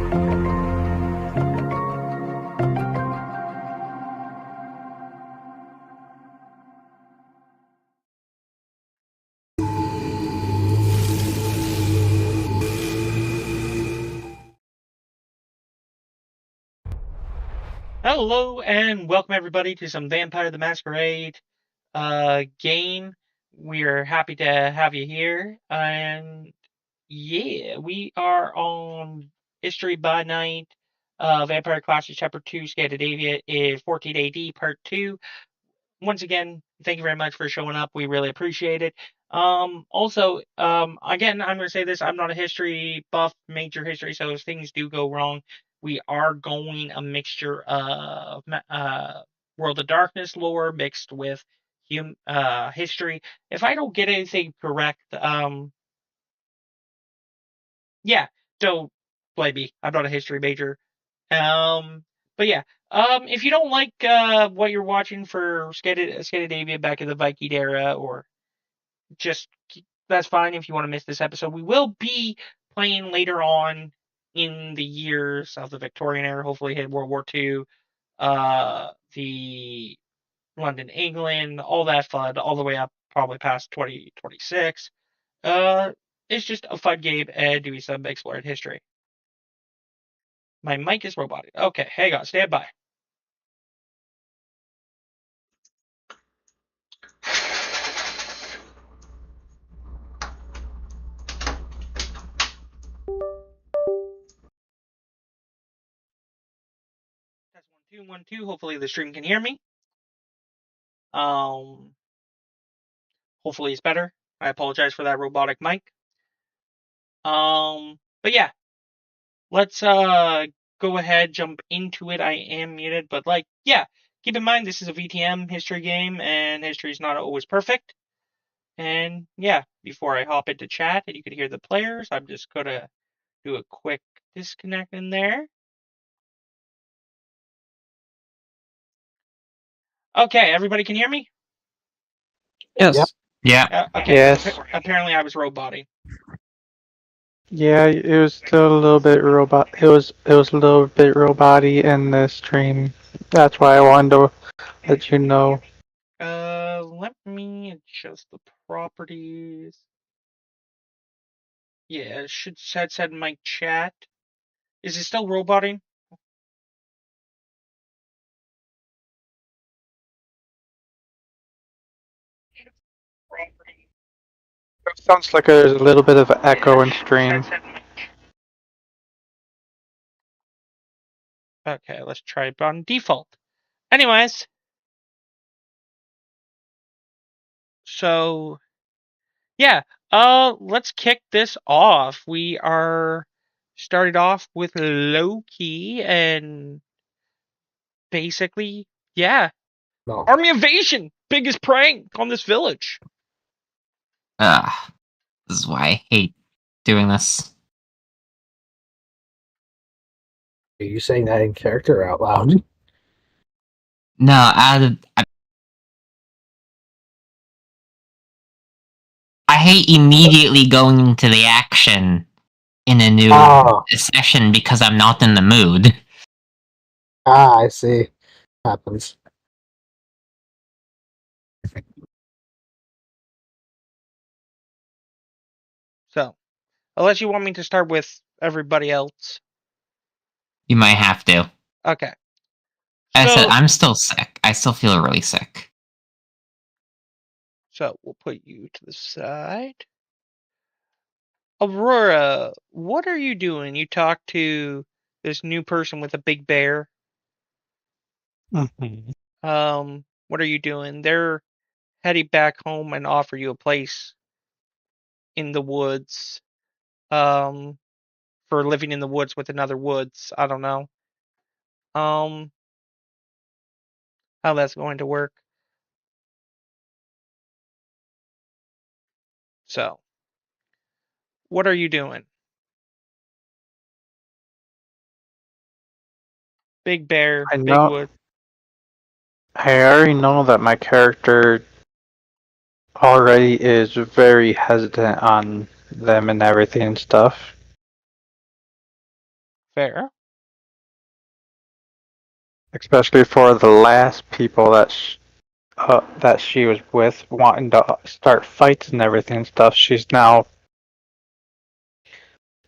Hello and welcome everybody to some Vampire the Masquerade game. We're happy to have you here. And yeah, we are on History by Night, Vampire Classics Chapter 2, Scandinavia is 14 AD Part 2. Once again, thank you very much for showing up. We really appreciate it. Again, I'm going to say this. I'm not a history buff, major history, so if things do go wrong, we are going a mixture of World of Darkness lore mixed with history. If I don't get anything correct, yeah, don't blame me. I'm not a history major. Um, but yeah, if you don't like what you're watching for Scandinavia back in the Viking era, or just that's fine if you want to miss this episode. We will be playing later on in the years of the Victorian era. Hopefully, hit World War II, the London, England, all that fun, all the way up probably past 2026. It's just a fun game and doing some exploring history. My mic is robotic. Okay, hang on, stand by. Test 1 2 1 2. Hopefully the stream can hear me. Um, hopefully it's better. I apologize for that robotic mic. But yeah, let's go ahead, jump into it. I am muted, but keep in mind this is a VTM history game, and history is not always perfect. And yeah, before I hop into chat and you can hear the players, I'm just gonna do a quick disconnect in there. Okay, everybody can hear me? Yes. Yep. Yeah. Okay. Yes. Apparently I was roboting. Yeah, it was still a little bit robot. It was a little bit roboty in the stream. That's why I wanted to let you know. Let me adjust the properties. Yeah, it should said mic chat. Is it still roboting? It sounds like there's a little bit of echo in stream. Okay, let's try it on default. Anyways, so yeah, let's kick this off. We are started off with Loki and basically, yeah, army invasion, biggest prank on this village. This is why I hate doing this. Are you saying that in character or out loud? No, I hate immediately going into the action in a new session because I'm not in the mood. I see. Happens. So, unless you want me to start with everybody else. You might have to. Okay. I said I'm still sick. I still feel really sick. So we'll put you to the side. Aurora, what are you doing? You talked to this new person with a big bear. Mm-hmm. What are you doing? They're heading back home and offer you a place in the woods. For living in the woods with another woods. I don't know. How that's going to work. So, what are you doing? Big bear, big wood. I already know that my character already is very hesitant on them and everything and stuff. Fair. especially for the last people that she was with, wanting to start fights and everything and stuff. She's now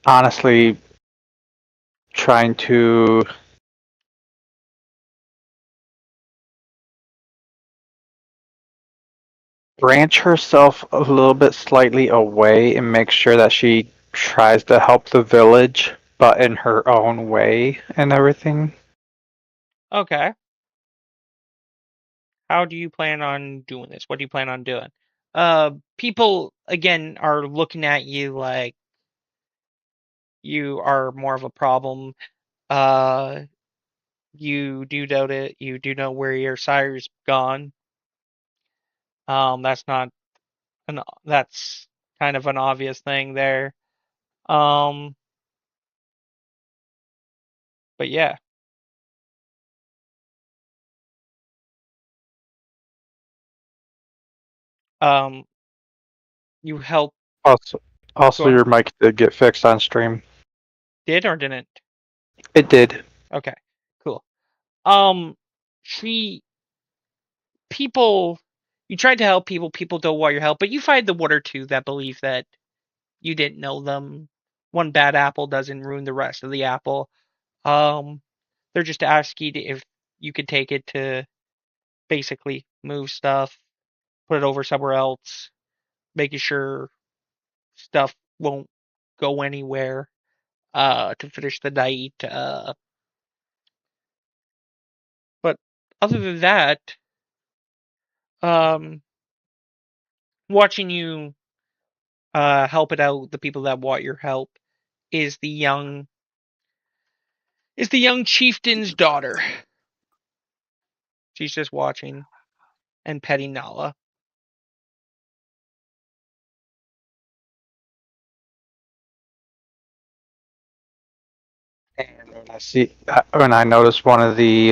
honestly trying to branch herself a little bit slightly away and make sure that she tries to help the village, but in her own way and everything. Okay. How do you plan on doing this? What do you plan on doing? People again are looking at you like you are more of a problem. Uh, you do know it. You do know where your sire's gone. That's not that's kind of an obvious thing there. Um, but yeah. Um, you help. Also, Go also on. your mic did get fixed on stream. Did or didn't? It did. Okay, cool. Um, she people. You tried to help people. People don't want your help, but you find the one or two that believe that you didn't know them. One bad apple doesn't ruin the rest of the apple. Um, they're just asking if you could take it to basically move stuff, put it over somewhere else, making sure stuff won't go anywhere to finish the night. But other than that, um, watching you help it out, the people that want your help, is the young chieftain's daughter. She's just watching and petting Nala. And when I noticed one of the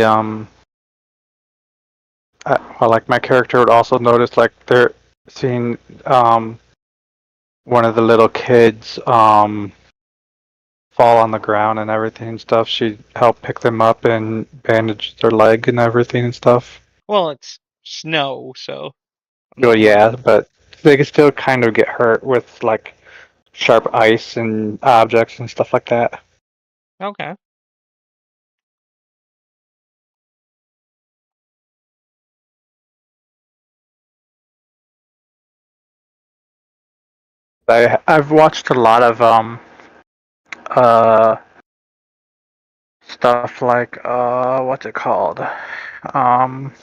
well, like my character would also notice like they're seeing one of the little kids fall on the ground and everything and stuff. She helped pick them up and bandage their leg and everything and stuff. Well, it's snow, so Well, not yeah, much. but they could still kind of get hurt with like sharp ice and objects and stuff like that. Okay. I've watched a lot of uh stuff like what's it called? Um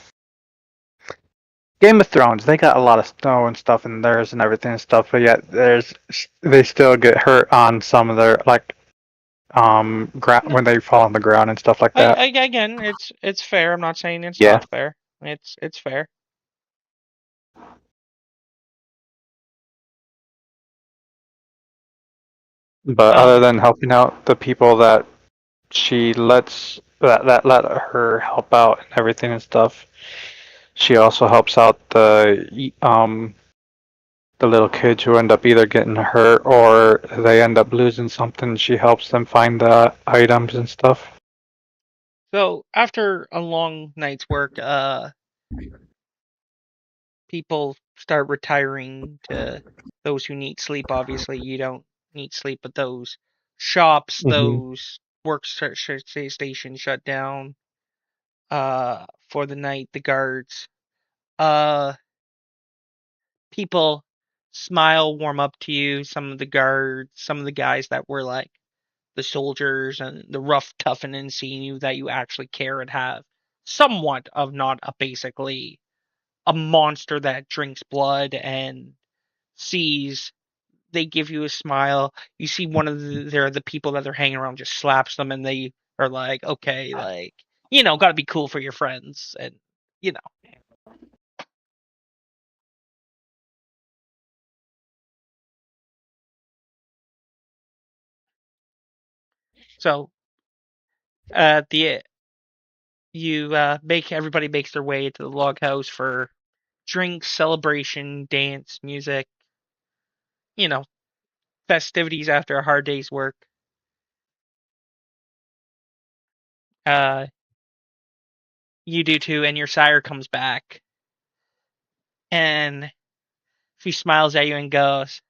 Game of Thrones. They got a lot of snow and stuff in theirs and everything and stuff, but yet they still get hurt on some of their like when they fall on the ground and stuff like that. Again, it's fair. I'm not saying it's Yeah. not fair. It's fair. But other Um, than helping out the people that she lets that let her help out and everything and stuff, she also helps out the little kids who end up either getting hurt or they end up losing something. She helps them find the items and stuff. so after a long night's work, people start retiring to those who need sleep. Obviously, you don't need sleep, but those shops, Hmm. those stations shut down for the night. The guards, uh, people smile, warm up to you. Some of the guards, some of the guys that were like the soldiers and the rough toughening, seeing you that you actually care and have somewhat of not a basically a monster that drinks blood and sees. They give you a smile. You see one of the people that they're hanging around just slaps them, and they are like, okay, like, got to be cool for your friends, and you know. So the you make everybody makes their way to the log house for drinks, celebration, dance, music, you know, festivities after a hard day's work. You do too, and your sire comes back. And she smiles at you and goes,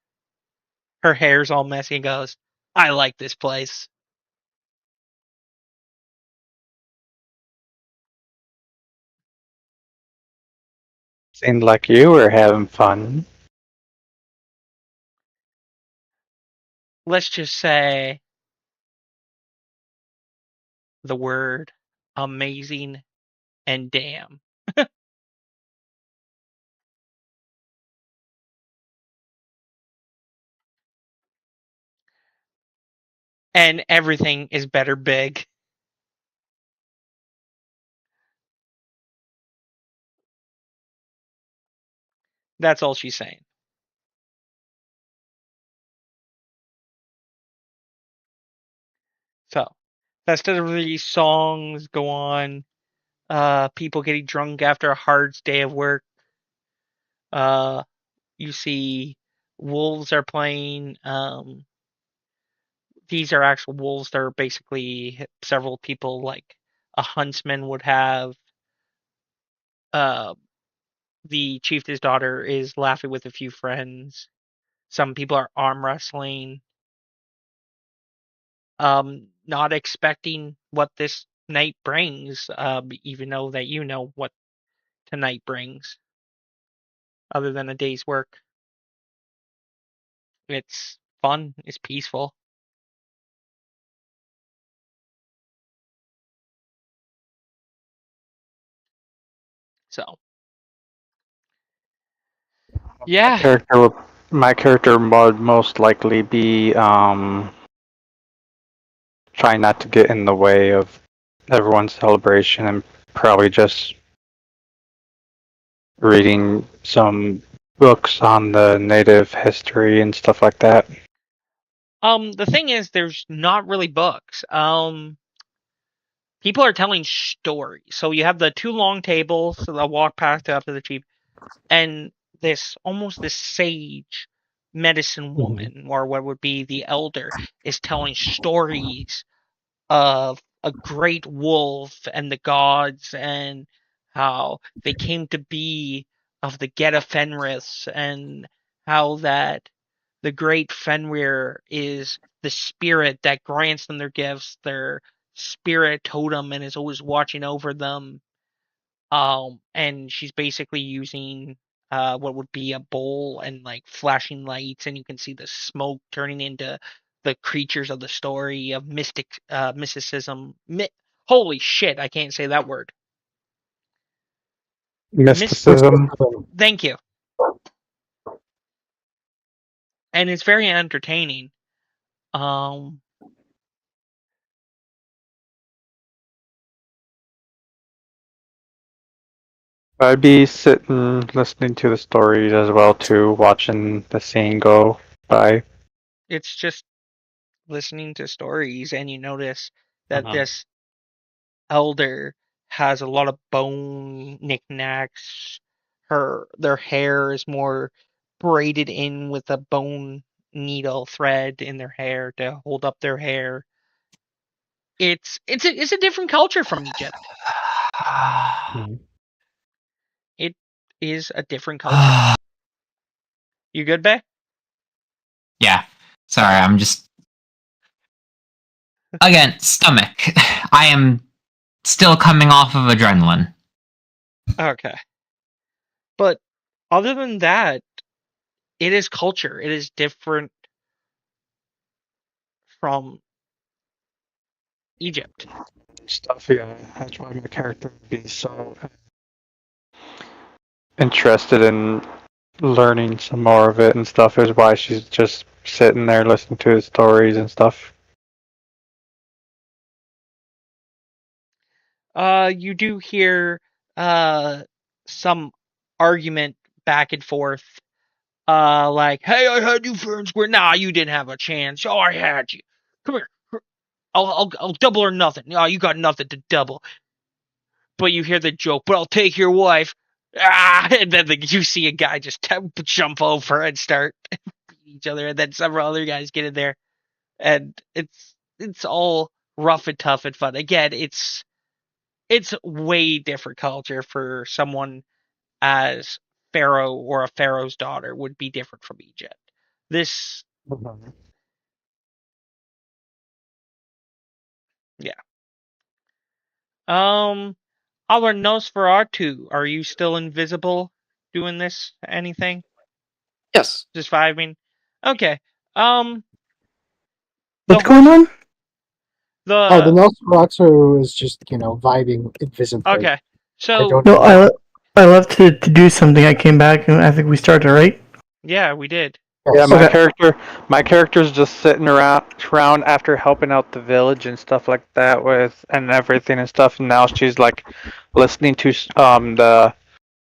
her hair's all messy, and goes, I like this place. Seemed like you were having fun. Let's just say the word amazing and damn. And everything is better big. That's all she's saying. So, festivities, songs go on. People getting drunk after a hard day of work. You see wolves are playing. These are actual wolves. They're basically several people, like a huntsman would have. Uh, the chieftain's daughter is laughing with a few friends. Some people are arm wrestling. Not expecting what this night brings, even though that you know what tonight brings, other than a day's work. It's fun, it's peaceful. So, yeah. My character would most likely be trying not to get in the way of everyone's celebration and probably just reading some books on the native history and stuff like that. The thing is, there's not really books. People are telling stories. So you have the two long tables that walk past up to the chief, and this sage medicine woman, or what would be the elder, is telling stories of a great wolf and the gods and how they came to be of the Geta Fenris, and how that the great Fenrir is the spirit that grants them their gifts, their spirit totem, and is always watching over them. And she's basically using what would be a bowl and like flashing lights, and you can see the smoke turning into the creatures of the story of mysticism. Holy shit, I can't say that word. Mysticism. Thank you. And it's very entertaining. Um, I'd be sitting listening to the stories as well too, watching the scene go by. it's just listening to stories, and you notice that this elder has a lot of bone knickknacks. Their hair is more braided in with a bone needle thread in their hair to hold up their hair. It's a different culture from Egypt. It is a different culture. You good, Bay? Yeah. Sorry, I'm just. Again, stomach. I am still coming off of adrenaline. Okay. But other than that, it is culture. It is different from Egypt. Stuff, yeah. That's why my character would be so interested in learning some more of it and stuff, is why she's just sitting there listening to his stories and stuff. You do hear some argument back and forth. Like, hey, I had you fair and square. Nah, you didn't have a chance. Oh, I had you. Come here. I'll double or nothing. Oh, you got nothing to double. But you hear the joke. But I'll take your wife. Ah, and then you see a guy just jump over and start beating each other, and then several other guys get in there, and it's all rough and tough and fun. Again, it's it's way different culture for someone as Pharaoh or a Pharaoh's daughter would be different from Egypt. This, yeah. Our Nosferatu, are you still invisible doing this? Anything? Yes. Just vibing? Okay. What's going on? Oh, the Nosferatu is just, vibing invisibly. Okay. I So, don't No, know. I left to do something. I came back and I think we started, right? yeah, we did. Yeah, Yes. my character's just sitting around after helping out the village and stuff like that and everything and stuff. And now she's like listening to the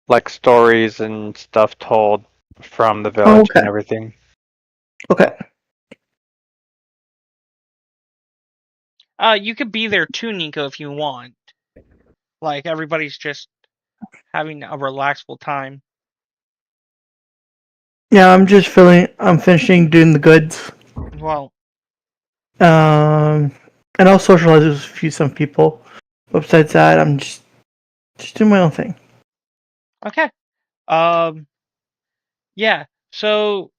like stories and stuff told from the village and Okay. everything. Okay. You could be there too, Nico, if you want. Like, everybody's just having a relaxful time. Yeah, I'm finishing doing the goods. Well, And I'll socialize with some people. Besides that, I'm just doing my own thing. okay. Yeah. So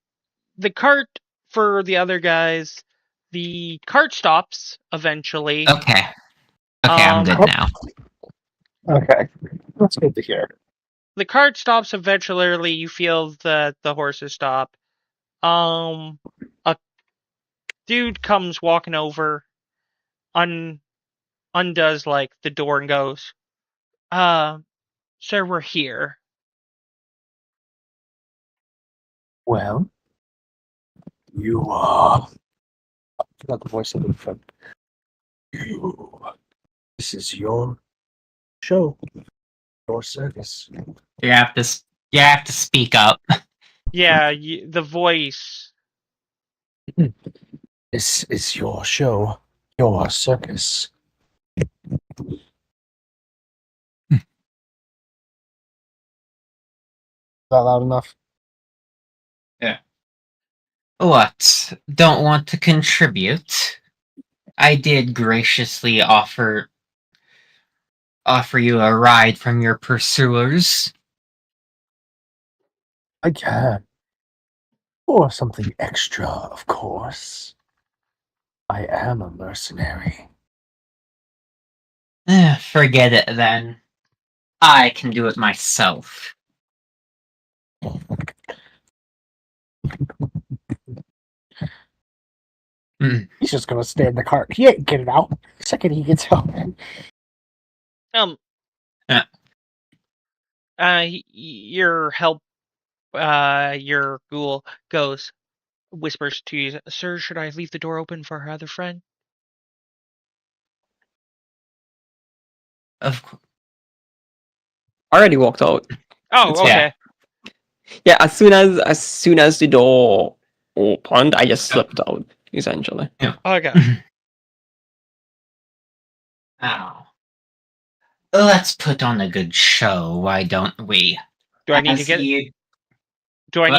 the cart for the other guys, the cart stops eventually. Okay. Okay, I'm good now. Okay. That's good to hear. The cart stops eventually. You feel that the horses stop. A dude comes walking over, undoes like the door and goes, sir, we're here. Well, you are. I forgot the voice of the friend. This is your show, your circus. You have to speak up. Yeah, the voice. This is your show, your circus. Is that loud enough? What? Don't want to contribute? I did graciously offer you a ride from your pursuers. I can. Or something extra, of course. I am a mercenary. Forget it then. I can do it myself. He's just gonna stay in the cart. He ain't getting out. The second he gets out. Your ghoul whispers to you, sir, should I leave the door open for her other friend? Of course. I already walked out. Oh, It's okay. Yeah, as soon as the door opened, I just slipped out, essentially. Okay. Oh. Let's put on a good show, why don't we? Do I need to get You... do I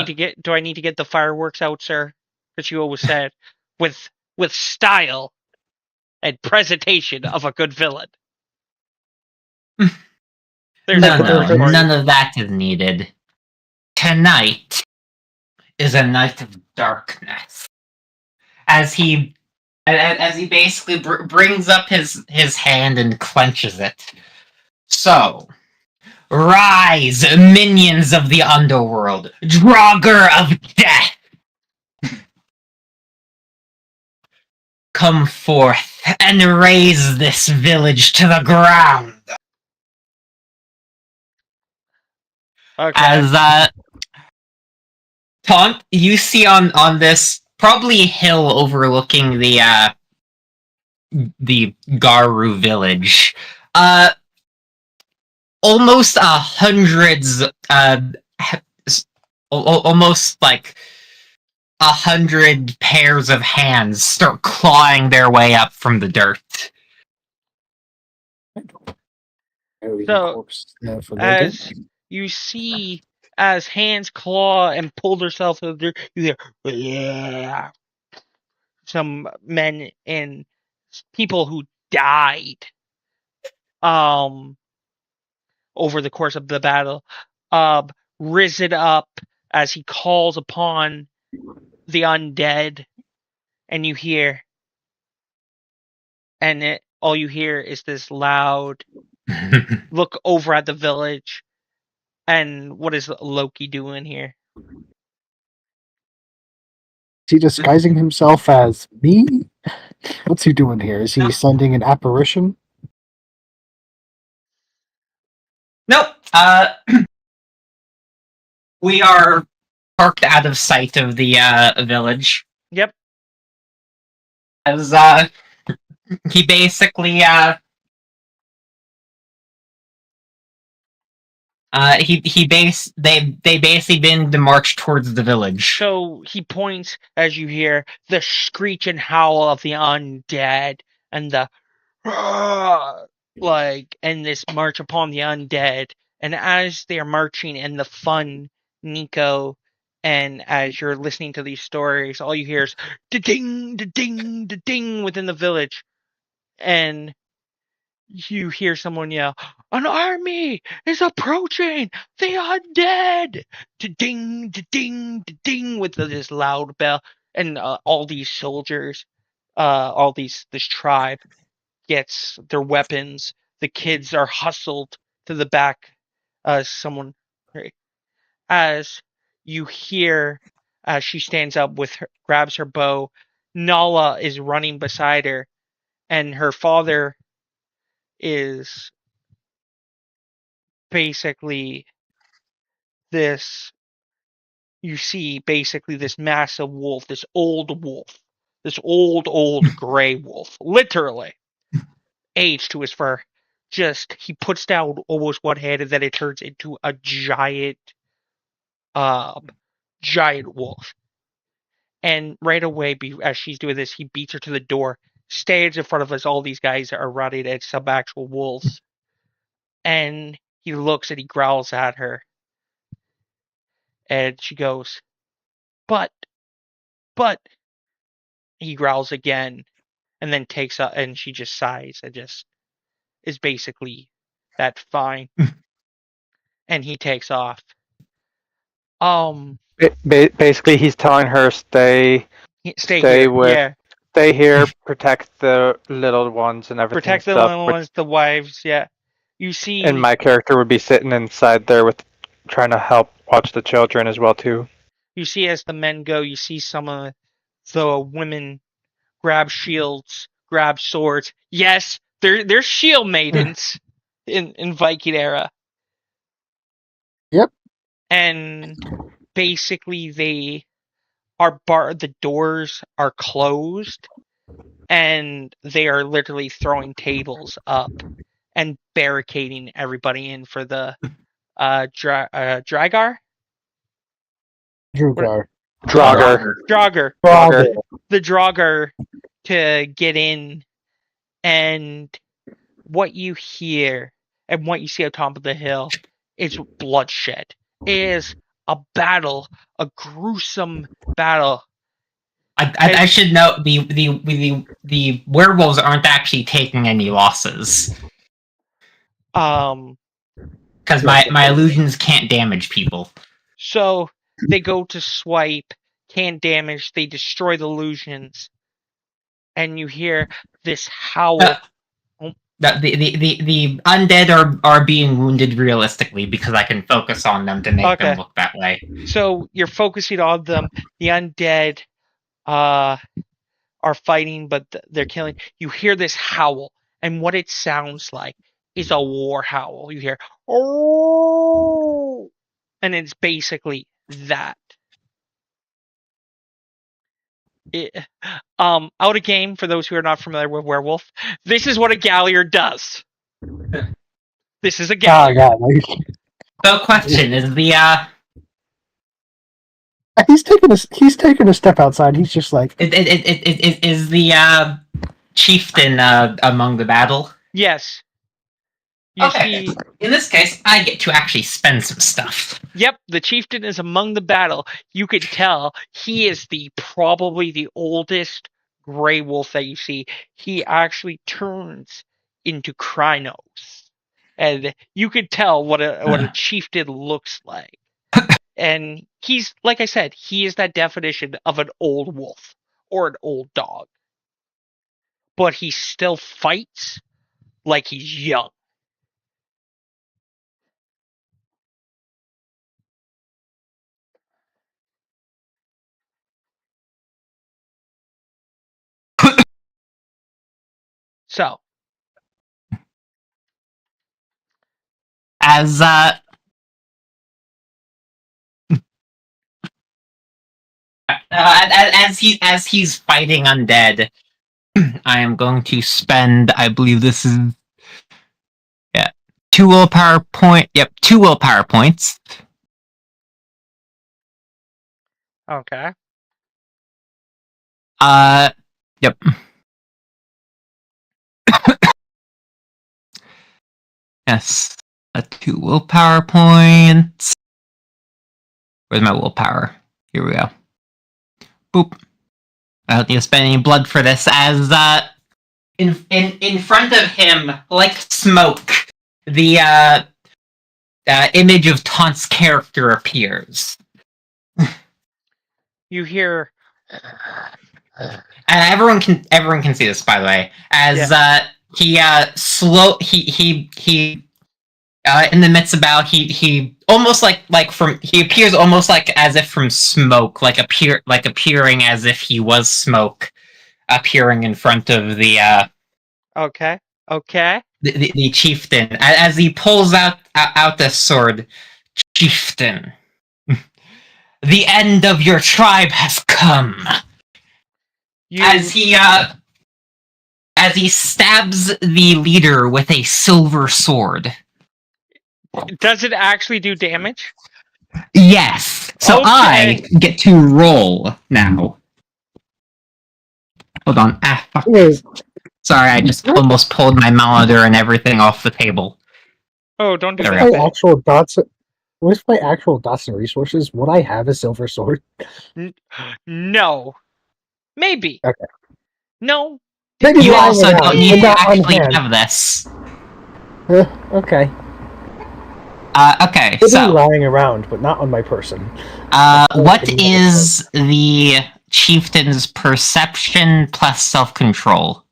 need to get the fireworks out, sir? Because you always said with style and presentation of a good villain. There's none of that is needed. Tonight is a night of darkness. As he basically brings up his hand and clenches it. So, rise, minions of the underworld, Draugr of death! Come forth and raze this village to the ground! Okay. As, Taunt, you see on this probably hill overlooking the Garu village, almost hundreds, almost like 100 pairs of hands start clawing their way up from the dirt. So, as you see, as hands claw and pull themselves out of the dirt, you hear, yeah, some men and people who died over the course of the battle, risen up as he calls upon the undead, and you hear, and all you hear is this loud look over at the village. And what is Loki doing here? Is he disguising himself as me? What's he doing here? Is he sending an apparition? Nope. We are parked out of sight of the village. Yep. As he basically they basically begin to march towards the village. So he points as you hear the screech and howl of the undead and the and this march upon the undead. And as they are marching and the fun, Nico, and as you're listening to these stories, all you hear is da-ding, da-ding, da-ding within the village. And you hear someone yell, "An army is approaching! The undead!" Da-ding, da-ding, da-ding with this loud bell. And all these soldiers, this tribe gets their weapons. The kids are hustled to the back. As you hear, as she stands up grabs her bow, Nala is running beside her, and her father is basically this. You see basically this massive wolf, this old gray wolf, literally aged to his fur. Just he puts down almost one hand, and then it turns into a giant wolf. And right away, as she's doing this, he beats her to the door, stands in front of us. All these guys are running at some actual wolves, and he looks and he growls at her, and she goes, "But," he growls again, and then takes up, and she just sighs and just is basically that fine, and he takes off. Basically, he's telling her stay Here, with, yeah. Stay here, protect the little ones and everything. Protect the little ones, the wives, yeah. You see, and my character would be sitting inside there with, trying to help watch the children as well too. You see, as the men go, you see some of the women grab shields, grab swords. Yes, they're shield maidens in Viking era. Yep. And basically they are the doors are closed, and they are literally throwing tables up and barricading everybody in for the Dragar? Drugar. Draugr. The Draugr to get in. And what you hear and what you see on top of the hill is bloodshed. It is a battle, a gruesome battle. I should note the werewolves aren't actually taking any losses. Because my illusions can't damage people. So they go to swipe, can't damage, they destroy the illusions, and you hear this howl. The undead are being wounded realistically because I can focus on them to make them look that way. So you're focusing on them. The undead are fighting, but they're killing. You hear this howl, and what it sounds like is a war howl. You hear, "Oh!" And it's basically that. Out of game, for those who are not familiar with werewolf, this is what a Galliard does. This is a Galliard. So question is he's taking a step outside. He's just like, is the chieftain among the battle? Yes. Okay. In this case, I get to actually spend some stuff. Yep, the chieftain is among the battle. You could tell he is probably the oldest gray wolf that you see. He actually turns into Krynos. And you could tell what a chieftain looks like. And he's, like I said, he is that definition of an old wolf or an old dog. But he still fights like he's young. So, as he's fighting undead, I am going to spend, I believe this is 2 willpower point. Yep, 2 willpower points. okay. Yep. Yes, 2 willpower points. Where's my willpower? Here we go. Boop. I don't need to spend any blood for this, as in front of him, like smoke, the image of Taunt's character appears. You hear, And everyone can see this, by the way, as he in the midst of battle, he almost he appears almost like as if from smoke, appearing as if he was smoke, appearing in front of the okay. the chieftain, as he pulls out the sword. Chieftain, the end of your tribe has come. As he stabs the leader with a silver sword. Does it actually do damage? Yes. So Okay. I get to roll now. Hold on. Fuck. Sorry, I just almost pulled my monitor and everything off the table. Oh, don't do There we that. go. My actual dots. With my actual dots and resources, would I have a silver sword? No. Maybe. Okay. No. Maybe You lying also around, don't need but to not on actually hand. have this. Okay. Okay, Maybe so lying around, but not on my person. what is the chieftain's perception plus self-control?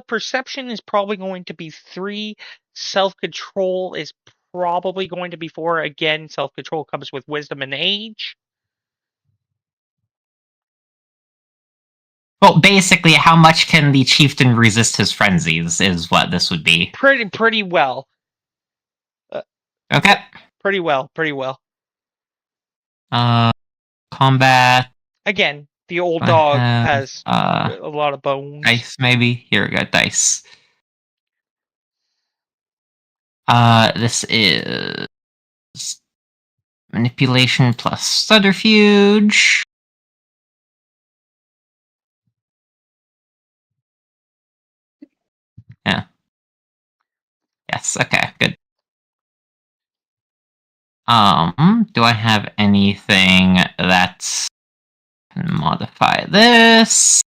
Perception is probably going to be 3. Self-control is probably going to be 4. Again, self-control comes with wisdom and age. Well, basically, how much can the chieftain resist his frenzies is what this would be. Pretty well. Okay. Pretty well. Combat. Again, the old I dog have, has a lot of bones. Dice, maybe? Here we go, dice. This is manipulation plus subterfuge. Yeah. Yes, okay, good. Do I have anything that can modify this?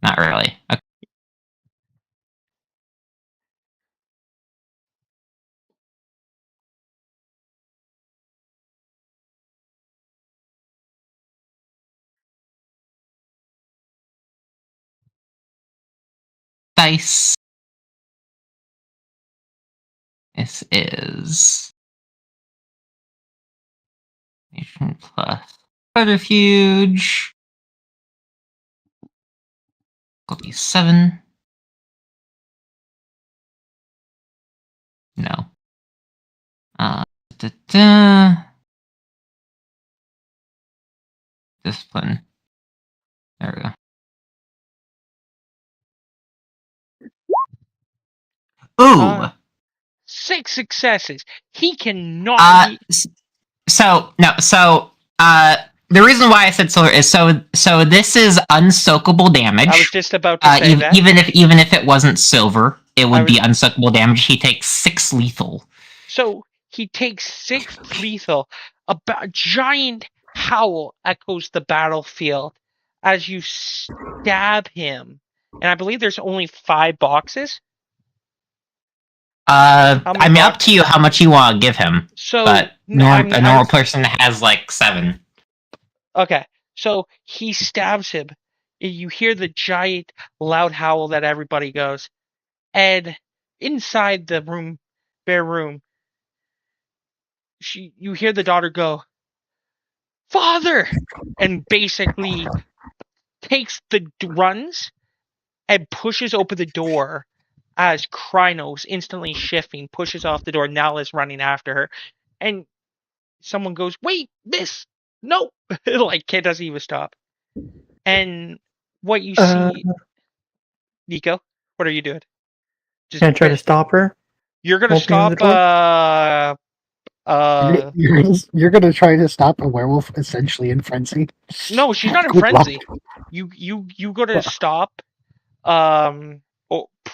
Not really. Okay. Dice. This is nation plus subterfuge. 7. No. Discipline. There we go. Ooh. 6 successes. He cannot. The reason why I said silver is so this is unsoakable damage. I was just about to say that. Even if it wasn't silver, it would be unsoakable damage. He takes 6 lethal. So he takes 6 lethal. A giant howl echoes the battlefield as you stab him, and I believe there's only 5 boxes. How many I mean, up boxes? to you how much you want to give him. So But a normal person has like 7. Okay, so he stabs him. You hear the giant loud howl that everybody goes, and inside the room, bare room, you hear the daughter go, "Father!" and basically runs and pushes open the door as Krynos, instantly shifting, pushes off the door. Nala's running after her, and someone goes, "Wait, miss, no!" Like kid doesn't even stop. And what you see, Nico, what are you doing? Just Can I try to stop her? You're gonna Opening the stop. door? You're gonna try to stop a werewolf essentially in frenzy. No, she's not in Good luck. frenzy. You go to stop.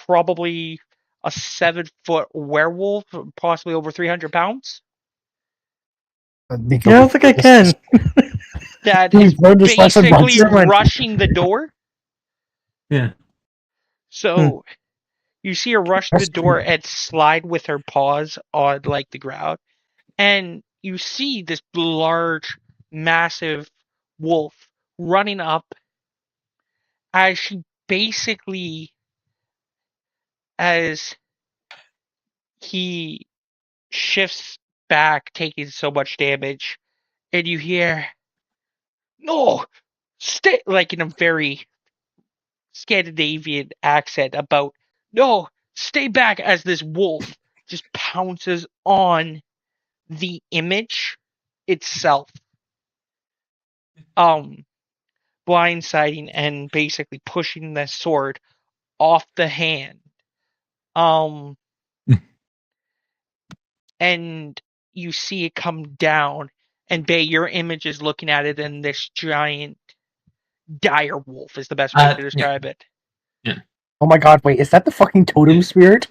Probably a 7-foot werewolf, possibly over 300 pounds. Nico, Yeah, I don't think I can. That We've is learned this lesson once. basically rushing the door. Yeah. So you see her rush the door and slide with her paws on like the ground, and you see this large, massive wolf running up as she basically, as he shifts back, taking so much damage, and you hear, "No, stay," like in a very Scandinavian accent about, "No, stay back," as this wolf just pounces on the image itself, um, blindsiding and basically pushing the sword off the hand. Um, and you see it come down, and Bay, your image is looking at it, and this giant dire wolf is the best way to describe it. Yeah. Oh my god, wait, is that the fucking totem spirit?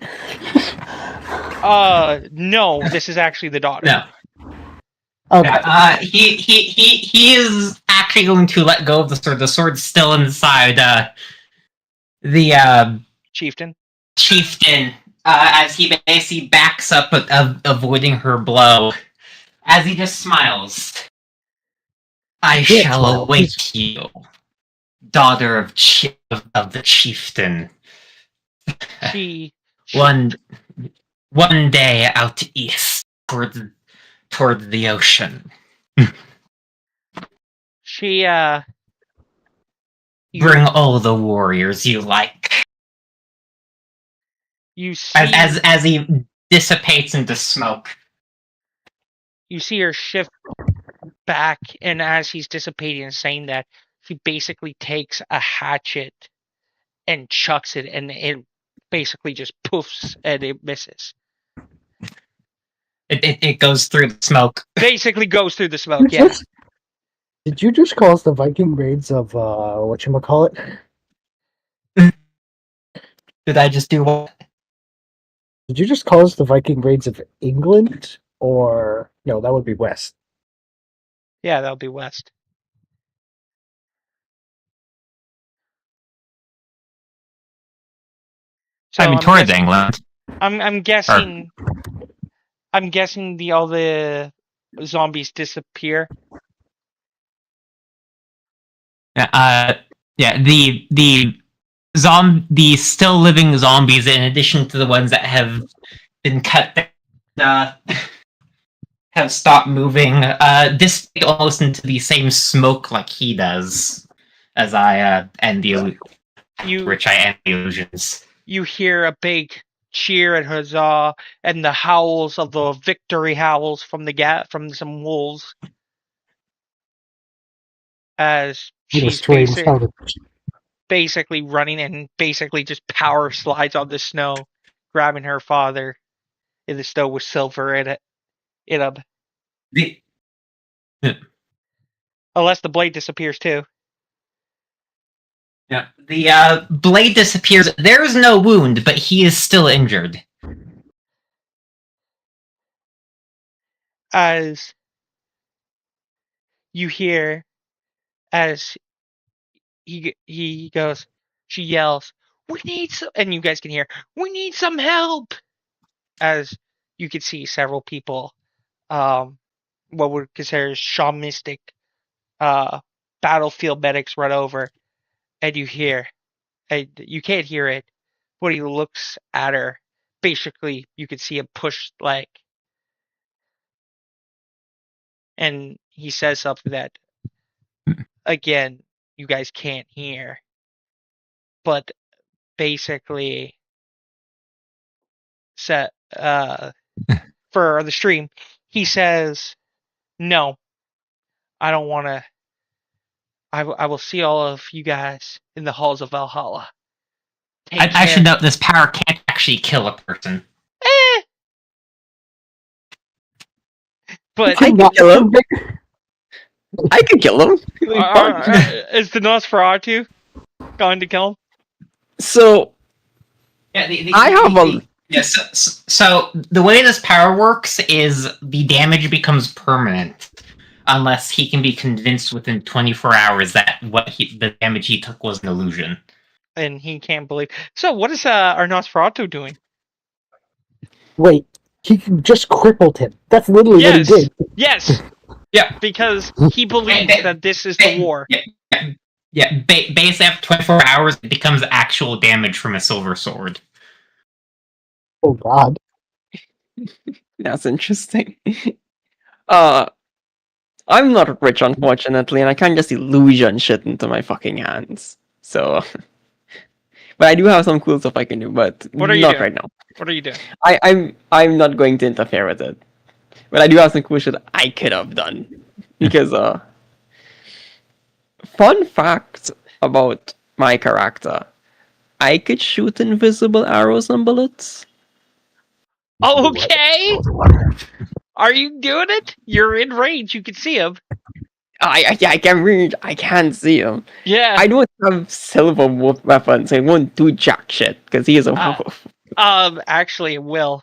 No, this is actually the daughter. No. Okay. He is actually going to let go of the sword. The sword's still inside the Chieftain. chieftain, as he basically backs up, avoiding her blow. As he just smiles, I shall await you, daughter of the chieftain. She One day out east, toward the ocean. She Bring all the warriors you like. You see as he dissipates into smoke. You see her shift back, and as he's dissipating and saying that, she basically takes a hatchet and chucks it, and it basically just poofs and it misses. It goes through the smoke. Basically goes through the smoke, yeah. Did you just call us the Viking raids of whatchamacallit? Did I just do what? Did you just call us the Viking raids of England? Or no, that would be West. Yeah, that'll be West. So I mean, towards England. I'm guessing. I'm guessing all the zombies disappear. Yeah, the still living zombies, in addition to the ones that have been cut down, have stopped moving. Dissipate almost into the same smoke like he does, as I end the which I end the illusions. You hear a big cheer and huzzah, and the howls of the victory howls from from some wolves, as she's basically running and basically just power slides on the snow, grabbing her father in the snow with silver in it. Unless the blade disappears too. Yeah, the blade disappears. There is no wound, but he is still injured. As you hear, as he goes. She yells, "We need some," and you guys can hear, "We need some help!" As you can see several people, what we're considered shamanistic, battlefield medics run over, and you hear, and you can't hear it, but he looks at her. Basically, you can see him push like, and he says something that, again, you guys can't hear, but basically, set for the stream, he says, "No, I don't want to. I will see all of you guys in the halls of Valhalla. Take I should care." note this power can't actually kill a person. Eh, but I could kill him. I could kill him. It'd be fun. is the Nosferatu going to kill him? So Yeah, I have a yeah. So the way this power works is the damage becomes permanent, unless he can be convinced within 24 hours that the damage he took was an illusion. And he can't believe. So what is our Nosferatu doing? Wait, he just crippled him. That's literally Yes. what he did. Yes. Yeah. Because he believes that this is the war. Yeah. Basically, after 24 hours, it becomes actual damage from a silver sword. Oh God. That's interesting. I'm not rich, unfortunately, and I can't just illusion shit into my fucking hands. So, but I do have some cool stuff I can do, but What are you not doing? right now. What are you doing? I'm not going to interfere with it. But I do have some cool shit I could have done. Because fun fact about my character. I could shoot invisible arrows and bullets. Okay. Are you doing it? You're in range. You can see him. I can read. I can't see him. Yeah. I don't have silver weapons. I won't do jack shit because he is a wolf. Actually, it will.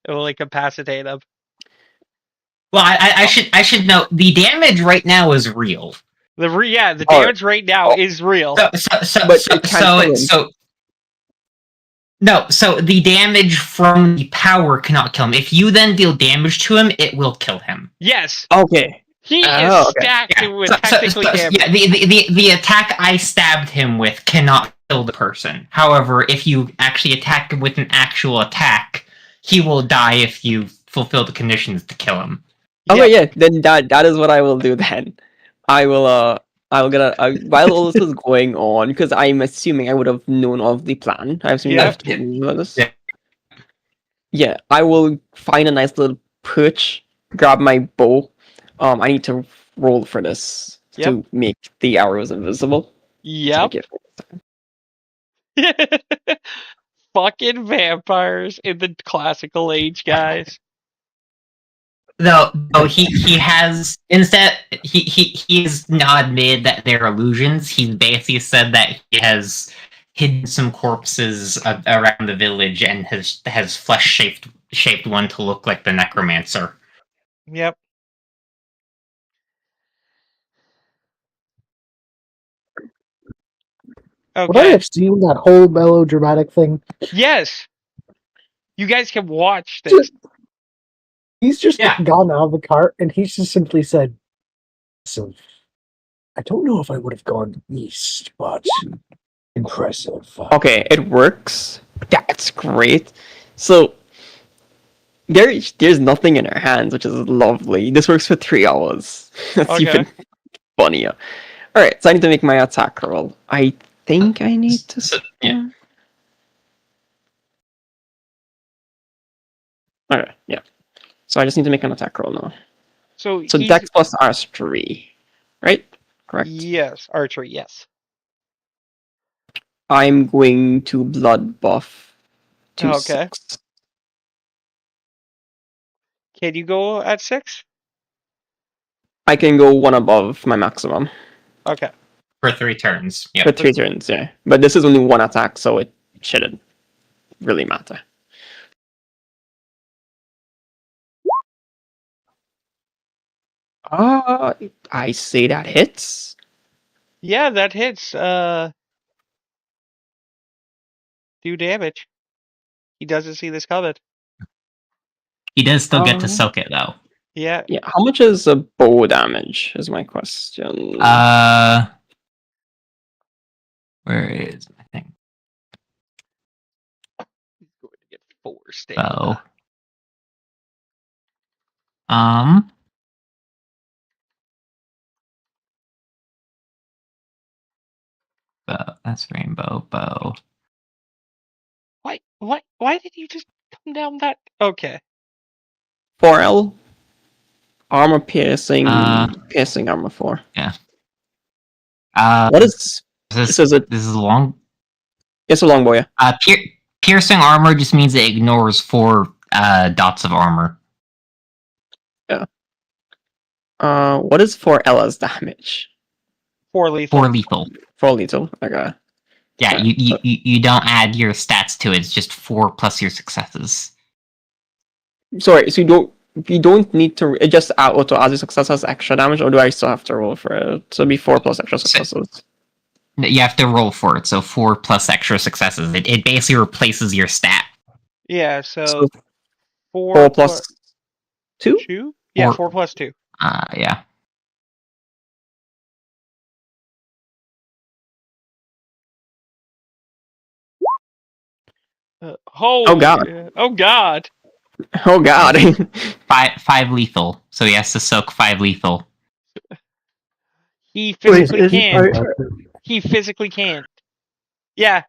It will incapacitate him. Well, I should note the damage right now is real. The damage right now is real. So the damage from the power cannot kill him. If you then deal damage to him, it will kill him. Yes. Okay. He is stacked with technically damage. Yeah, the attack I stabbed him with cannot kill the person. However, if you actually attack him with an actual attack, he will die if you fulfill the conditions to kill him. Okay, yeah. Then that is what I will do. Then I will while all this was going on, because I'm assuming I would have known of the plan. I assume you guys told me about this. Yeah, I will find a nice little perch, grab my bow. I need to roll for this to make the arrows invisible. Yep. Fucking vampires in the classical age, guys. No, he has instead he's not admitted that they're illusions. He's basically said that he has hidden some corpses around the village and has flesh shaped one to look like the necromancer. Yep. Okay. Would I have seen that whole melodramatic thing? Yes. You guys can watch this. He's just gone out of the cart and he's just simply said, "So, I don't know if I would have gone east, but impressive." Okay, it works. That's great. So there's nothing in her hands, which is lovely. This works for 3 hours. That's even funnier. Alright, so I need to make my attack roll. I think I need to Okay, yeah. So I just need to make an attack roll now. So Dex plus R3, right? Correct? Yes, archery, yes. I'm going to blood buff to 6. Can you go at 6? I can go one above my maximum. Okay. For 3 turns. Yeah. For 3 turns, yeah. But this is only one attack, so it shouldn't really matter. I say that hits. Yeah, that hits. Do damage. He doesn't see this coming. He does still get to soak it though. Yeah. Yeah. How much is a bow damage? Is my question. Where is my thing? He's going to get 4 Bow. stamina. Bow. That's rainbow bow. Why did you just come down that? Okay. 4L. Armor piercing. Piercing armor 4. Yeah. What is this? Is it? This is long. It's a longbow. Yeah. Piercing armor just means it ignores 4 dots of armor. Yeah. What is 4L as damage? 4 lethal. 4 lethal. 4 lethal. Okay. Yeah, you don't add your stats to it. It's just 4 plus your successes. Sorry. So you don't need to just auto add your successes extra damage, or do I still have to roll for it? So it'd be 4 plus extra successes. You have to roll for it, so 4 plus extra successes. It basically replaces your stat. Yeah, so 4 plus 2? 2? Yeah, 4 plus 2. Yeah. Oh god. Oh god. Oh god. 5 lethal. So he has to soak 5 lethal. He physically Wait, can't. He physically can't. Yeah.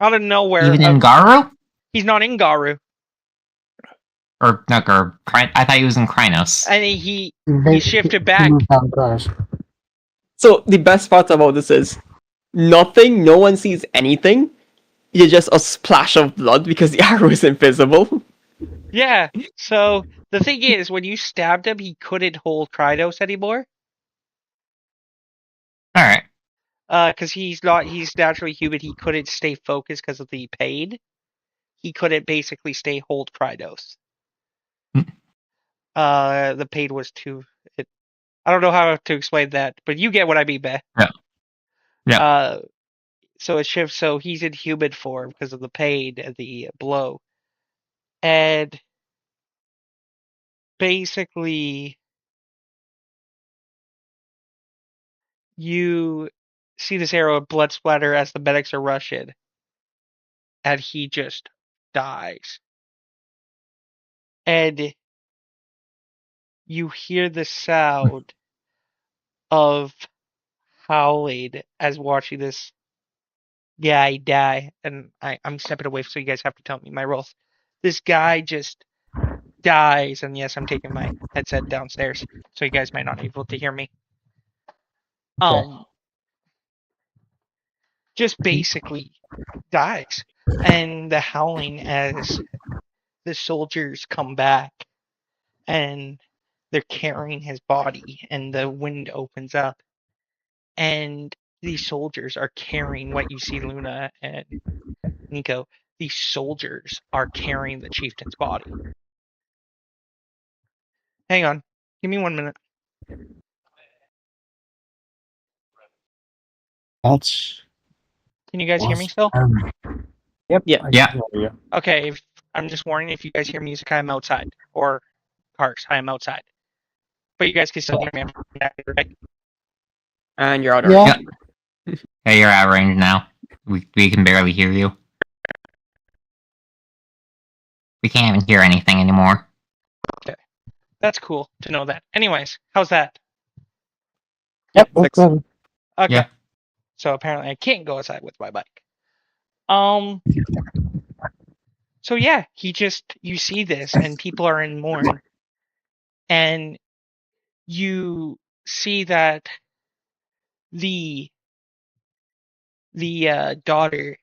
Out of nowhere. Even in Garu? He's not in Garu. Or not Garu. I thought he was in Krynos. And he shifted back. So the best part about this is nothing, no one sees anything. You're just a splash of blood because the arrow is invisible. Yeah. So the thing is, when you stabbed him, he couldn't hold Krynos anymore. Alright. Because he's naturally human. He couldn't stay focused because of the pain. He couldn't basically hold Krynos. The pain was too. I don't know how to explain that, but you get what I mean, man. Yeah. So it shifts. So he's in human form because of the pain and the blow, and basically, you see this arrow of blood splatter as the medics are rushing, and he just dies. And you hear the sound of howling as watching this guy die. And I'm stepping away so you guys have to tell me my rolls. This guy just dies, and yes, I'm taking my headset downstairs, so you guys might not be able to hear me. Just basically dies. And the howling as the soldiers come back and they're carrying his body, and the wind opens up, and these soldiers are carrying what you see, Luna and Nico. These soldiers are carrying the chieftain's body. Hang on, give me 1 minute. That's. Can you guys hear me still? Yep. Yeah. Okay, I'm just warning, if you guys hear music, I'm outside, or cars, I am outside. But you guys can still hear me, right? And you're out of Yeah. Yeah, you're out of range now. We can barely hear you. We can't even hear anything anymore. Okay. That's cool to know that. Anyways, how's that? Yep, that's good. Okay. Yeah. So apparently I can't go outside with my bike. So yeah, you see this, and people are in mourn, and you see that the daughter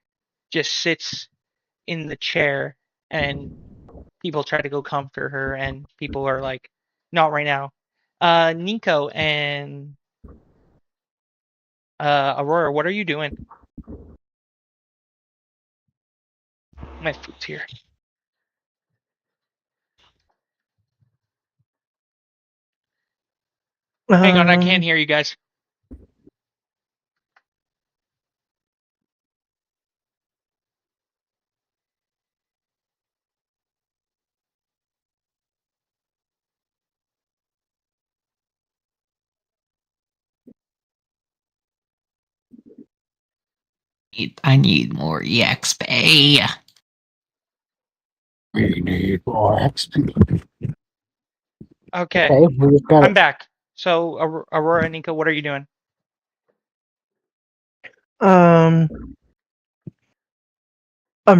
just sits in the chair, and people try to go comfort her, and people are like, not right now. Nico and Aurora, what are you doing? My food's here. Hang on, I can't hear you guys. I need more EXP. We need more XP. Okay, Okay, we've got I'm back. So, Aurora and Nico, what are you doing? I'm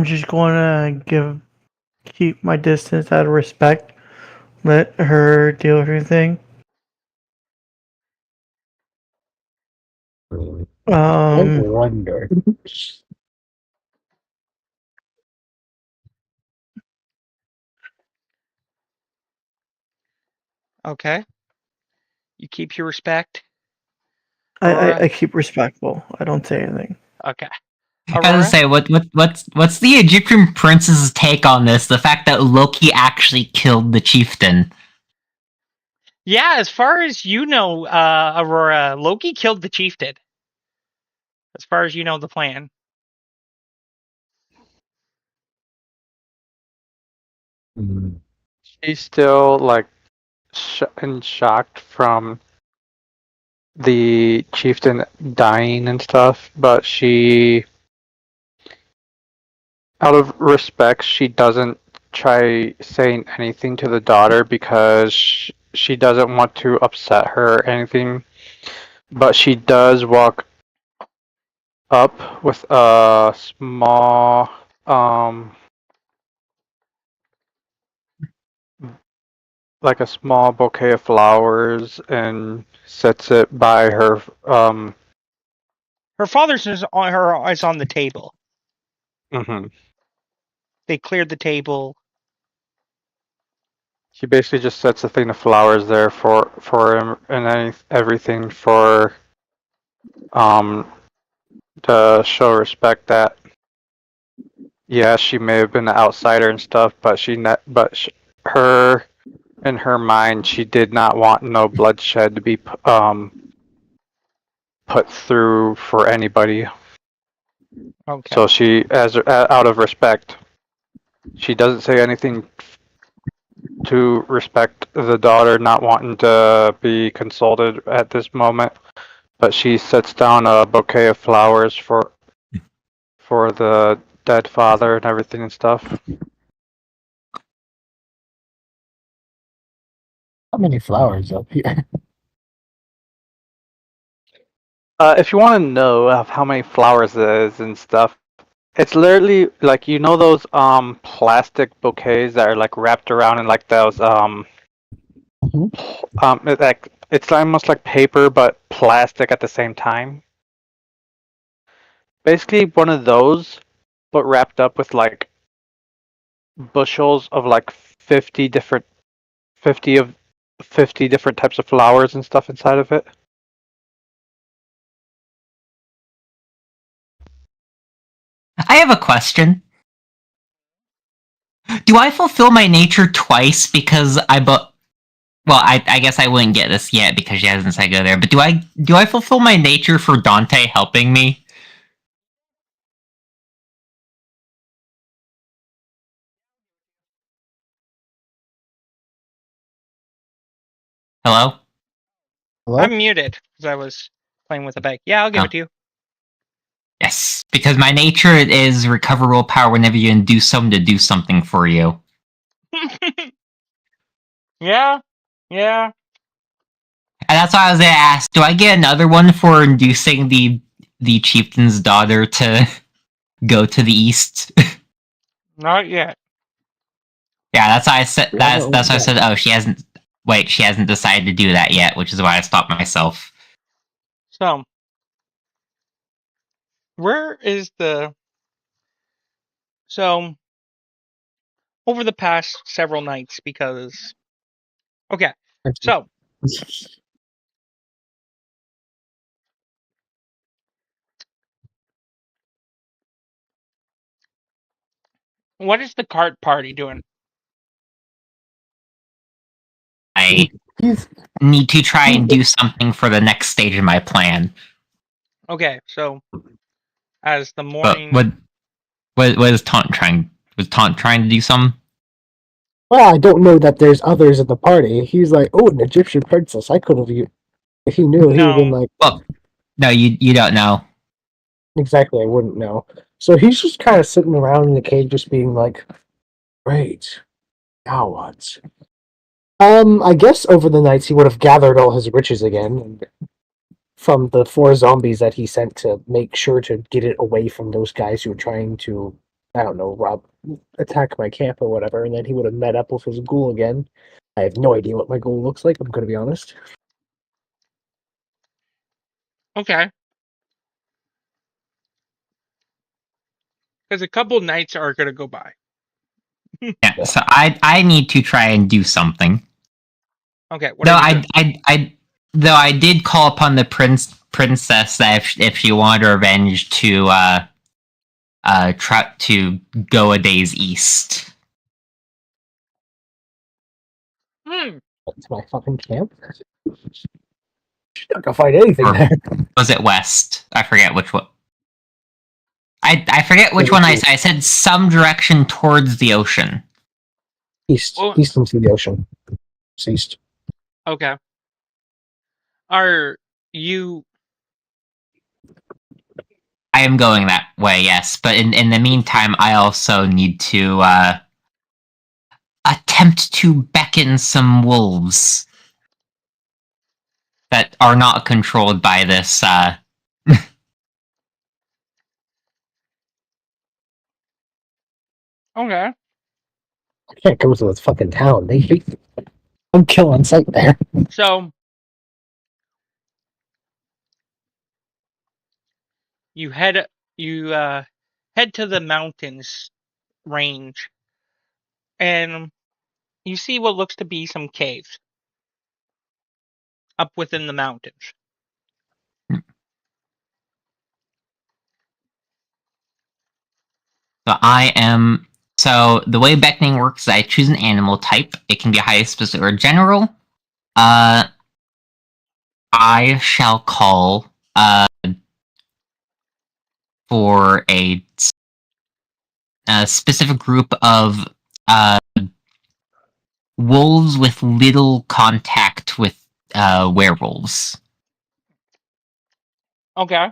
just going to keep my distance out of respect. Let her deal with her thing. I wonder. Okay. You keep your respect. Aurora? I keep respectful. I don't say anything. Okay. I Aurora? was gonna say, what's the Egyptian prince's take on this? The fact that Loki actually killed the chieftain. Yeah, as far as you know, Aurora, Loki killed the chieftain. As far as you know the plan. She's still like shocked from the chieftain dying and stuff, but she, out of respect, she doesn't try saying anything to the daughter because she doesn't want to upset her or anything. But she does walk up with a small like a small bouquet of flowers and sets it by her. Her father's is on the table. Mhm. They cleared the table. She basically just sets a thing of flowers there for him and everything for to show respect that yeah, she may have been an outsider and stuff, but her in her mind she did not want no bloodshed to be put through for anybody. Okay. So she, as out of respect, she doesn't say anything to respect the daughter not wanting to be consulted at this moment, but she sets down a bouquet of flowers for the dead father and everything and stuff. How many flowers up here? If you want to know of how many flowers there is and stuff, it's literally like those plastic bouquets that are like wrapped around in like those it's almost like paper but plastic at the same time. Basically one of those, but wrapped up with like bushels of like 50 different 50 different types of flowers and stuff inside of it. I have a question. Do I fulfill my nature twice because well, I guess I wouldn't get this yet because she hasn't said go there. But do I fulfill my nature for Dante helping me? Hello? Hello? I'm muted because I was playing with a bag. Yeah, I'll give it to you. Yes, because my nature is recover willpower whenever you induce someone to do something for you. Yeah. And that's why I was gonna ask, do I get another one for inducing the chieftain's daughter to go to the east? Not yet. Yeah, that's why I said that's Yeah, why I said, oh, she hasn't decided to do that yet, which is why I stopped myself. So, where is the... So, over the past several nights, because... Okay, so, what is the cart party doing? I He's need to try and do something for the next stage of my plan. Okay, so, as the But morning... what is Taunt trying? Was Taunt trying to do something? well, I don't know that there's others at the party. He's like, oh, an Egyptian princess. I could have. If he knew, he would have been No. like, Well, no, you don't know. exactly, I wouldn't know. So he's just kind of sitting around in the cave, just being like, "Great, now what?" I guess over the nights he would have gathered all his riches again from the 4 zombies that he sent to make sure to get it away from those guys who were trying to, I don't know, attack my camp or whatever. And then he would have met up with his ghoul again. I have no idea what my ghoul looks like. I'm going to be honest. Okay. Because a couple nights are going to go by. Yeah, so I need to try and do something. Okay, what Though are you doing? though I did call upon the princess that if she wanted revenge to try to go a days east. That's my fucking camp. You're not going to find anything Or there. was it west? I forget which one. I forget which one I said some direction towards the ocean. East. Well- East into the ocean. It's east. Okay. Are you... I am going that way, yes. But in the meantime, I also need to attempt to beckon some wolves that are not controlled by this. Okay. I can't go to this fucking town. They hate me. I'm kill on sight there. So, you head to the mountains range, and you see what looks to be some caves up within the mountains. So the way beckoning works is I choose an animal type. It can be high, specific, or general. I shall call for a specific group of wolves with little contact with werewolves. Okay.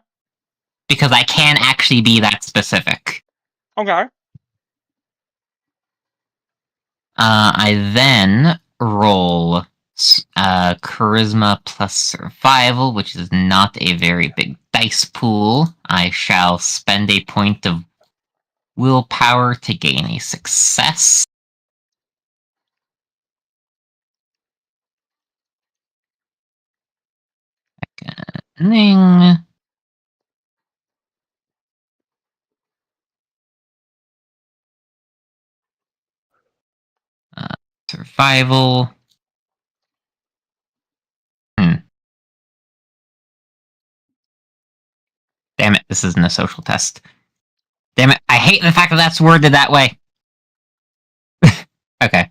Because I can actually be that specific. Okay. I then roll charisma plus survival, which is not a very big dice pool. I shall spend a point of willpower to gain a success. Ning. Survival. Damn it, this isn't a social test. Damn it, I hate the fact that that's worded that way. Okay.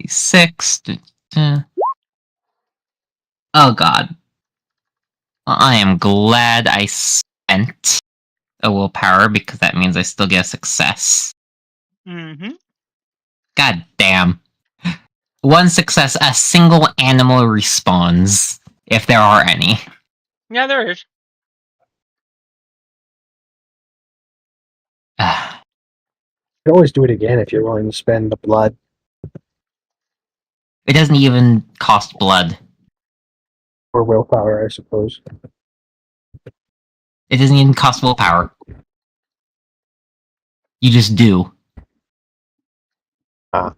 6. Oh god. Well, I am glad I spent a willpower because that means I still get a success. Mm-hmm. God damn. One success, a single animal respawns, if there are any. Yeah, there is. You can always do it again if you're willing to spend the blood. It doesn't even cost blood. Or willpower, I suppose. It doesn't even cost willpower. You just do. Ah.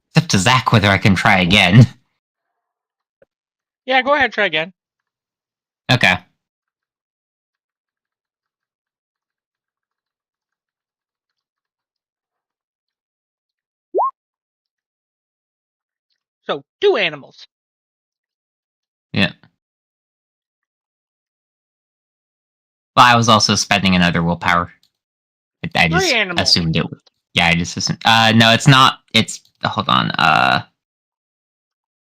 It's up to Zach whether I can try again. Yeah, go ahead, try again. Okay. So, 2 animals. Yeah. Well, I was also spending another willpower. I 3 just animals. assumed it would. Yeah, I just assumed. No, it's not. It's. Hold on.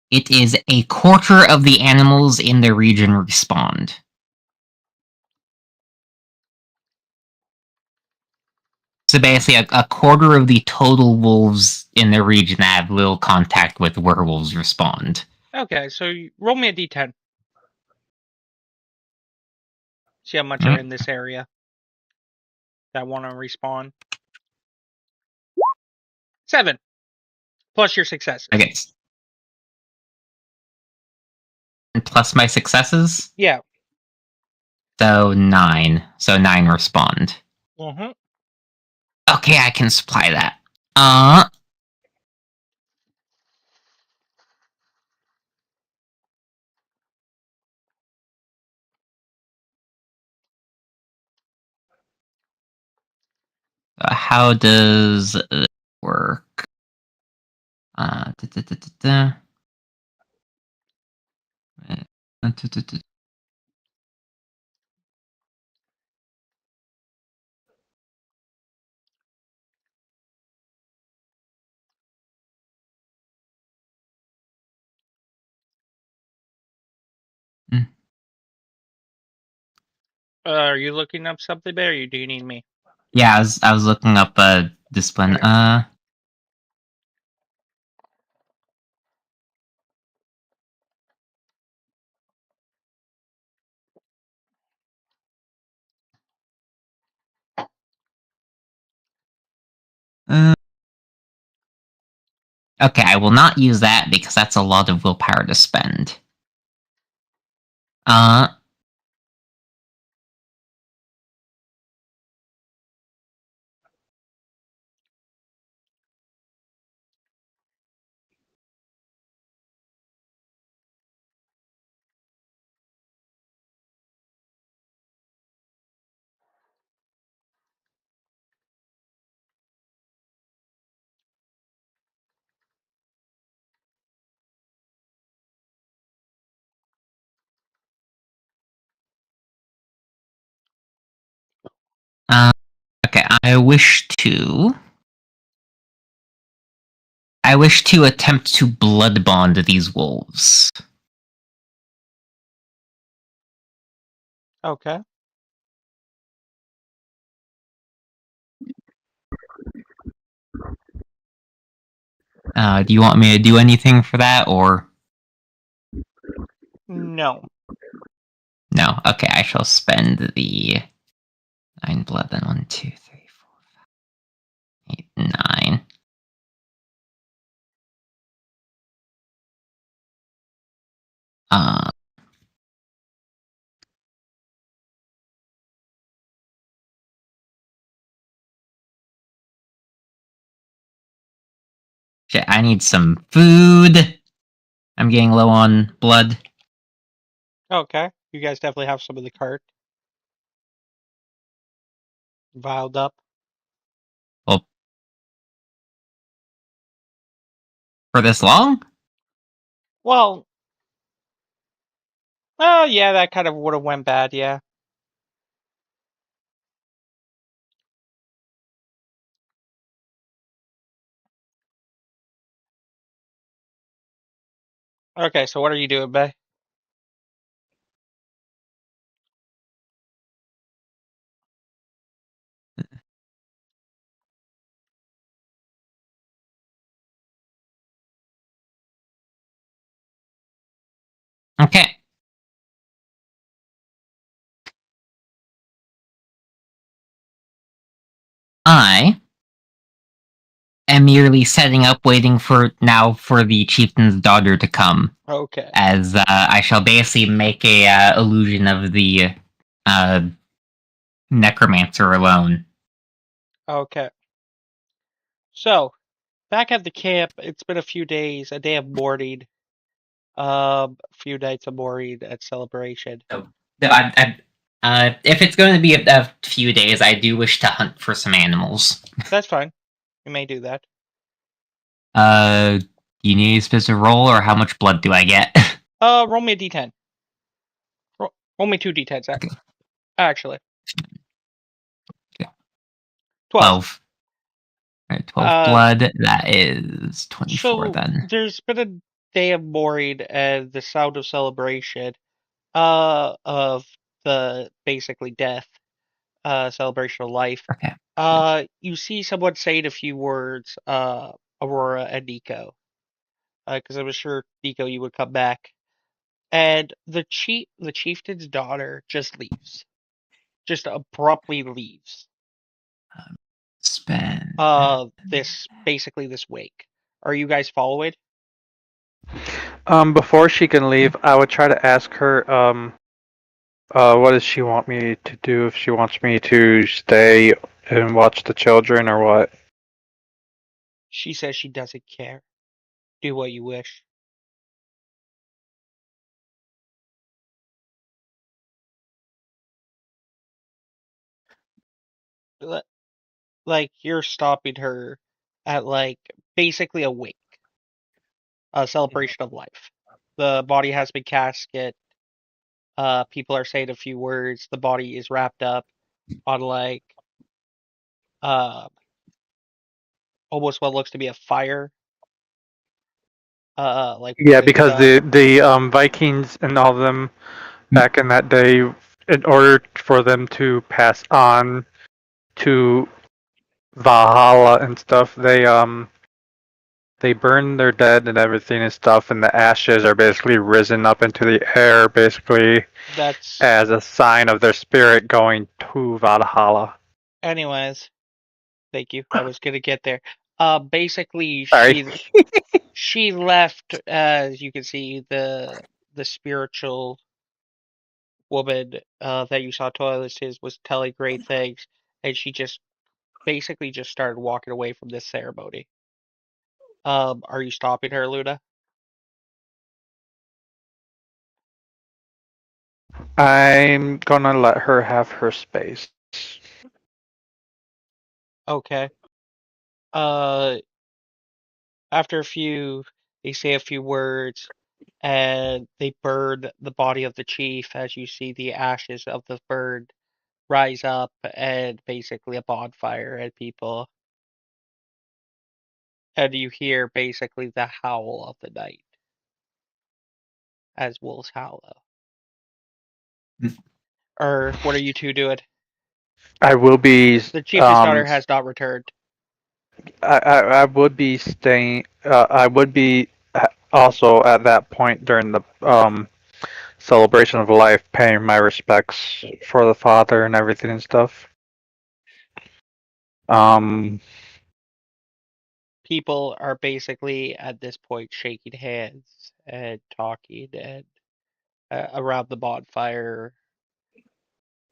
It is a quarter of the animals in the region respawned. So basically, a quarter of the total wolves in the region that have little contact with werewolves respawned. Okay, so roll me a d10. See how much are in this area that want to respawn. 7 plus your successes. Okay. And plus my successes? Yeah. So 9. So 9 respond. Mm-hmm. Okay, I can supply that. How does it work? Da, da, da, da, da. Da, da, da, da. Are you looking up something there, or do you need me? Yeah, I was looking up discipline. Okay. Okay, I will not use that because that's a lot of willpower to spend. Okay, I wish to attempt to blood bond these wolves. Okay. Do you want me to do anything for that, or No. no? Okay, I shall spend the 9 blood. Then 1, 2, 3, 4, 5, 8, 9. Shit, I need some food. I'm getting low on blood. Okay. You guys definitely have some of the cart vialed up. Well, for this long? Well, oh yeah, that kind of would have went bad. Yeah. Okay. So what are you doing, Bay? Okay. I am merely setting up, waiting for the chieftain's daughter to come. Okay. As I shall basically make a illusion of the uh, necromancer alone. Okay. So back at the camp, it's been a few days, a day of mourning, a few nights of mourning at celebration. So, if it's going to be a few days, I do wish to hunt for some animals. That's fine. You may do that. Do you need a specific roll, or how much blood do I get? Roll me a d10. Roll me 2 d10s, Okay. actually. Yeah. 12. 12. Alright, 12 blood. That is 24 So then. there's been a day of mourning and the sound of celebration, of the basically death, celebration of life. Okay. You see someone saying a few words, Aurora and Nico, because I was sure Nico you would come back, and the chieftain's daughter just leaves. just abruptly leaves. Spend. This wake. Are you guys following? Before she can leave, I would try to ask her, what does she want me to do? If she wants me to stay and watch the children or what? She says she doesn't care. Do what you wish. Like you're stopping her at like basically a wake, a celebration of life. The body has been casket. People are saying a few words. The body is wrapped up on like uh almost what looks to be a fire. Like Yeah, with because the Vikings and all of them back in that day, in order for them to pass on to Valhalla and stuff, they burn their dead and everything and stuff, and the ashes are basically risen up into the air, basically that's as a sign of their spirit going to Valhalla. anyways. Thank you. I was gonna get there. Basically Sorry. she left, as you can see, the spiritual woman that you saw toilet was telling great things, and she just basically just started walking away from this ceremony. Are you stopping her, Luna? I'm gonna let her have her space. Okay. Uh, after they say a few words, and they burn the body of the chief, as you see the ashes of the bird rise up, and basically a bonfire, and you hear basically the howl of the night as wolves howl. Or what are you two doing? I will be The chief's daughter has not returned. I would be staying. I would be also at that point during the celebration of life, paying my respects for the father and everything and stuff. Um, People are basically at this point shaking hands and talking and around the bonfire,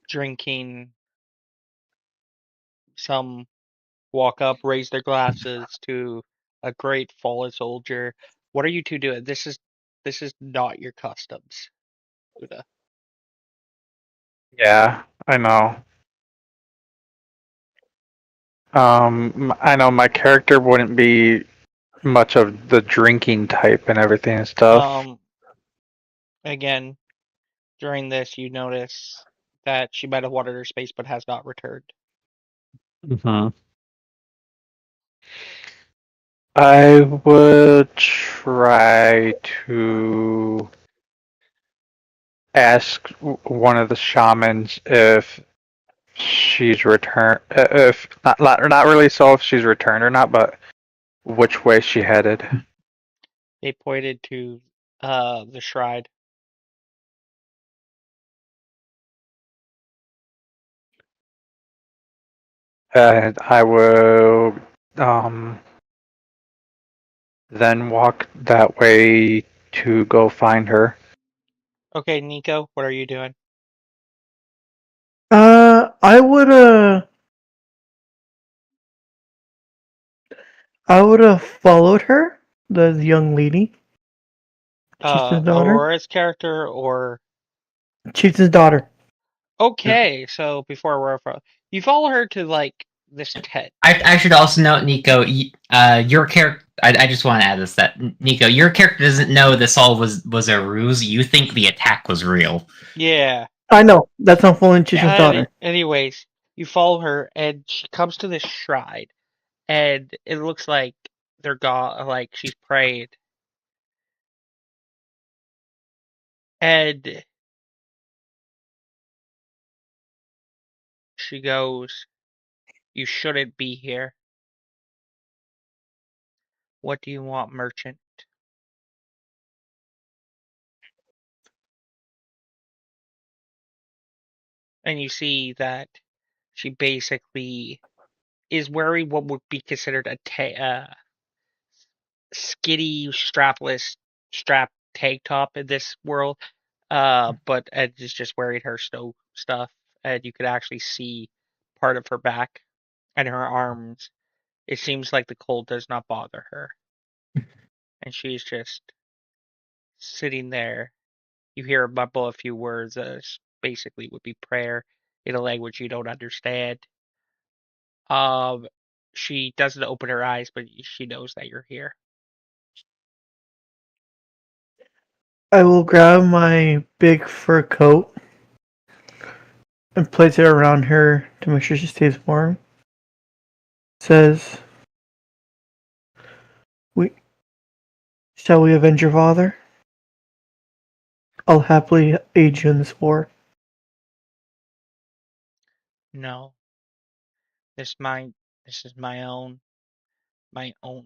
drinking. Some walk up, raise their glasses to a great fallen soldier. What are you two doing? This is not your customs, Una. yeah, I know. I know my character wouldn't be much of the drinking type and everything and stuff. Um, again, during this, you notice that she might have wanted her space but has not returned. Hmm. I would try to ask one of the shamans if she's returned. If not really so if she's returned or not, but which way she headed. They pointed to the shrine. And I will then walk that way to go find her. Okay, Nico, what are you doing? I would have followed her, the young lady, chieftain's daughter. Aurora's character or Chieftain's daughter. okay, so before Aurora, you follow her to like this tent. I should also note, Nico, your character. I just want to add this that Nico, your character doesn't know this all was a ruse. You think the attack was real. Yeah. I know that's not following chieftain's daughter. Anyways, you follow her, and she comes to this shrine, and it looks like they're god, like she's prayed, and she goes, "You shouldn't be here. What do you want, merchant?" and you see that she basically is wearing what would be considered a skitty, strapless, strap tank top in this world. But Ed is just wearing her snow stuff, and you could actually see part of her back and her arms. It seems like the cold does not bother her, and she's just sitting there. You hear her mumble a few words, basically would be prayer in a language you don't understand. Um, she doesn't open her eyes, but she knows that you're here. I will grab my big fur coat and place it around her to make sure she stays warm. Says, "We shall we avenge your father? I'll happily aid you in this war." No, this this is my own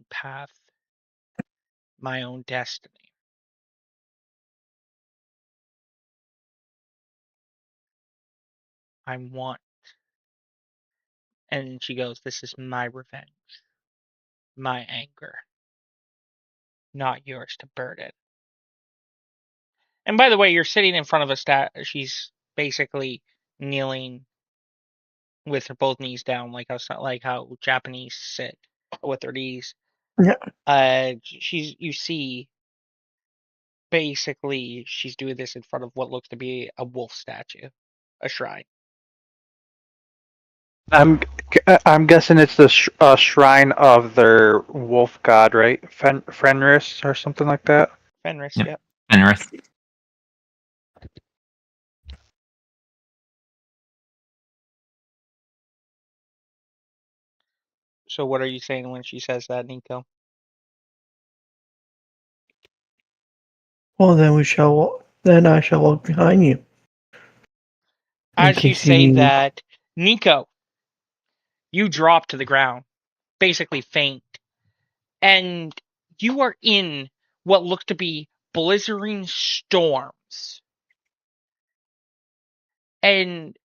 path, my own destiny. I want. And she goes, "This is my revenge, my anger, not yours to burden." And by the way, you're sitting in front of a she's basically kneeling with her both knees down, like how Japanese sit with their knees. Yeah. You see, basically, she's doing this in front of what looks to be a wolf statue, a shrine. I'm I'm guessing it's the shrine of their wolf god, right? Fenris or something like that. Fenris, Yep. yep. Fenris. So what are you saying when she says that, Nico? Well, then I shall walk behind you. In As you case you say need. that, Nico, you drop to the ground, basically faint, and you are in what look to be blizzarding storms. And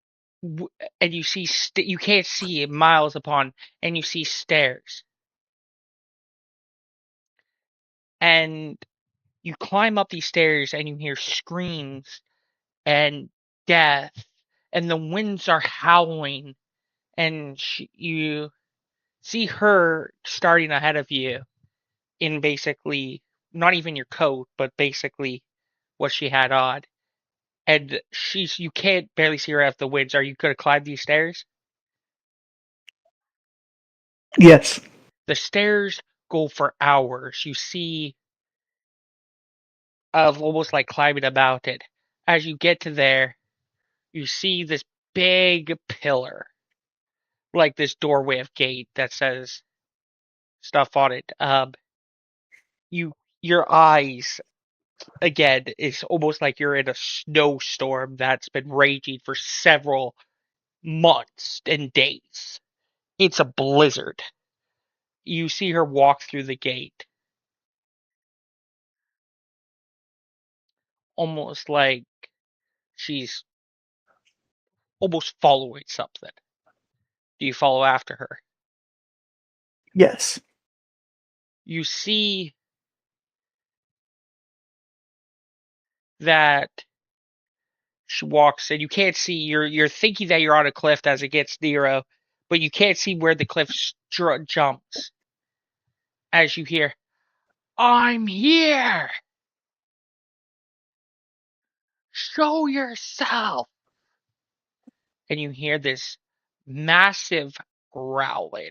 and you see you can't see miles upon, and you see stairs, and you climb up these stairs, and you hear screams and death, and the winds are howling, and you see her starting ahead of you in basically not even your coat, but basically what she had on. And you can't barely see her out the winds. Are you gonna climb these stairs? Yes. The stairs go for hours. You see of almost like climbing a mountain. As you get to there, you see this big pillar, like this doorway of gate that says stuff on it. You your eyes again it's almost like you're in a snowstorm that's been raging for several months and days. It's a blizzard. You see her walk through the gate, almost like she's almost following something. Do you follow after her? Yes. You see that she walks, and you can't see. You're thinking that you're on a cliff as it gets nearer, but you can't see where the cliff jumps. As you hear, "I'm here. Show yourself!" And you hear this massive growling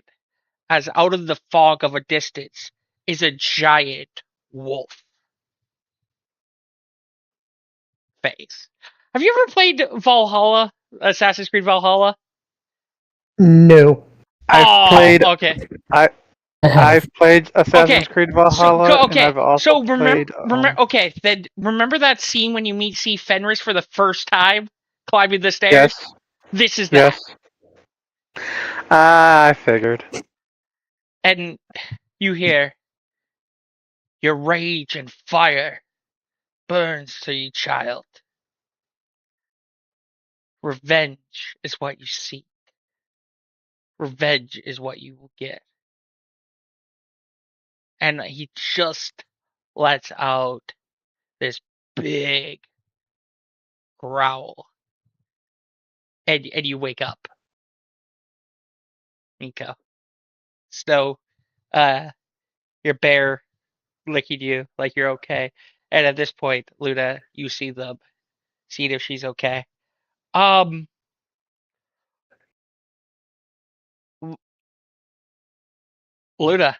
as out of the fog of a distance is a giant wolf face. Have you ever played Valhalla, Assassin's Creed Valhalla? No. I've Oh, played okay. I I have. I've played Assassin's Okay. Creed Valhalla, and Okay. I've also So played. okay, then remember that scene when you see Fenris for the first time climbing the stairs? Yes, This is that. yes. I figured. And you hear, "Your rage and fire burns to you, child. Revenge is what you seek. Revenge is what you will get. And he just lets out this big growl. And you wake up. Nico. Snow, your bear licking you like you're okay. And at this point, Luna, you see them. See if she's okay. Luna,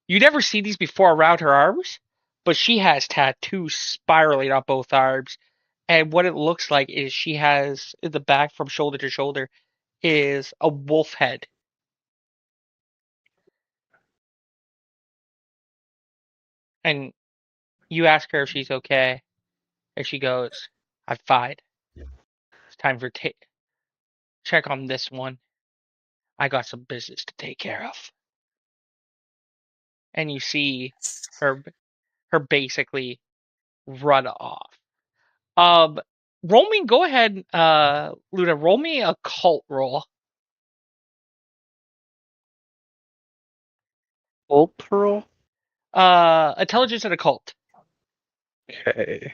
you never see these before around her arms, but she has tattoos spiraling on both arms. And what it looks like is she has in the back from shoulder to shoulder is a wolf head. And you ask her if she's okay, and she goes, "I'm fine. It's time for check on this one. I got some business to take care of." And you see her basically run off. Um, roll me. Go ahead, Luna. Roll me a cult roll. Cultural? Intelligence and occult. Okay.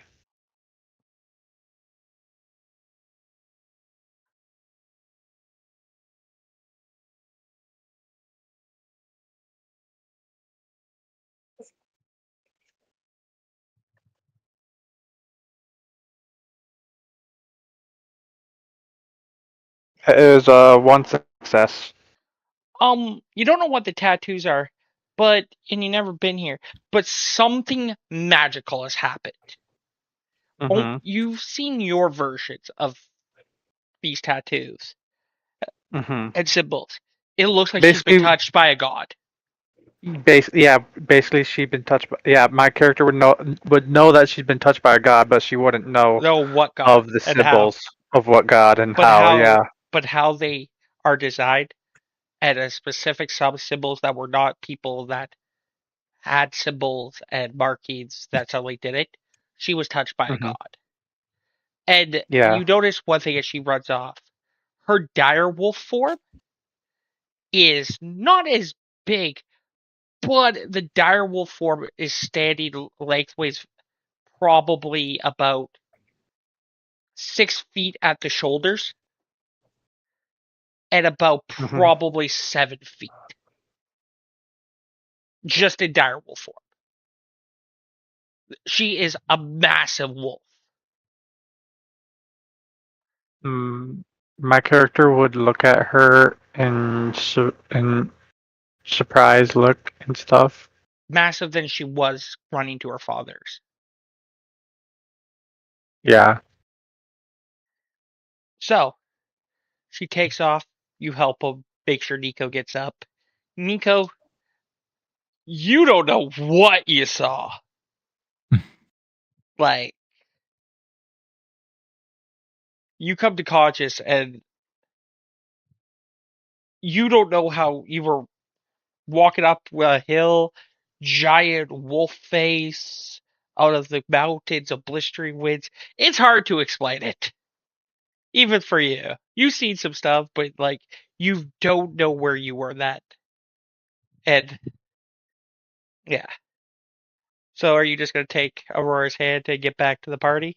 It is one success. You don't know what the tattoos are, and you've never been here, but something magical has happened. Mm-hmm. You've seen your versions of these tattoos Mm-hmm. and symbols. It looks like she's been Basically, touched by a god. basically she's been touched by. Yeah, my character would know that she's been touched by a god, but she wouldn't know No, what god of the and how, symbols of what god and but how. how, Yeah. but how they are designed and a specific symbols that were not people that had symbols and markings that suddenly did it. She was touched by a Mm-hmm. god. And Yeah. you notice one thing as she runs off. Her dire wolf form is not as big, but the dire wolf form is standing lengthways probably about 6 feet at the shoulders and about Mm-hmm. probably 7 feet. Just in dire wolf form. She is a massive wolf. My character would look at her and surprise look and stuff. Massive than she was running to her father's. Yeah. So, she takes off. You help him. Make sure Nico gets up. Nico, you don't know what you saw. Like, you come to conscious and you don't know how you were walking up a hill, giant wolf face out of the mountains of blistering winds. It's hard to explain it. Even for you. You've seen some stuff, but like you don't know where you were that. And yeah. So are you just gonna take Aurora's hand to get back to the party?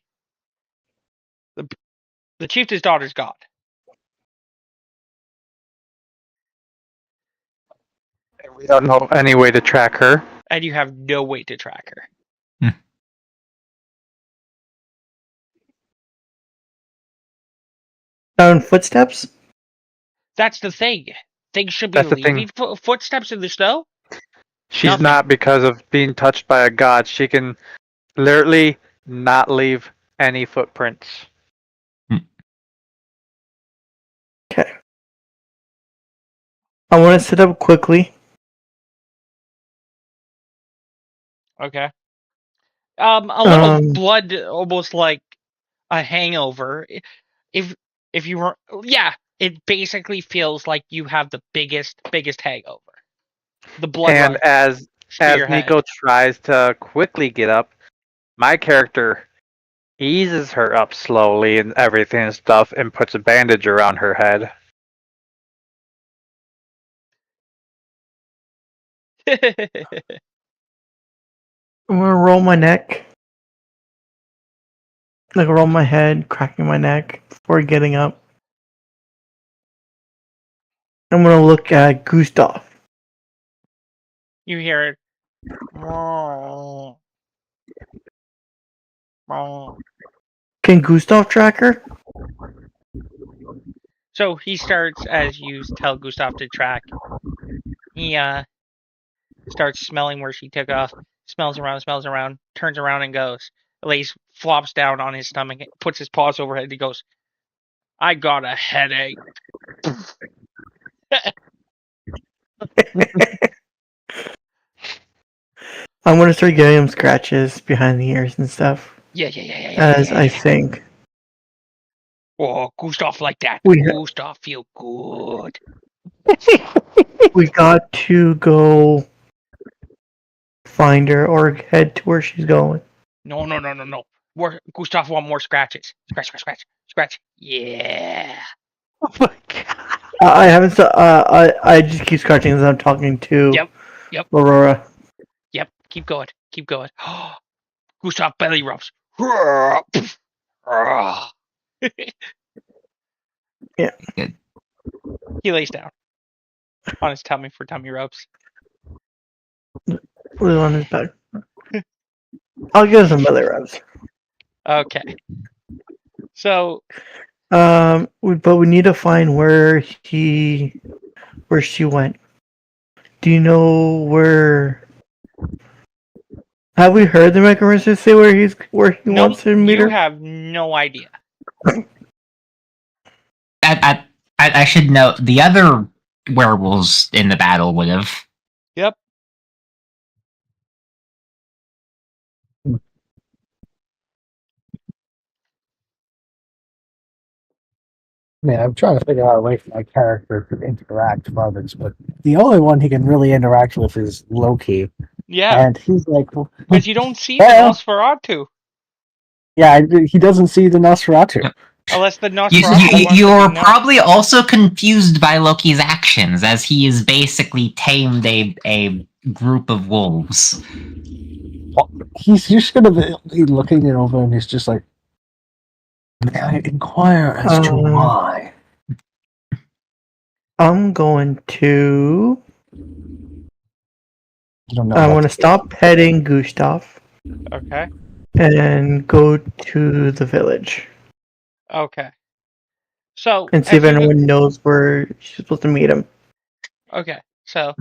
The chieftain's daughter's gone. We don't know any way to track her. And you have no way to track her. Found footsteps? That's the thing. Things should be That's the leaving thing. footsteps in the snow. She's Nothing. not because of being touched by a god. She can literally not leave any footprints. Okay. I want to sit up quickly. Okay. A little blood, almost like a hangover. If you were, yeah, it basically feels like you have the biggest hangover. The blood And rush to as your Nico head. tries to quickly get up, my character eases her up slowly and everything and stuff, and puts a bandage around her head. I'm gonna roll my neck. Like roll my head, cracking my neck before getting up. I'm gonna look at Gustav. You hear it. Can Gustav track her? So he starts, as you tell Gustav to track. He starts smelling where she took off, smells around, turns around and goes. Lays flops down on his stomach, puts his paws over her head. He goes, "I got a headache." I'm gonna start giving him scratches behind the ears and stuff. Yeah. As I think. Oh, Gustav like that. We- Gustav feel good. We got to go find her or head to where she's going. No. Gustav want more scratches. Scratch. Yeah. Oh my god. I haven't. I just keep scratching as I'm talking to Yep. Aurora. Yep. Keep going. Gustav belly rubs. Yeah. Good. He lays down on his tummy for tummy rubs. Blue on his back. I'll give some belly rubs. Okay. So But we need to find where she went. Do you know where? Have we heard the necromancer say where he wants to meet you her? have no idea. I should note the other werewolves in the battle would have. Yep. Man, I'm trying to figure out a way for my character to interact with others, but the only one he can really interact with is Loki. Yeah. And he's like, well, Because you don't see the Yeah. Nosferatu. yeah, he doesn't see the Nosferatu. Yep. Unless the Nosferatu wants to You're be known. probably also confused by Loki's actions, as he has basically tamed a group of wolves. He's just gonna be looking it over, and he's just like, "May I inquire as to why?" I'm going to. You don't know. I want to stop petting Gustav Okay. and go to the village Okay. So and see if as you go- anyone knows where she's supposed to meet him. Okay. So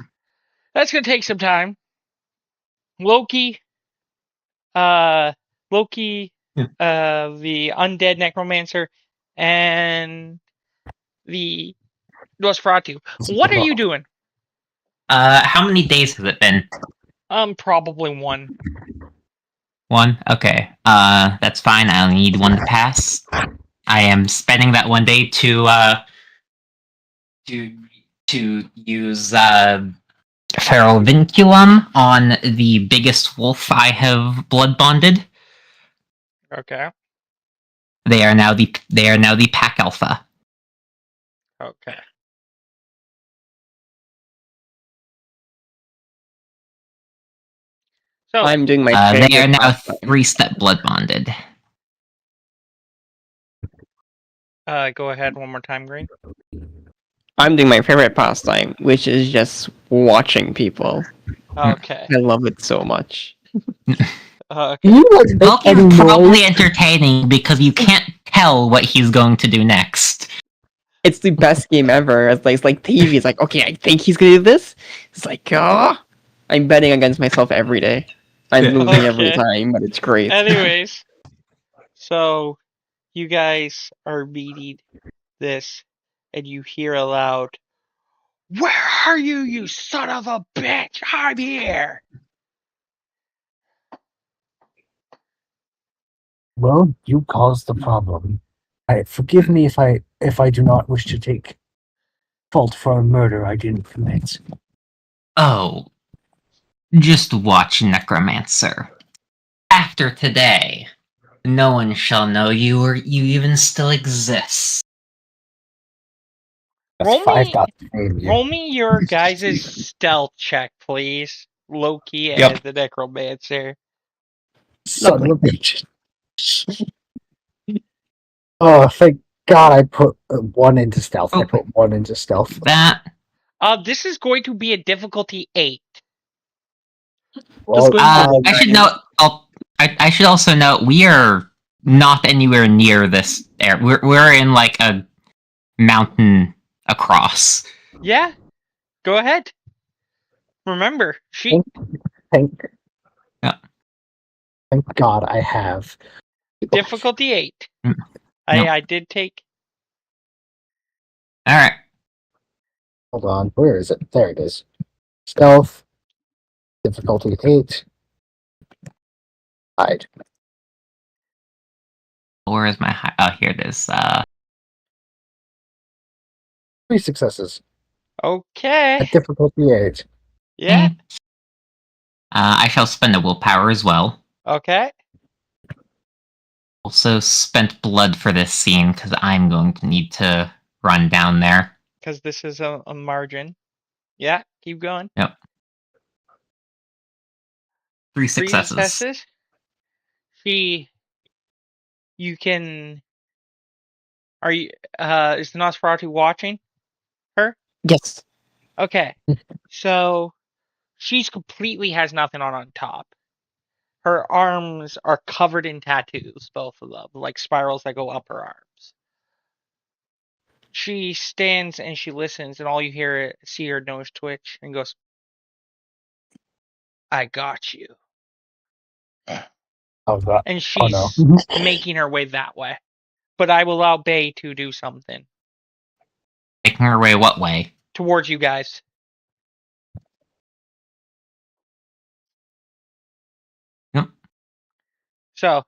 that's gonna take some time. Loki, the undead necromancer, and the Nosferatu. What are you doing? How many days has it been? Probably one. One? Okay. That's fine. I only need one to pass. I am spending that one day to use feral vinculum on the biggest wolf I have blood bonded. Okay. They are now the pack alpha. Okay. So I'm doing my They favorite are now pastime. 3-step blood bonded. go ahead one more time, Green. I'm doing my favorite pastime, which is just watching people. Okay. I love it so much. Can you like make Loki any is probably noise? entertaining because you can't tell what he's going to do next. It's the best game ever. It's like TV. It's like, okay, I think he's gonna do this. It's like, I'm betting against myself every day. I'm losing every Okay. time, but it's great. Anyways, so you guys are beating this, and you hear aloud, "Where are you, you son of a bitch? I'm here!" Well, you caused the problem. Forgive me if I do not wish to take fault for a murder I didn't commit. Oh, just watch Necromancer. After today, No one shall know you or you even still exist. That's Roll 5 me, dots to name you. roll me your guys' stealth check, please. Loki Yep. as the necromancer. Son of a bitch. Oh, thank God I put 1 into stealth. I Oh. put 1 into stealth. That This is going to be a difficulty 8. Well, going I should note. I should also note we are not anywhere near this area. We're in like a mountain across. Yeah, go ahead. Remember, she. thank, Yeah. thank God I have. Difficulty 8. Mm, no. I did take. All right. Hold on. Where is it? There it is. Stealth. Difficulty 8. Hide. Where is my? Oh, here it is. 3 successes. Okay. At difficulty 8. Yeah. I shall spend a willpower as well. Okay. Also spent blood for this scene because I'm going to need to run down there. Because this is a margin. Yeah, keep going. Yep. 3 3 successes. successes. You can. Are you? Is the Nosferatu watching her? Yes. Okay. So she's completely has nothing on top. Her arms are covered in tattoos, both of them, like spirals that go up her arms. She stands and she listens, and all you see her nose twitch, and goes, "I got you." Oh, God. And Oh, no. she's making her way that way. But I will allow Bay to do something Taking her away what way? towards you guys. Yep. So,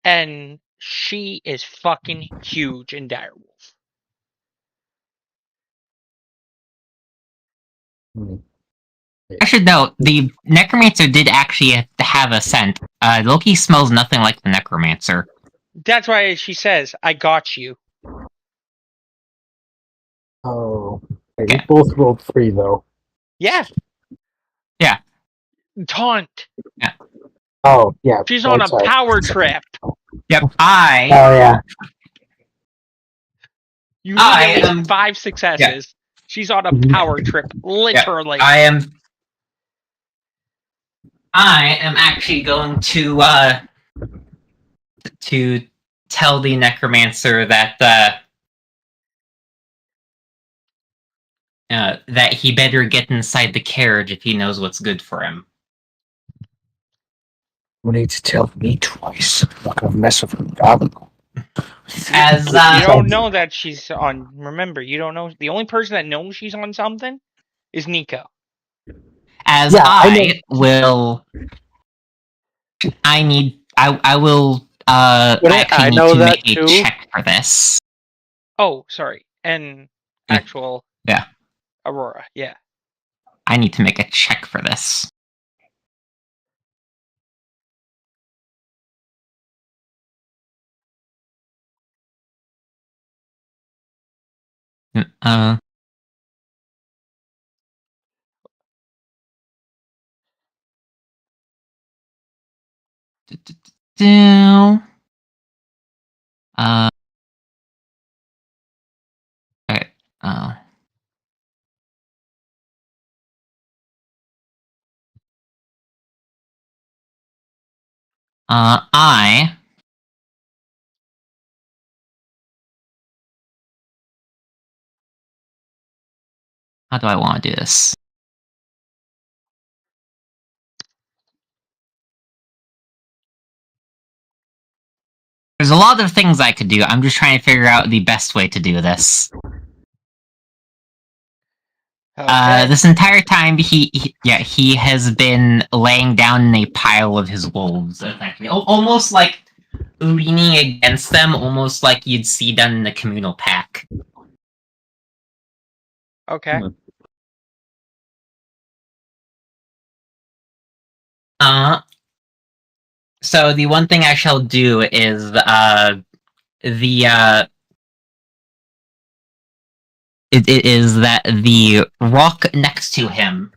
and she is fucking huge in Direwolf. Hmm. I should note, the Necromancer did actually have a scent. Loki smells nothing like the Necromancer. That's why she says, "I got you." Oh. Okay, Okay. we both rolled 3, though. Yeah. Yeah. Taunt. Oh, yeah. She's on a sorry. power trip. Yep. Oh, yeah. You need I at least am- 5 successes. Yeah. She's on a power trip, literally. I am actually going to tell the Necromancer that that he better get inside the carriage if he knows what's good for him. You need to tell me twice. I'm not gonna mess with her. God. As You don't know that she's on. Remember, you don't know. The only person that knows she's on something is Nico. as Yeah, I will, I will Wouldn't actually I need know to that make a too? check for this. Oh, sorry. And actual. Yeah. Aurora. Yeah. I need to make a check for this. Uh. Do. Okay. I. How do I want to do this? There's a lot of things I could do. I'm just trying to figure out the best way to do this. Okay. This entire time, he has been laying down in a pile of his wolves, effectively. Almost like leaning against them, almost like you'd see done in the communal pack. Okay. Uh, So the one thing I shall do is it is that the rock next to him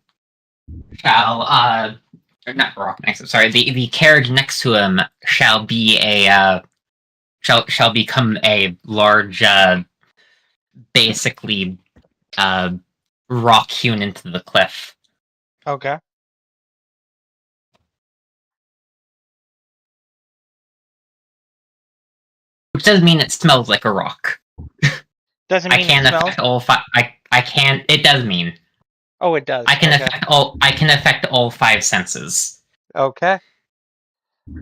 shall or not rock next to sorry, the carriage next to him shall be a shall become a large basically uh rock hewn into the cliff. Okay. Which does mean it smells like a rock. Doesn't I mean it can't smells. affect all five. I can't. It does mean Oh, it does. I can Okay. affect all. I can affect all five senses. Okay.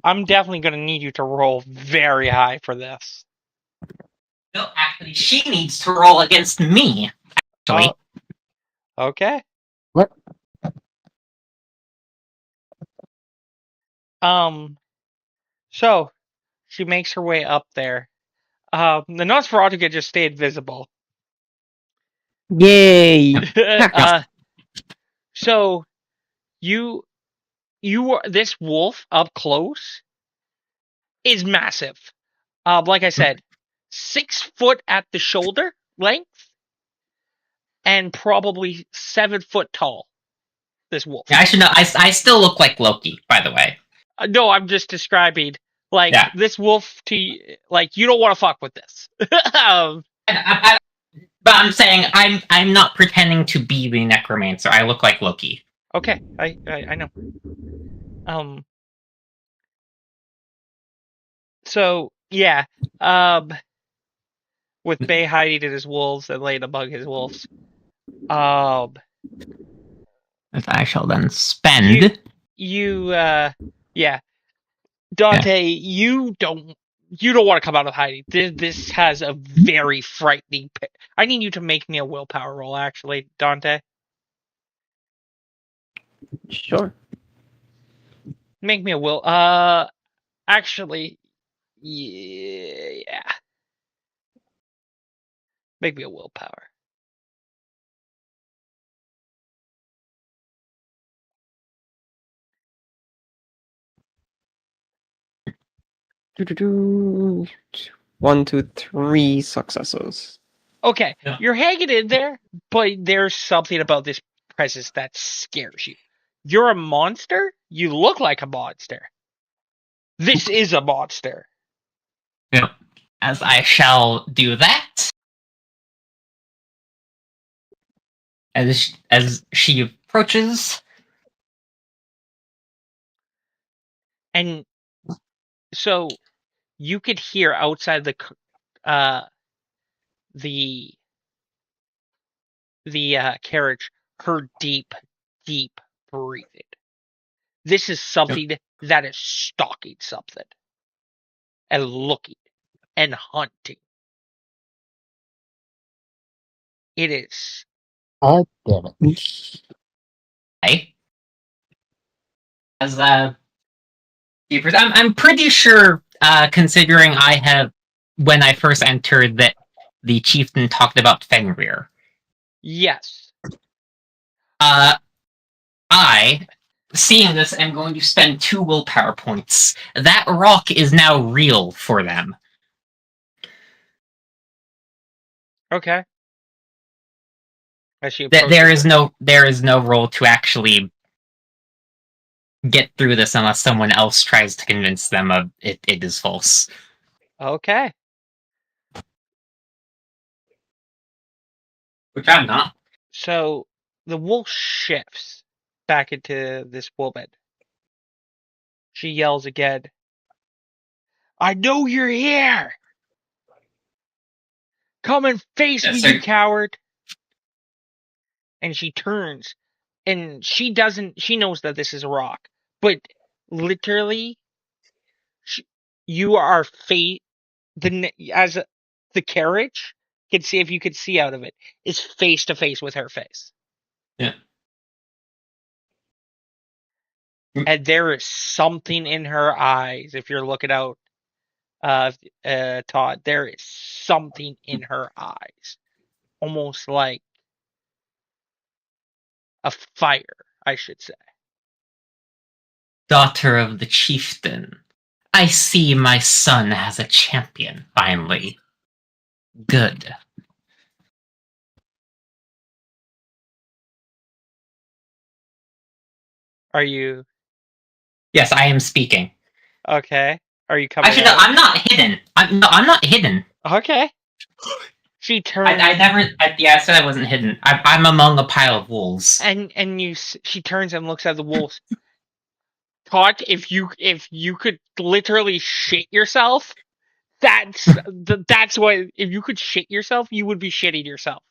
I'm definitely going to need you to roll very high for this. No, actually, she needs to roll against me. Actually, Okay. What? So she makes her way up there. The Nosferatu can just stay invisible. Yay! So you this wolf up close is massive. Like I said, 6 foot at the shoulder length and probably 7 foot tall. This wolf. yeah, I should know. I still look like Loki, by the way. No, I'm just describing like Yeah. this wolf to like you don't want to fuck with this. But I'm saying I'm not pretending to be the necromancer. I look like Loki. Okay, I know. So yeah, with Bay hiding in his wolves and laying among his wolves, As I shall then spend. yeah, Dante, you don't want to come out of hiding. This has a very frightening. I need you to make me a willpower roll, actually, Dante. Sure. Make me a will. Actually, yeah. Make me a willpower. One, two, three successes. Okay, Yeah. you're hanging in there, but there's something about this presence that scares you. You're a monster? You look like a monster. This is a monster. Yeah. As I shall do that. As she approaches. And so you could hear outside the carriage her deep breathing. This is something that is stalking something and looking and hunting. It is. God damn it. Hey. As I'm pretty sure, considering I have when I first entered that the chieftain talked about Fenrir. Yes. I, seeing this, am going to spend 2 willpower points. That rock is now real for them. Okay. As she That approaches there is no role to actually get through this unless someone else tries to convince them of it is false. Okay. Which I'm not. So the wolf shifts back into this woman. She yells again. I know you're here! Come and face me, you coward! And she turns, and she knows that this is a rock, but literally, you are the carriage can see, if you could see out of it, is face to face with her face. Yeah. And there is something in her eyes, if you're looking out, Todd, there is something in her eyes. Almost like a fire, I should say. Daughter of the chieftain. I see my son has a champion, finally. Good. Are you Yes, I am speaking. okay? Are you coming Actually, no, out? I'm not hidden. I'm not hidden. Okay. She turns Yeah, I said I wasn't hidden. I'm among a pile of wolves. and she turns and looks at the wolves. Todd, if you could literally shit yourself, that's what if you could shit yourself, you would be shitting yourself.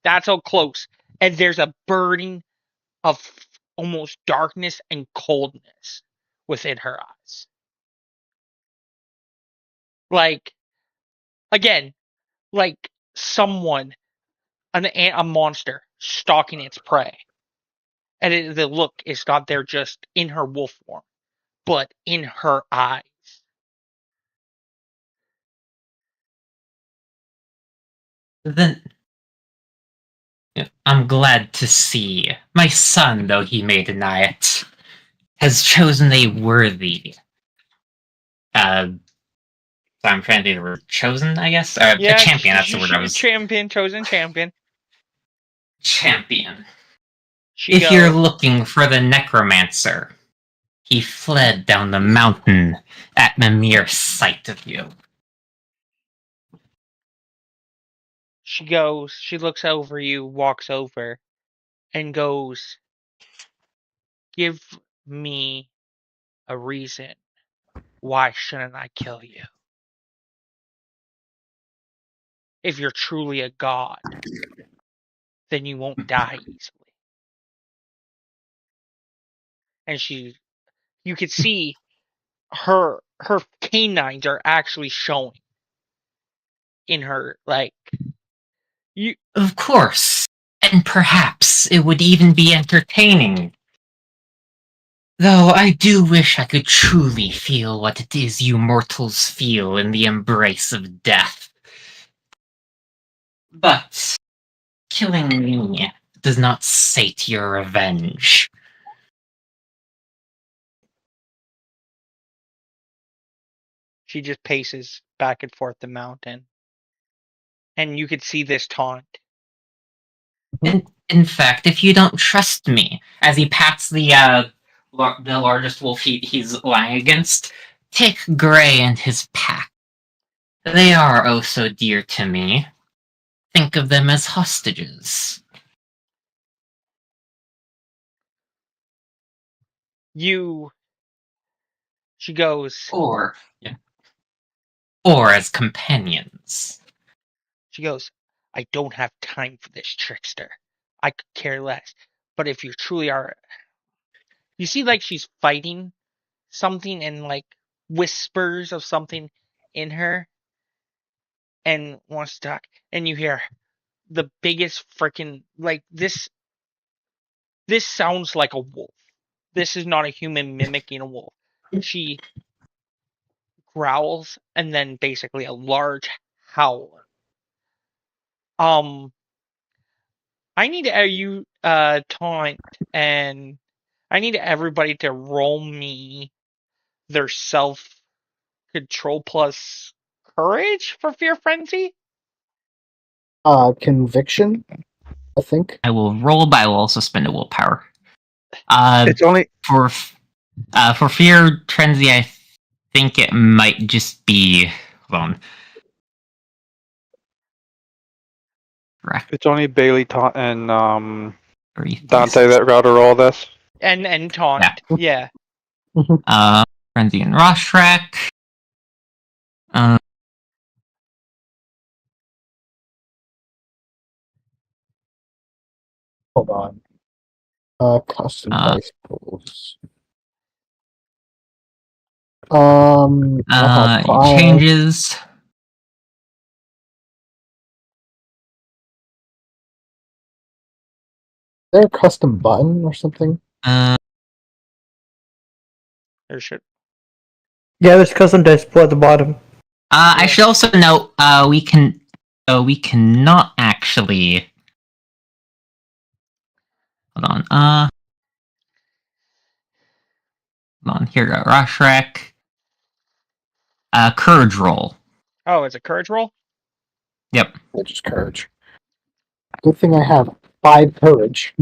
That's how close. And there's a burning of almost darkness and coldness within her eyes. Like again, like someone, a monster stalking its prey. And the look is not there just in her wolf form, but in her eyes. Then I'm glad to see my son, though he may deny it, has chosen a worthy. I'm trying to think of the word chosen, I guess. A champion. That's the word I was. Chosen champion. Champion. If you're looking for the necromancer, he fled down the mountain at the mere sight of you. She looks over you, walks over, and goes, "Give me a reason. Why shouldn't I kill you? If you're truly a god, then you won't die easily." And you could see her canines are actually showing in her, like, you. Of course. And perhaps it would even be entertaining. Though I do wish I could truly feel what it is you mortals feel in the embrace of death. But killing me does not sate your revenge. She just paces back and forth the mountain. And you could see this taunt. In fact, if you don't trust me, as he pats the largest wolf he's lying against, take Gray and his pack. They are oh so dear to me. Think of them as hostages. She goes, Or as companions. She goes, "I don't have time for this, trickster. I could care less. But if you truly are," you see, like she's fighting something and like whispers of something in her and wants to talk, and you hear the biggest freaking, like, this sounds like a wolf. This is not a human mimicking a wolf. She growls and then basically a large howl. I need you taunt, and I need everybody to roll me their self control plus courage for fear frenzy. Conviction, I think. I will roll, but I will also spend a willpower. It's only for fear frenzy. I think it might just be. Hold on. It's only Bailey and Dante that that got to roll this. And taunt. Yeah. Frenzy and Roshrek. Hold on. Custom dice pools. It changes. Is there a custom button or something? There should. Yeah, there's custom dice pool at the bottom. I should also note we cannot actually. Hold on. Hold on. Here, Roshrek. Courage roll. Oh, it's a courage roll? Yep. Which is courage. Good thing I have 5 courage.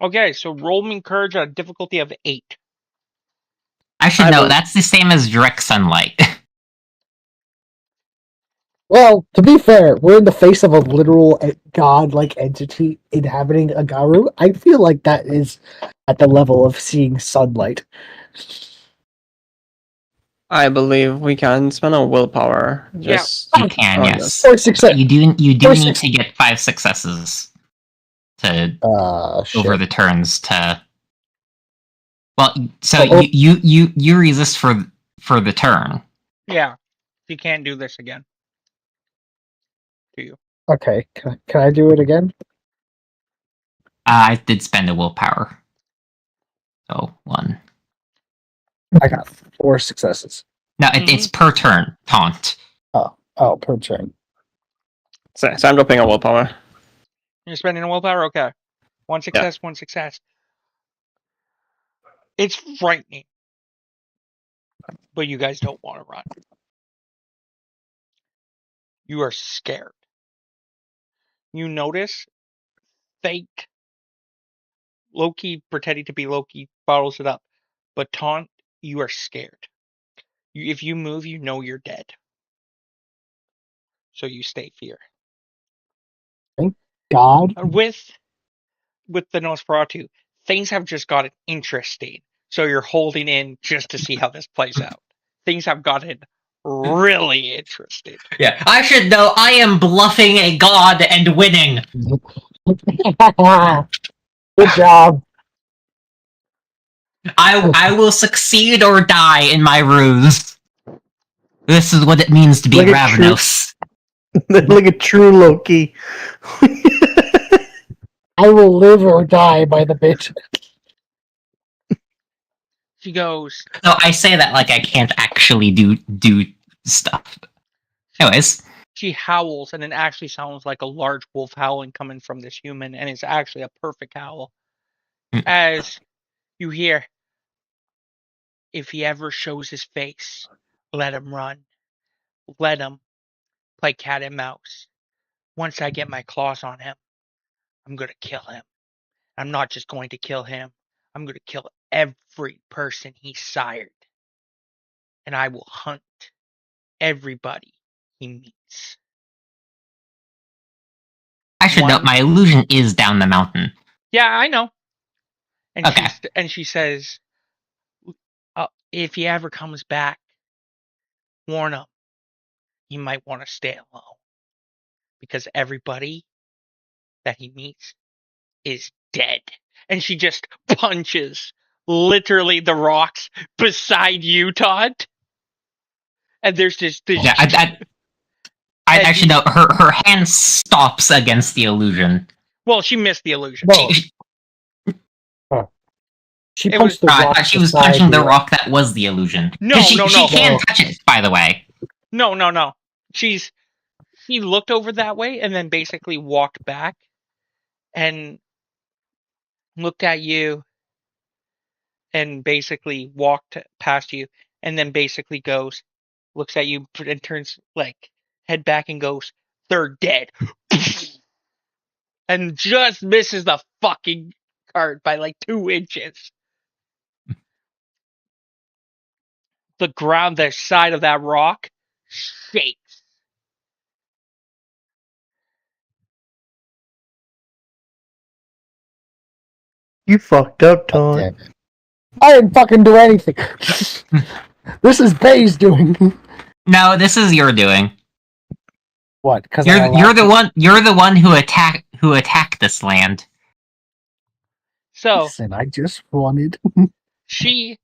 Okay, so roll me courage at a difficulty of 8. I should I know, will- that's the same as direct sunlight. Well, to be fair, we're in the face of a literal god-like entity inhabiting a Garu. I feel like that is at the level of seeing sunlight. I believe we can spend our willpower. Just You can, on yes. this. Or success. You do Or need six- to get 5 successes to Shit. over the turns to. Well, so Oh. you resist for the turn. Yeah. You can't do this again. Do you? Okay, can I do it again? I did spend a willpower. So 1. I got 4 successes. No, it's per turn. Taunt. Oh, per turn. So I'm dropping our willpower. You're spending a willpower? Okay. 1 success, 1 success. It's frightening. But you guys don't want to run. You are scared. You notice fake Loki pretending to be Loki bottles it up. But Taunt, you are scared. If you move, you know you're dead. So you stay fear. God. With the Nosferatu, things have just gotten interesting. So you're holding in just to see how this plays out. Things have gotten really interesting. Yeah, I should know. I am bluffing a god and winning. Good job. I will succeed or die in my ruse. This is what it means to be Like a true- Ravnos. Like a true Loki. I will live or die by the bitch. She goes, So I say that like I can't actually do stuff. Anyways, she howls, and it actually sounds like a large wolf howling coming from this human, and it's actually a perfect howl. As you hear, if he ever shows his face, let him run. Let him play cat and mouse. Once I get my claws on him, I'm going to kill him. I'm not just going to kill him. I'm going to kill every person he sired. And I will hunt everybody he meets. I should note my illusion is down the mountain. Yeah, I know. And Okay. she says, if he ever comes back, warn him. He might want to stay alone. Because everybody that he meets is dead. And she just punches literally the rocks beside you, Todd. And there's this. Yeah, I actually know her hand stops against the illusion. Well, she missed the illusion. Well, she It punched was- the I rock. thought she was beside punching the you. rock that was the illusion. No, she no. can touch it, by the way. No. She looked over that way and then basically walked back and looked at you and basically walked past you and then basically looks at you and turns head back and goes, "They're dead." And just misses the fucking cart by 2 inches. The ground, the side of that rock shakes. You fucked up, God Todd. damn it. I didn't fucking do anything. This is Bay's doing. No, this is your doing. What? Because You're the one who attacked this land. So Listen, I just wanted. she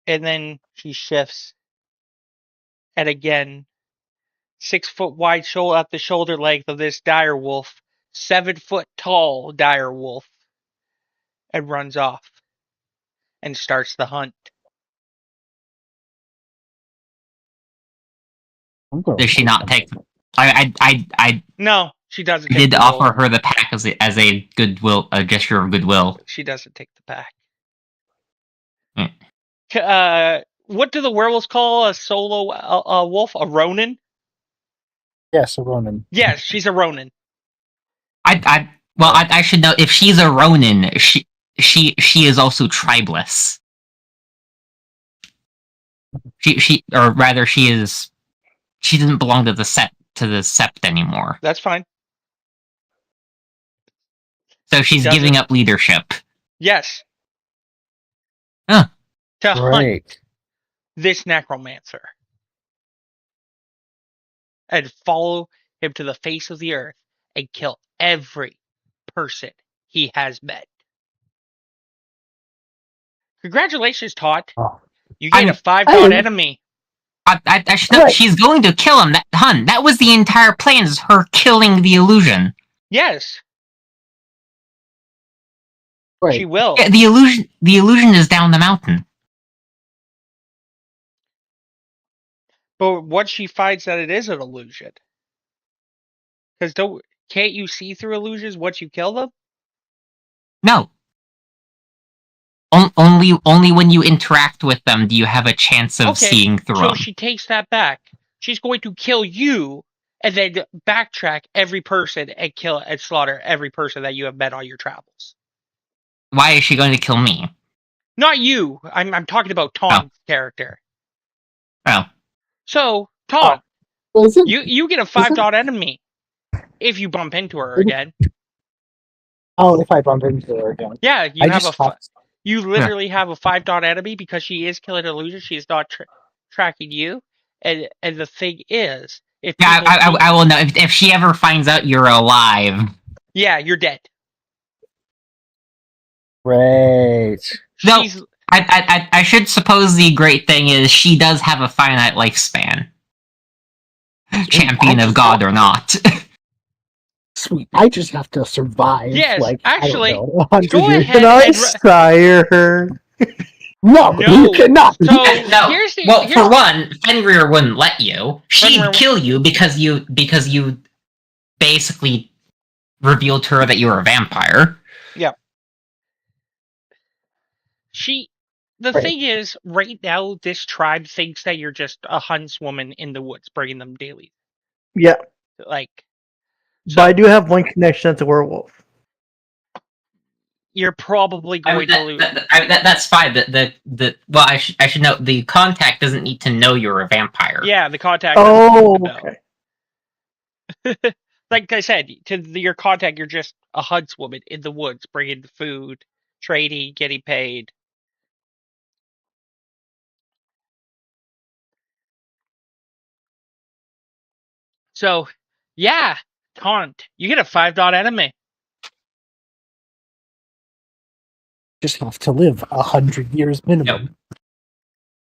and then she shifts, and again, 6 foot wide shoulder at the shoulder length of this dire wolf, 7 foot tall dire wolf, and runs off and starts the hunt. Does she not take? I No, she doesn't. Take did the offer wolf. her the pack as a goodwill, a gesture of goodwill. She doesn't take the pack. What do the werewolves call a solo wolf? A Ronin? Yes, a Ronin. Yes, she's a Ronin. I should know if she's a Ronin, she is also tribeless. She or rather she doesn't belong to the sept anymore. That's fine. So she's giving up leadership. Yes. Huh. To hunt Right. this necromancer. And follow him to the face of the earth and kill every person he has met. Congratulations, Todd. Oh. You get a 5 enemy. I should know, she's going to kill him. That was the entire plan, is her killing the illusion. Yes. Right. She will. Yeah, the illusion is down the mountain. But once she finds that it is an illusion. Because can't you see through illusions once you kill them? No. Only when you interact with them do you have a chance of seeing through them. So she takes that back. She's going to kill you and then backtrack every person and kill and slaughter every person that you have met on your travels. Why is she going to kill me? Not you. I'm talking about Tom's character. Oh. So, Tom, you get a 5 enemy if you bump into her again. Oh, if I bump into her again. Yeah, you literally have a 5 enemy because she is killing illusion. She is not tracking you. And the thing is, if I will know if she ever finds out you're alive. Yeah, you're dead. Right. No, I should suppose the great thing is she does have a finite lifespan. Champion of God or not. Sweet. I just have to survive. Yes, like, actually, I don't know, 100 go years. ahead Can I and sire her? No, you cannot. So no. For one, Fenrir wouldn't let you. She'd kill you because you basically revealed to her that you were a vampire. Yeah. The thing is, right now, this tribe thinks that you're just a huntswoman in the woods, bringing them daily. Yeah. Like. So, but I do have one connection as a werewolf. You're probably going to lose. That's fine. Well, I should note the contact doesn't need to know you're a vampire. Yeah, the contact. Okay. Like I said, to your contact, you're just a huntswoman in the woods, bringing food, trading, getting paid. So, yeah, taunt. You get a 5 enemy. Just have to live 100 years minimum. Yep.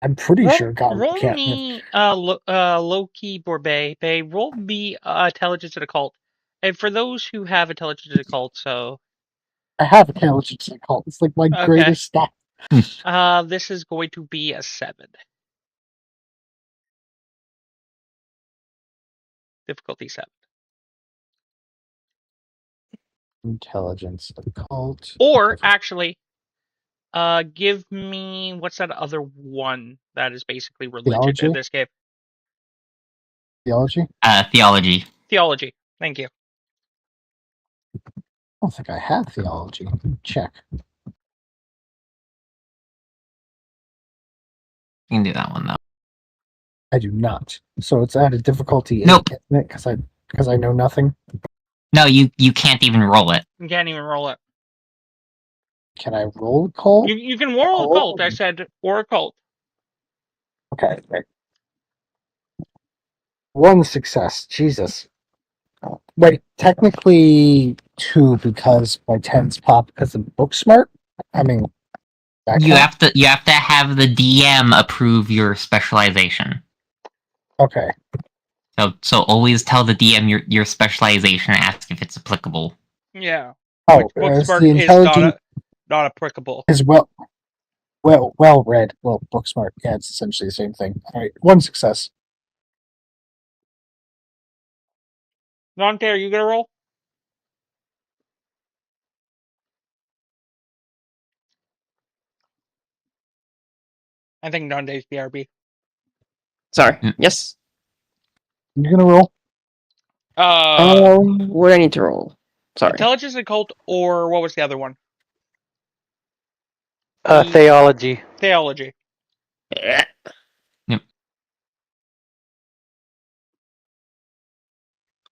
I'm pretty sure God roll can't. Me, Loki Borbet, roll me intelligence and occult. And for those who have intelligence and occult, so I have intelligence and occult. It's like my greatest stat. This is going to be a 7. Difficulty 7. Intelligence occult. Or actually, give me what's that other one that is basically religion Theology? in this game? Theology? Theology. Theology. Thank you. I don't think I have theology. Check. You can do that one though. I do not. So it's at a difficulty 8, nope. Isn't it? Because I know nothing. No, you can't even roll it. You can't even roll it. Can I roll occult? You can roll occult. I said or occult. Okay. Right. 1 success. Jesus. Wait, technically 2 because my 10s pop because of book smart. I mean, you have to have the DM approve your specialization. Okay. So always tell the DM your specialization and ask if it's applicable. Yeah. Oh, book smart the intelligent is not applicable. Is well read. Well, book smart. Yeah, it's essentially the same thing. All right, 1 success. Dante, are you gonna roll? I think Dante's BRB. Sorry. Mm. Yes. You gonna roll? What do I need to roll? Sorry. Intelligence occult, or what was the other one? Theology. Theology.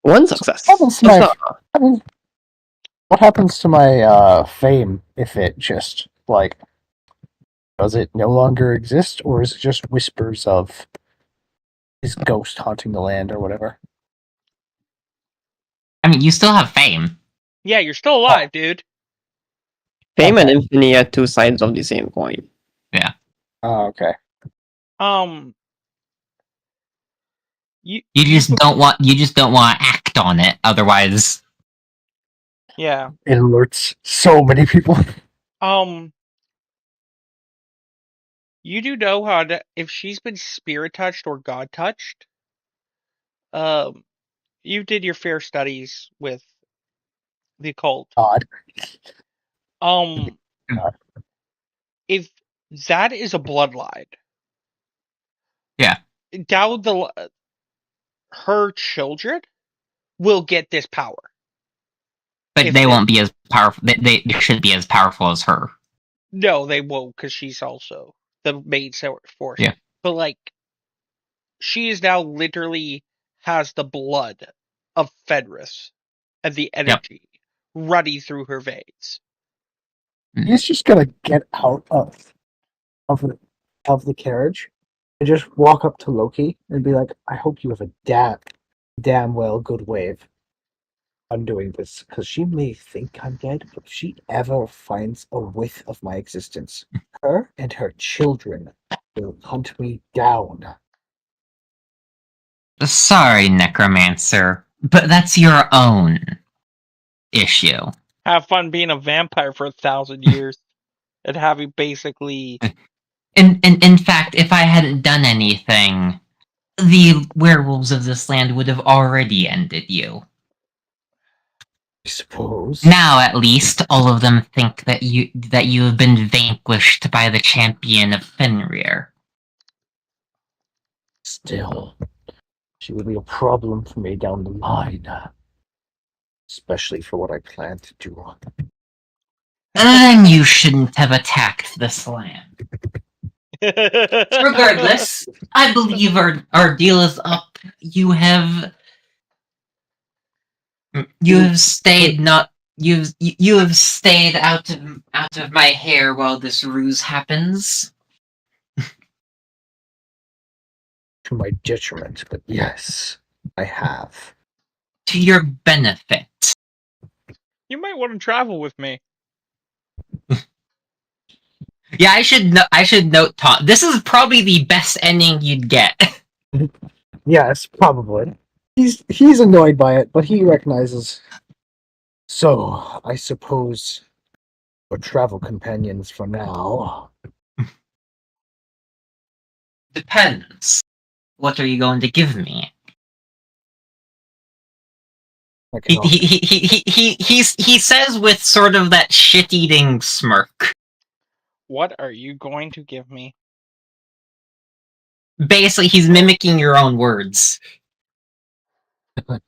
One success. What happens to That's my not- I mean, what happens to my fame if it just like does it no longer exist, or is it just whispers of his ghost haunting the land or whatever? I mean, you still have fame. Yeah, you're still alive, dude. Fame and Okay. infamy are two sides of the same coin. Oh, okay. You You just don't want. You just don't want to act on it. Otherwise, yeah. It alerts so many people. You do know how to, if she's been spirit touched or god touched. You did your fair studies with the occult. God. If that is a bloodline, yeah. down her children will get this power. But If they it- won't be as powerful. They should be as powerful as her. No, they won't, because she's also the main force. Yeah. But like, she is now literally has the blood of Fenris and the energy running through her veins. He's just gonna get out of the carriage and just walk up to Loki and be like, "I hope you have a damn well good way of undoing this, because she may think I'm dead, but if she ever finds a whiff of my existence, her and her children will hunt me down." Sorry, Necromancer, but that's your own issue. Have fun being a vampire for 1,000 years and having basically. In fact, if I hadn't done anything, the werewolves of this land would have already ended you. I suppose. Now, at least, all of them think that you have been vanquished by the champion of Fenrir. Still, she would be a problem for me down the line, especially for what I plan to do. Then you shouldn't have attacked this land. Regardless, I believe our deal is up. You have stayed not you have stayed out of my hair while this ruse happens. To my detriment, but yes, I have. To your benefit. You might want to travel with me. Yeah, I should note, Tom. This is probably the best ending you'd get. Yes, probably. He's annoyed by it, but he recognizes. So, I suppose we're travel companions for now. Depends. What are you going to give me? I can offer. He says with sort of that shit-eating smirk. What are you going to give me? Basically, he's mimicking your own words. I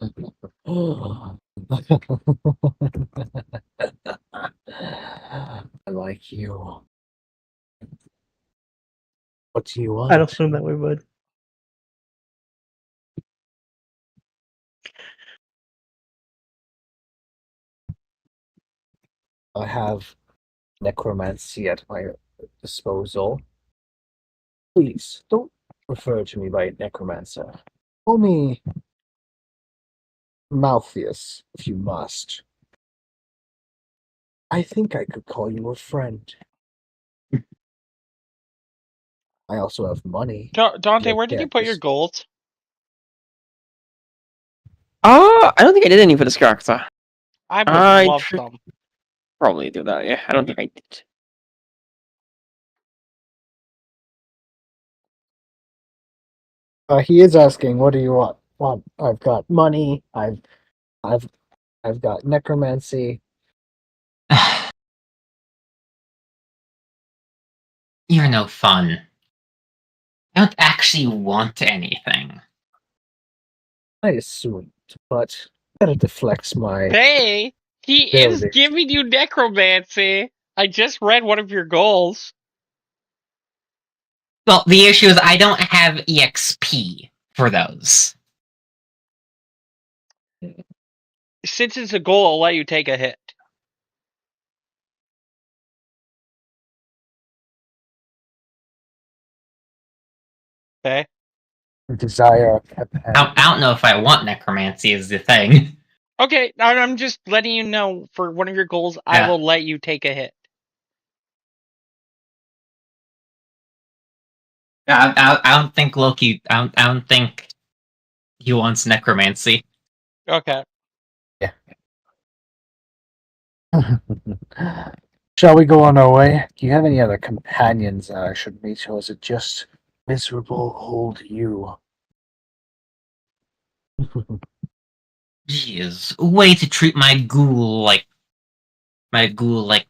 like you. What do you want? I don't assume that way, bud. I have necromancy at my disposal. Please, don't refer to me by necromancer. Call me Malthius, if you must. I think I could call you a friend. I also have money. Dante, Yeah, where did yeah, you put your just- gold? I don't think I did any for this character. I would I love tr- some. Probably do that, yeah. I don't think I did. He is asking, "What do you want?" Want? I've got money. I've got necromancy. You're no fun. I don't actually want anything. I assumed, but better to flex my Hey, he is ability. giving you necromancy. I just read one of your goals. Well, the issue is I don't have EXP for those. Since it's a goal, I'll let you take a hit. Okay. Desire. I don't know if I want necromancy is the thing. Okay, I'm just letting you know for one of your goals, I Yeah. will let you take a hit. I don't think Loki. I don't think he wants necromancy. Okay. Yeah. Shall we go on our way? Do you have any other companions that I should meet, or is it just miserable old you? Jeez, a way to treat my ghoul like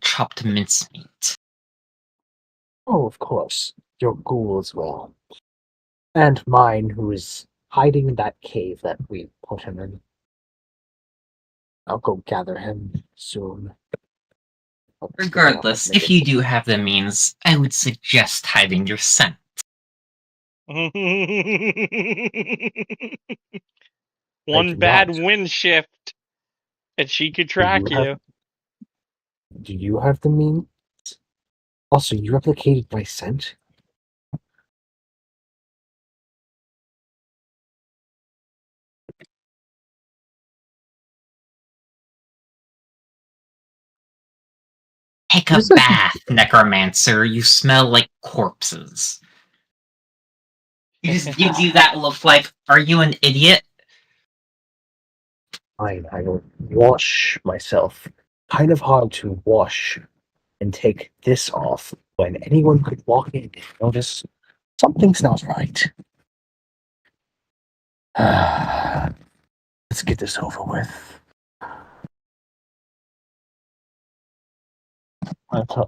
chopped mincemeat. Oh, of course. Your ghoul as well. And mine, who is hiding in that cave that we put him in. I'll go gather him soon. Regardless, if you do have the means, I would suggest hiding your scent. One bad wind shift, and she could track you. Do you have the means? Also, you replicated my scent? Take a bath, necromancer. You smell like corpses. He just gives you that look like, are you an idiot? Fine, I will wash myself. Kind of hard to wash and take this off when anyone could walk in and notice something's not right. Let's get this over with.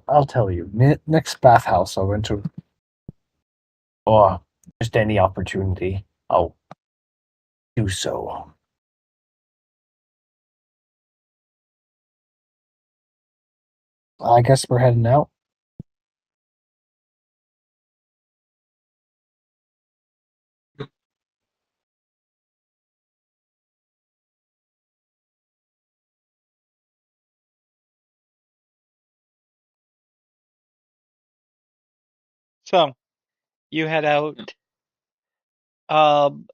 I'll tell you. Next bathhouse I'll enter, or just any opportunity, I'll do so. I guess we're heading out. So, you head out. Um,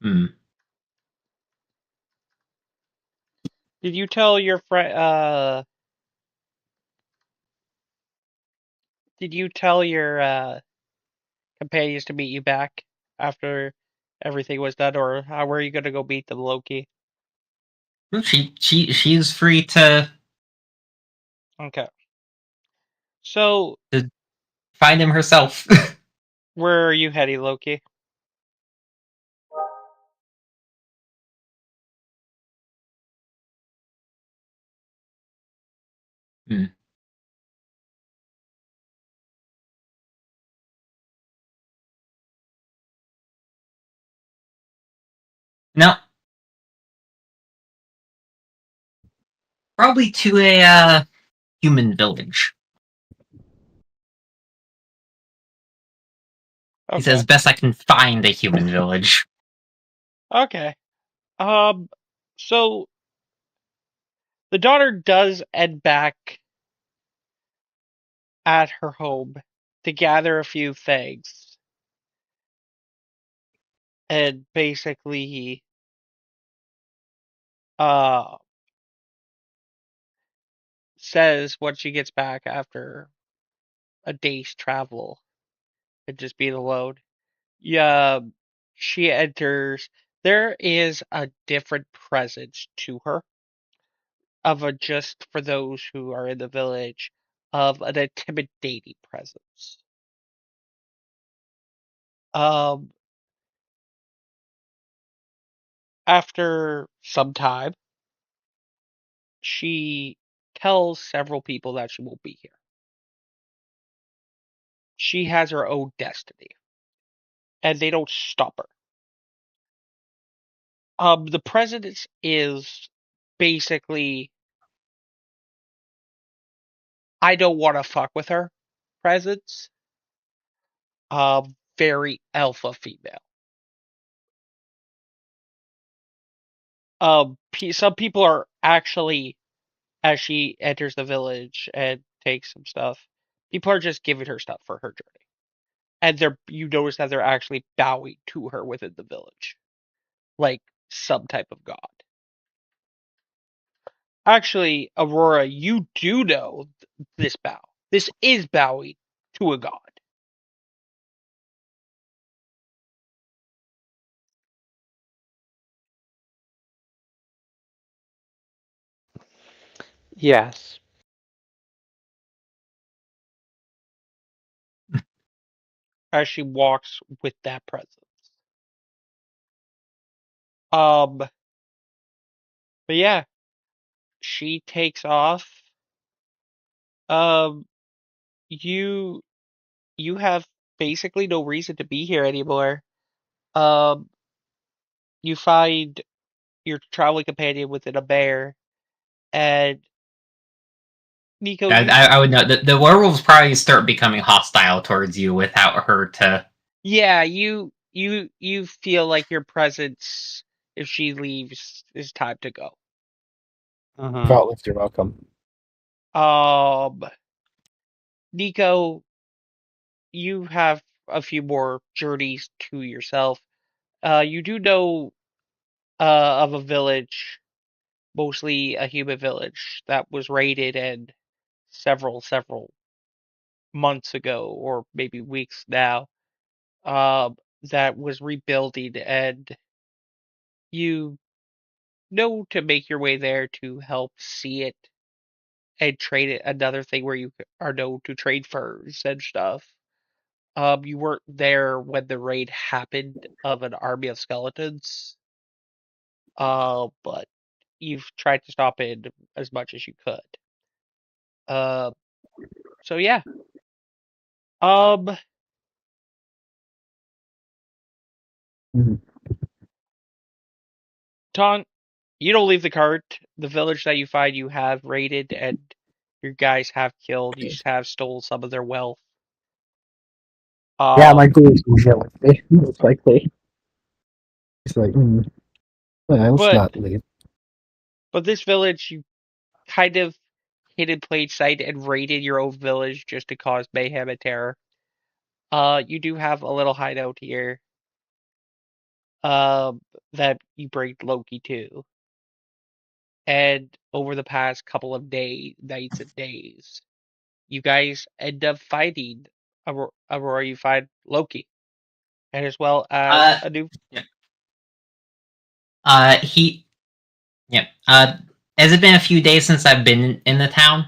Hmm. did you tell your friend? Did you tell your companions to meet you back after everything was done, or how were you gonna go beat the Loki? She's free Okay. So, to find him herself. where are you heading, Loki? Hmm. No, probably to a human village. He Okay. says, best I can find a human village. Okay. So the daughter does head back at her home to gather a few things and basically uh says when she gets back after a day's travel and just being alone. Yeah, she enters. There is a different presence to her of a just for those who are in the village of an intimidating presence. Um, After some time, she tells several people that she won't be here. She has her own destiny, and they don't stop her. The president is basically, I don't want to fuck with her presence. Very alpha female. Some people are actually, as she enters the village and takes some stuff, people are just giving her stuff for her journey, and you notice that they're actually bowing to her within the village, like some type of god. Actually, Aurora, you do know this bow. This is bowing to a god. Yes. As she walks with that presence. But yeah, she takes off. Um, you you have basically no reason to be here anymore. Um, you find your traveling companion within a bear, and Nico, I would know that the werewolves probably start becoming hostile towards you without her to. yeah, you feel like your presence, if she leaves, is time to go. Felt like you're welcome. Um, Nico, you have a few more journeys to yourself. You do know of a village, mostly a human village, that was raided and several months ago, or maybe weeks now, that was rebuilding, and you know to make your way there to help see it and trade it. Another thing where you are known to trade furs and stuff. You weren't there when the raid happened of an army of skeletons. But you've tried to stop it as much as you could. Uh, so yeah. Um, Mhm. Ton, you don't leave the cart. The village that you find, you have raided, and your guys have killed. You just have stole some of their wealth. Yeah, my Um, goal is to get with me, most likely. He's like, let's but not leave. this village, you kind of hid in plain sight and raided your own village just to cause mayhem and terror. You do have a little hideout here. Um, that you bring Loki to, and over the past couple of nights and days, you guys end up fighting Aurora. You find Loki, and as well as Uh, a new yeah. He. Yeah. Has it been a few days since I've been in the town?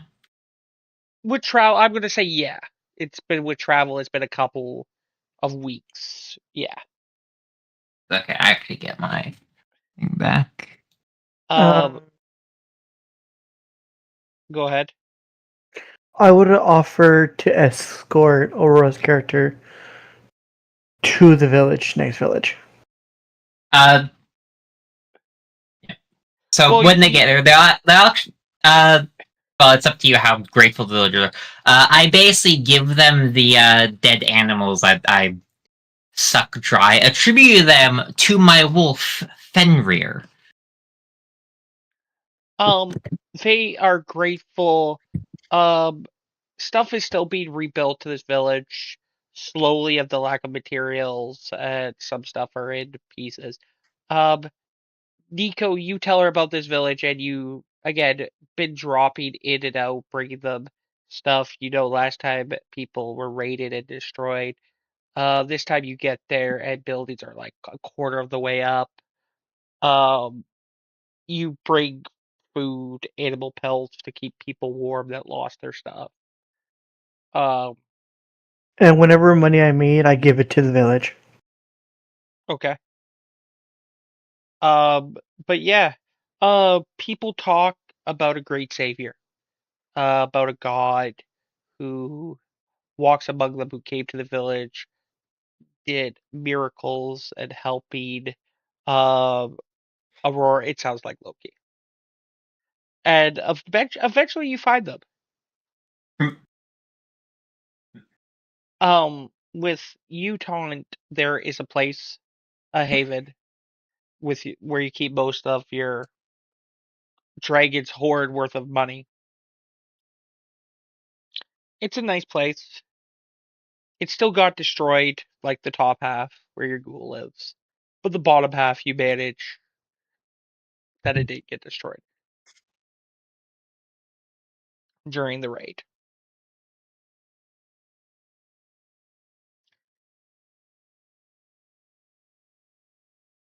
with travel. I'm gonna say yeah. It's been with travel. It's been a couple of weeks. Yeah. Okay, I actually get my thing back. Um. Um, Go ahead. I would offer to escort Aurora's character to the village, next village. Uh, so Well, when they get there, they'll actually, well, it's up to you how grateful the villagers are. I basically give them the dead animals I suck dry, attribute them to my wolf Fenrir. um, they are grateful. Um, Stuff is still being rebuilt to this village slowly of the lack of materials, and some stuff are in pieces. Um, Nico, you tell her about this village, and you again been dropping in and out, bringing them stuff. You know, last time people were raided and destroyed. This time you get there and buildings are like a quarter of the way up. Um, you bring food, animal pelts to keep people warm that lost their stuff. Um, And whenever money I made, I give it to the village. okay. But yeah, people talk. about a great savior, about a god who walks among them, who came to the village, did miracles and helping Aurora. It sounds like Loki. And eventually you find them. With Utah, there is a place, a haven, where you keep most of your dragon's hoard worth of money. It's a nice place. It still got destroyed, like the top half where your ghoul lives, but the bottom half you manage that it didn't get destroyed during the raid.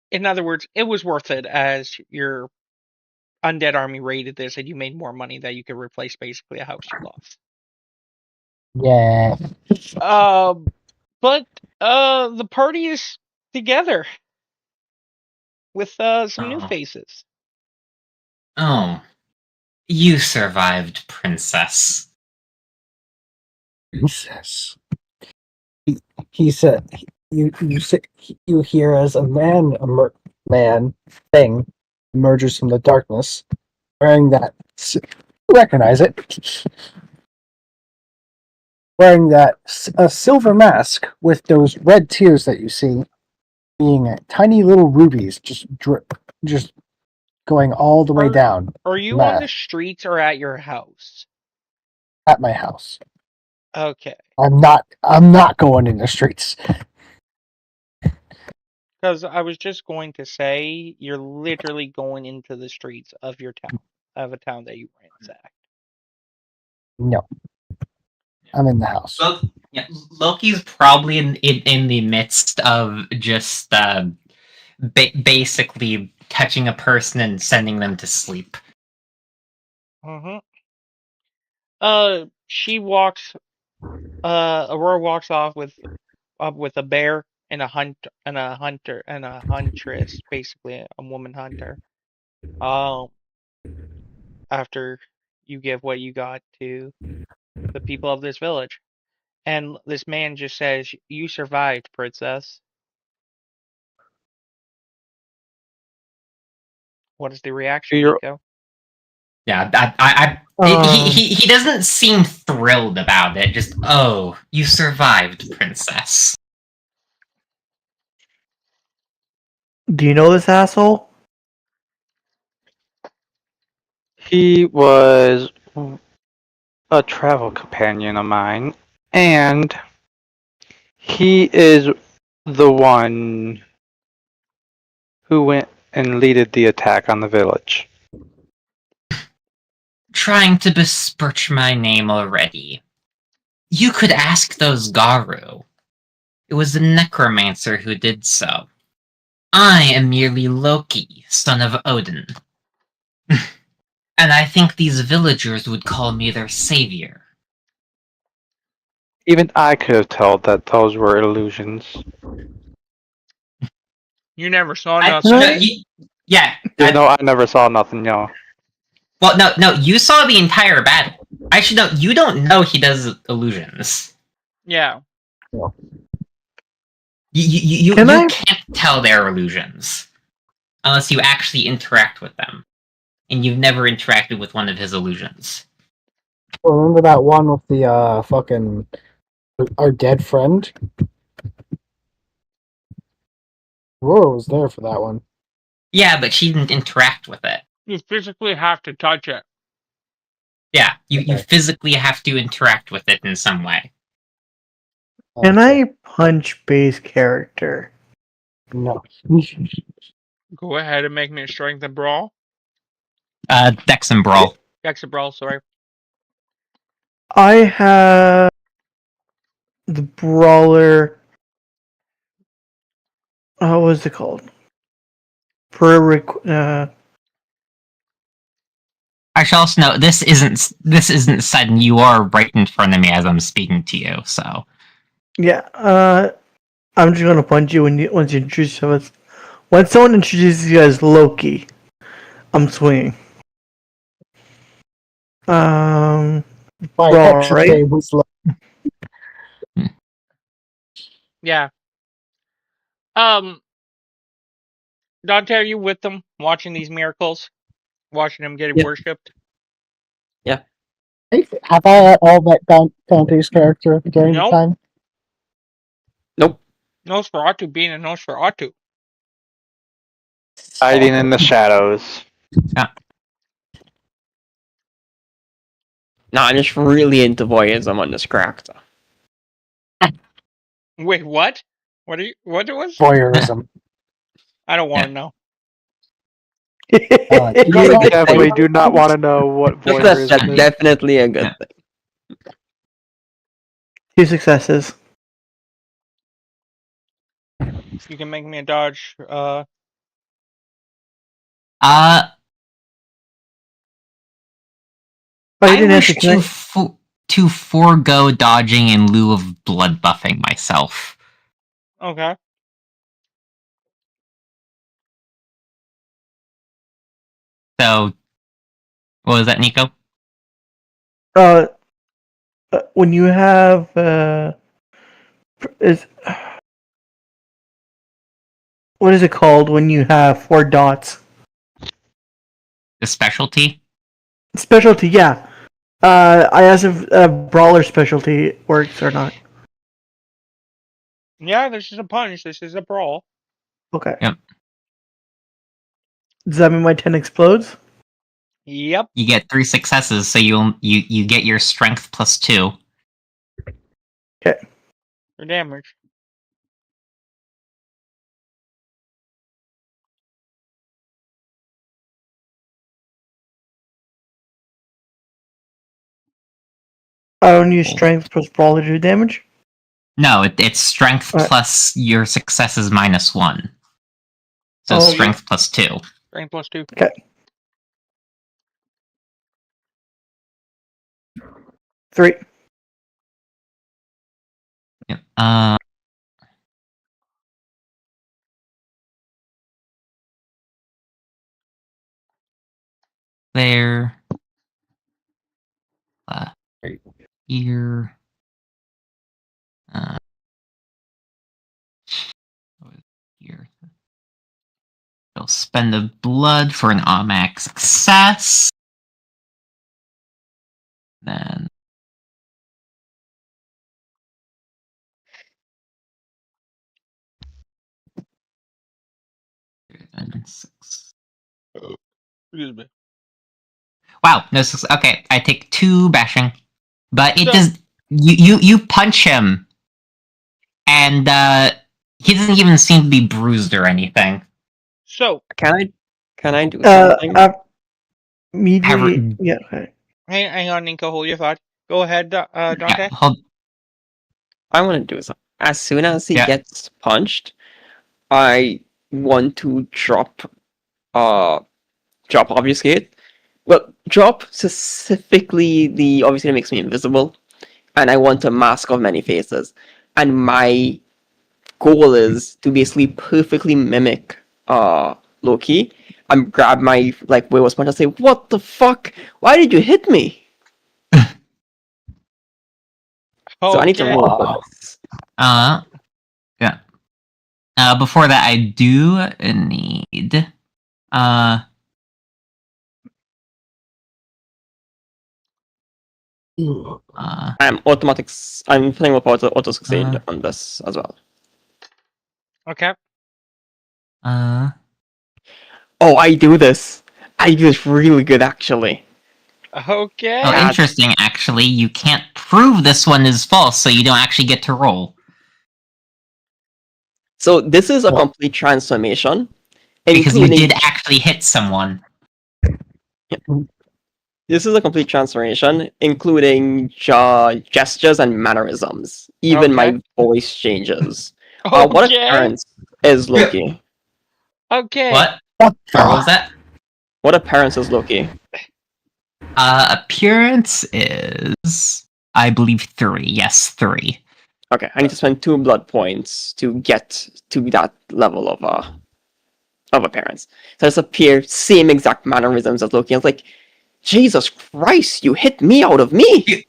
In other words, it was worth it as your undead army raided this and you made more money that you could replace basically a house you lost. Yeah. But the party is together with some new faces. Oh, you survived, princess. Princess. He said, you hear as a man thing emerges from the darkness, wearing that. Recognize it. Wearing a silver mask with those red tears that you see, being tiny little rubies, just going all the way down. Are you on the streets or at your house? At my house. Okay. I'm not going in the streets. Because I was just going to say, you're literally going into the streets of your town, of a town that you ransacked. No. I'm in the house. Loki's probably in the midst of just basically touching a person and sending them to sleep. She walks. Aurora walks off with a bear and a huntress, basically a woman hunter. After you give what you got to the people of this village, and this man just says, "You survived, princess." What is the reaction, Nico? Yeah, he doesn't seem thrilled about it. Just, oh, you survived, princess. Do you know this asshole? He was a travel companion of mine, and he is the one who went and leaded the attack on the village. Trying to besmirch my name already. You could ask those Garu. It was the necromancer who did so. I am merely Loki, son of Odin. And I think these villagers would call me their savior. Even I could have told that those were illusions. You never saw nothing. No, I never saw nothing, yo. Well, no, you saw the entire battle. Actually, no, you don't know he does illusions. Yeah. You can't tell they're illusions unless you actually interact with them, and you've never interacted with one of his illusions. Remember that one with the fucking our dead friend? Aurora was there for that one. Yeah, but she didn't interact with it. You physically have to touch it. Yeah, you physically have to interact with it in some way. Can I punch base character? No. Go ahead and make me a strength and brawl. Dex and brawl. Dex and brawl, sorry. I have the brawler. What was it called? I shall also note this isn't sudden. You are right in front of me as I'm speaking to you. So yeah, I'm just gonna punch you once you introduce yourself. When someone introduces you as Loki, I'm swinging. My Well, Raw, right? was Yeah. Dante, are you with them watching these miracles? Watching them get Yeah. worshipped? Have I all met Dante's character during the Nope. time? Nope. Nosferatu being a Nosferatu. Hiding in the shadows. No, I'm just really into voyeurism on this character. Wait, what? What it was? Voyeurism. I don't want to know. You It's a don't good Definitely thing. do not want to know what That's voyeurism is. definitely a good thing. 2 successes. You can make me a dodge. Oh, you I didn't wish answer. to forego dodging in lieu of blood buffing myself. Okay. So, what was that, Nico? When you have is what is it called when you have 4 dots? The specialty? Specialty, yeah. I asked if brawler specialty works or not. Yeah, this is a punch. This is a brawl. Okay. Yep. Does that mean my 10 explodes? Yep. You get 3 successes, so you get your strength plus 2. Okay. For damage. I don't use strength plus brawler to do damage. No, it's strength Alright. plus your successes minus 1. So Oh. strength plus 2. Strength plus 2. Okay. 3. Yep. There. Here. Here. You'll spend the blood for an automatic success. Then. Then 6. Excuse me. Wow, no success. Okay, I take 2 bashing. But it So- does. You punch him. And he doesn't even seem to be bruised or anything. So, Can I do something? Immediately. Yeah. Okay. hang on, Nico. Hold your thought. Go ahead, Dante. Yeah, hold. I want to do something. As soon as he Yeah. gets punched, I want to drop obfuscate. Well, drop specifically the obviously it makes me invisible, and I want a mask of many faces. And my goal is to basically perfectly mimic Loki and grab my werewolf punch and say, "What the fuck? Why did you hit me?" So I need to Okay. roll for this. Yeah. Before that, I do need. I'm playing with auto succeed on this as well. Okay. Oh, I do this. I do this really good, actually. Okay. Oh, interesting. Actually, you can't prove this one is false, so you don't actually get to roll. So this is a complete transformation, Because you including did actually hit someone. this is a complete transformation, including gestures and mannerisms. Even my voice changes. What Okay. appearance is Loki? Okay. What? What What was that? What appearance is Loki? Appearance is, I believe, 3. Yes, 3. Okay, I need to spend 2 blood points to get to that level of appearance. So I just appear same exact mannerisms as Loki. It's like Jesus Christ! You hit me out of me.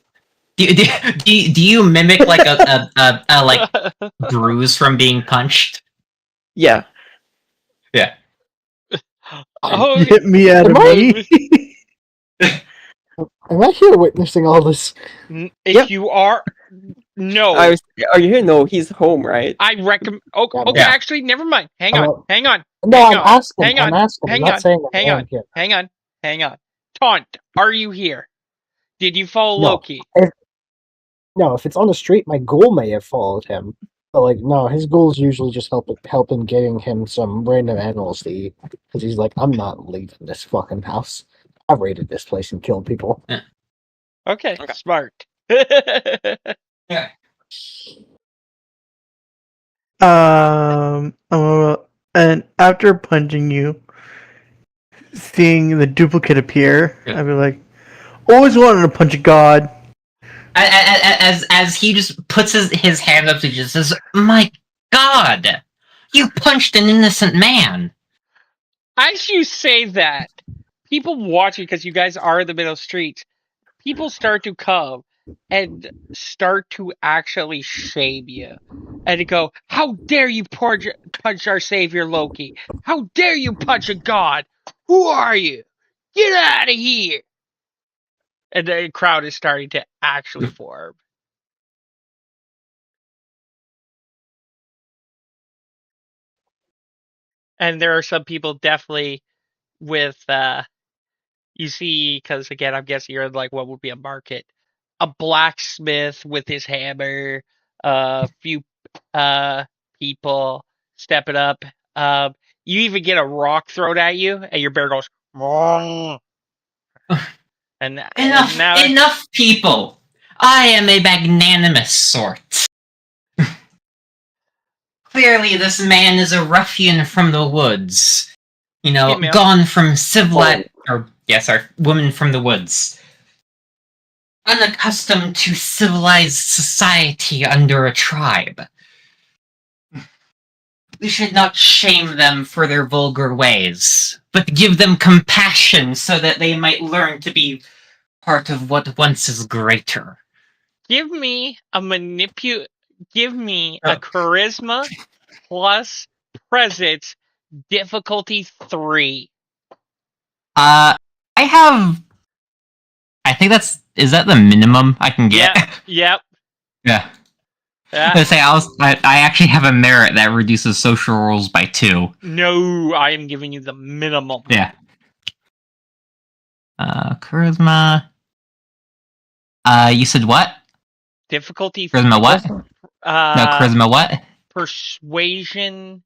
Do you mimic like a like bruise from being punched? Yeah. Yeah. You hit me out of Am I- me. Am I here witnessing all this? If Yep. you are, no. Are you here? No, he's home, right? I recommend. Okay, Yeah. actually, never mind. Hang on. No, Hang on. I'm Hang asking. Hang I'm on. asking. I'm Hang not on. saying I Hang am on. here. Hang on. Hang on. Taunt, are you here? Did you follow No. Loki? If it's on the street, my ghoul may have followed him. But like, no, his ghouls usually just help in getting him some random animals to eat. Because he's like, I'm not leaving this fucking house. I've raided this place and killed people. Okay, Okay. smart. Yeah. And after punching you, seeing the duplicate appear, Yeah. I'd be like, always wanted to punch a god. As he just puts his hand up to just says, "My God, you punched an innocent man." As you say that, people watching, because you guys are in the middle street, people start to come and start to actually shame you. And to go, how dare you punch our savior Loki? How dare you punch a god? Who are you? Get out of here! And the crowd is starting to actually form. And there are some people definitely with you see, because again, I'm guessing you're in like what would be a market, a blacksmith with his hammer, a few people stepping up. You even get a rock thrown at you, and your bear goes, "Wrong." and now Enough, people. I am a magnanimous sort. Clearly, this man is a ruffian from the woods. You know, Female. gone from civilized, woman from the woods. Unaccustomed to civilized society under a tribe. We should not shame them for their vulgar ways, but give them compassion so that they might learn to be part of what once is greater. Give me a charisma plus presence difficulty 3. I have. I think is that the minimum I can get? Yep. Yeah. Yeah. I actually have a merit that reduces social rolls by 2. No, I am giving you the minimum. Yeah. Charisma. You said what? Difficulty. Charisma what? No, charisma what? Persuasion.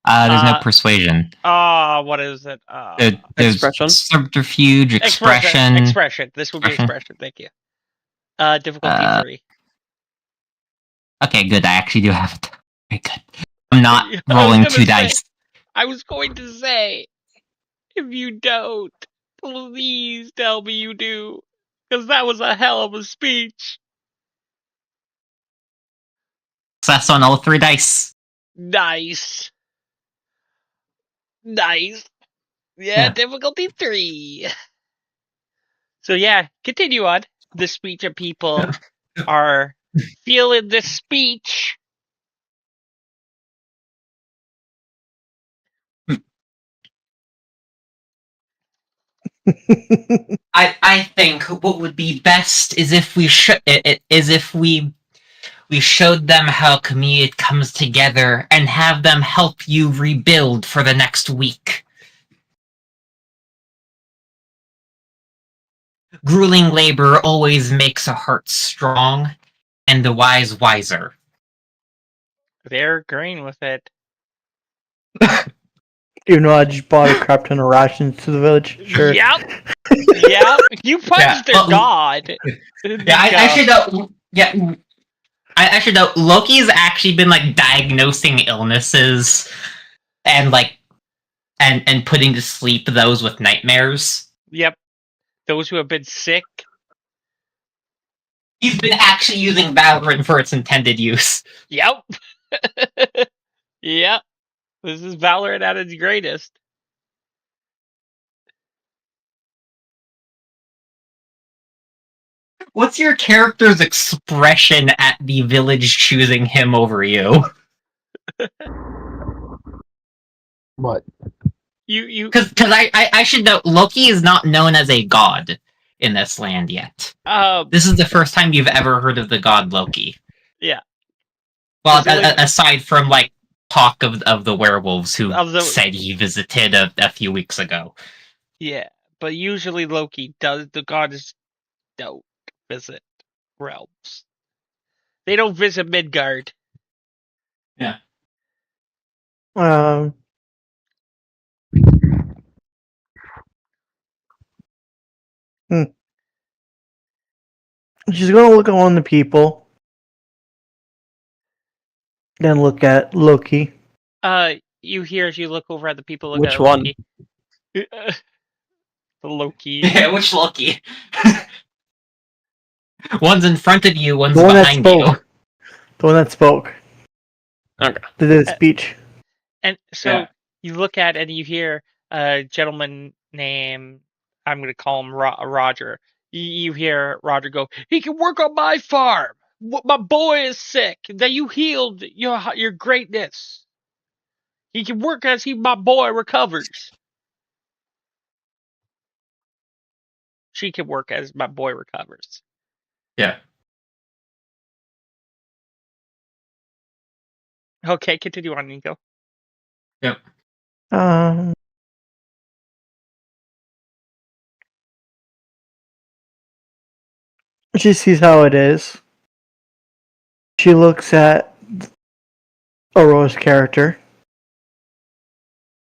There's no persuasion. What is it? There's Expression? subterfuge, expression. Expression. This would be expression. Thank you. Difficulty 3. Okay, good. I actually do have it. Very good. I'm not rolling 2 dice. I was going to say, if you don't, please tell me you do. Because that was a hell of a speech. Success on all 3 dice. Nice. Yeah, difficulty 3. So yeah, continue on. The speech of people are feeling this speech. I think what would be best is if we we showed them how community comes together and have them help you rebuild for the next week. Grueling labor always makes a heart strong, and the wise wiser. They're agreeing with it. Even though I just bought a crap ton of rations to the village. Sure. Yep. You punched their god. Yeah, I should know. Yeah, I should know. Loki's actually been like diagnosing illnesses and like and putting to sleep those with nightmares. Yep. Those who have been sick. He's been actually using Valorant for its intended use. Yep. Yep. This is Valorant at its greatest. What's your character's expression at the village choosing him over you? What? You Because I should know, Loki is not known as a god in this land yet. This is the first time you've ever heard of the god Loki. Yeah. Well, There's only- aside from like talk of the werewolves who Of the- said he visited a few weeks ago. Yeah, but usually Loki does. The gods don't visit realms. They don't visit Midgard. Yeah. She's gonna look at one of the people, then look at Loki. You hear as you look over at the people. Look Which at one? Loki. The Loki. Yeah, which Loki? One's in front of you, one's The one that behind you. spoke. The one that spoke. Okay. That did a speech. And so Yeah. you look at and you hear a gentleman named, I'm going to call him Roger. You hear Roger go, "He can work on my farm. My boy is sick. That you healed your greatness. He can work as my boy recovers. She can work as my boy recovers." Yeah. Okay, continue on, Nico. Yep. She sees how it is. She looks at Aurora's character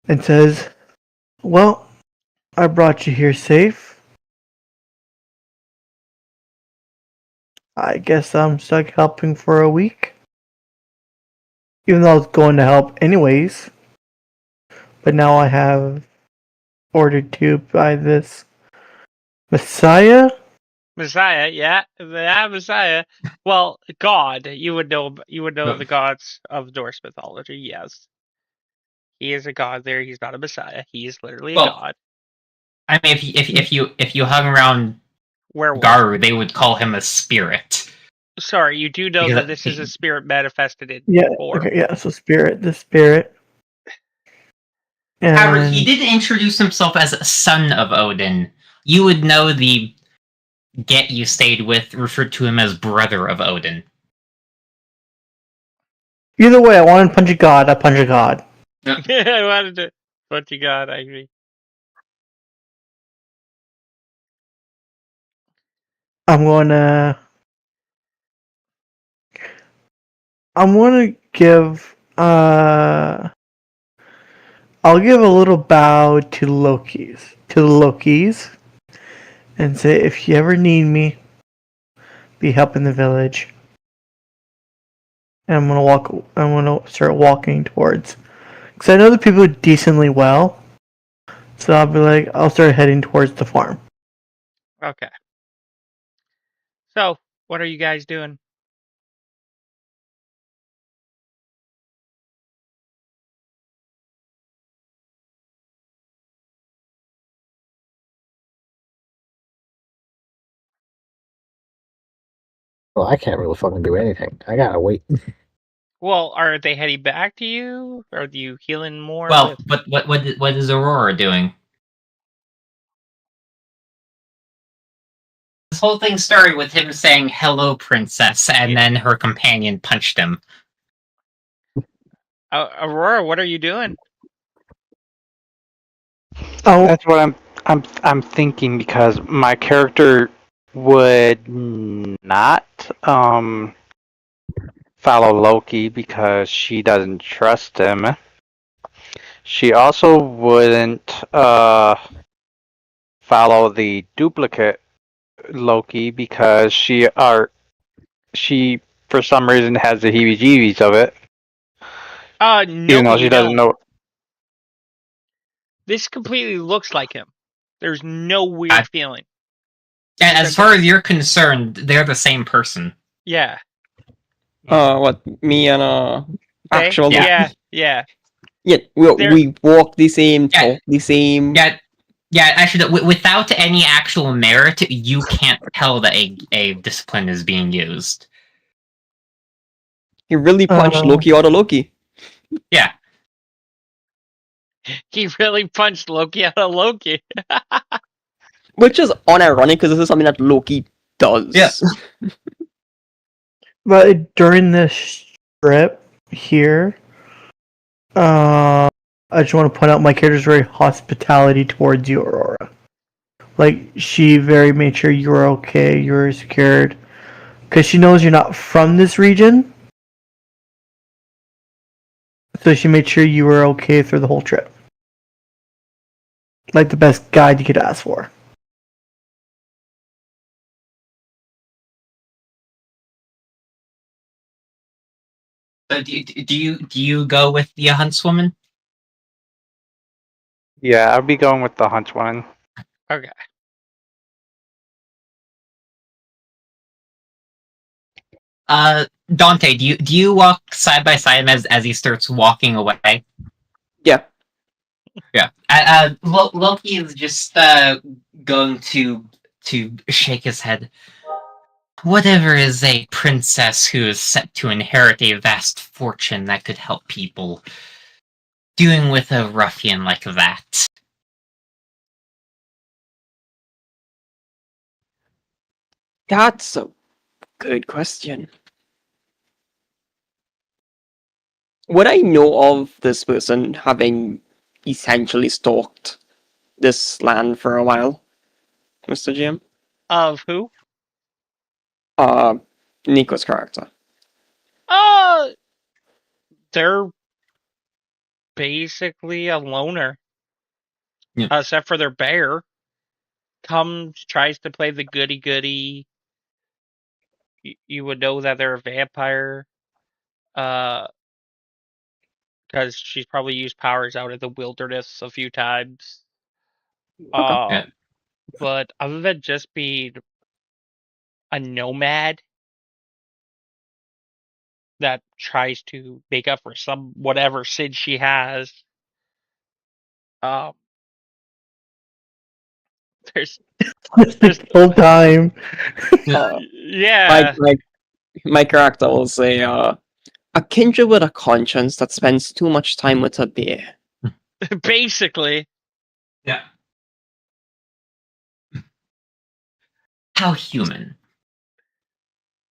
and says, "Well, I brought you here safe. I guess I'm stuck helping for a week. Even though I was going to help anyways. But now I have ordered to by this Messiah." Messiah, yeah, Messiah. Well, God, you would know the gods of Norse mythology. Yes, he is a god. There, he's not a Messiah. He is literally a god. I mean, if you hung around Werewolf. Garu, they would call him a spirit. Sorry, you do know Because that this is a spirit manifested in form. Okay, yeah. So the spirit. However, And he did introduce himself as a son of Odin. You would know the get you stayed with referred to him as brother of Odin. either way, I want to punch a god. I punch a god. I wanted to, but you got angry. I'm gonna give I'll give a little bow to the Lokis, and say, if you ever need me, be helping the village. And I'm gonna start walking towards, because I know the people decently well, so I'll start heading towards the farm. Okay. So, what are you guys doing? Well, I can't really fucking do anything. I gotta wait. Well, are they heading back to you? Are you healing more? Well, but what is Aurora doing? This whole thing started with him saying "Hello, princess," and then her companion punched him. Aurora, what are you doing? Oh, That's what I'm thinking, because my character would not follow Loki because she doesn't trust him. She also wouldn't follow the duplicate Loki because she for some reason has the heebie-jeebies of it. No, Even though she doesn't know. This completely looks like him. There's no weird feeling. And as far as you're concerned, they're the same person. Yeah. What, me and actual? Yeah. Yeah, we walk the same, talk the same. Yeah, Yeah, actually, without any actual merit, you can't tell that a discipline is being used. He really punched Uh, Loki out of Loki. Yeah. He really punched Loki out of Loki. Which is unironic because this is something that Loki does. Yeah. but during this trip here, I just want to point out my character's very hospitality towards you, Aurora. Like, she very made sure you were okay, you were secured. Because she knows you're not from this region. So she made sure you were okay through the whole trip. Like the best guide you could ask for. So do you go with the huntswoman? Yeah, I'll be going with the huntswoman. Okay. Dante, do you walk side by side as he starts walking away? Yeah. Yeah. Loki is just going to shake his head. Whatever is a princess who is set to inherit a vast fortune that could help people, doing with a ruffian like that? That's a good question. Would I know of this person having essentially stalked this land for a while, Mr. GM? Of who? Nico's character. They're basically a loner. Yeah. Except for their bear. Comes, tries to play the goody-goody. You would know that they're a vampire. Because she's probably used powers out in the wilderness a few times. Okay. Yeah. But other than just being a nomad that tries to make up for some whatever sin she has, um, there's The whole time. yeah, My character will say, a kindred with a conscience that spends too much time with a bear. basically. Yeah. How human.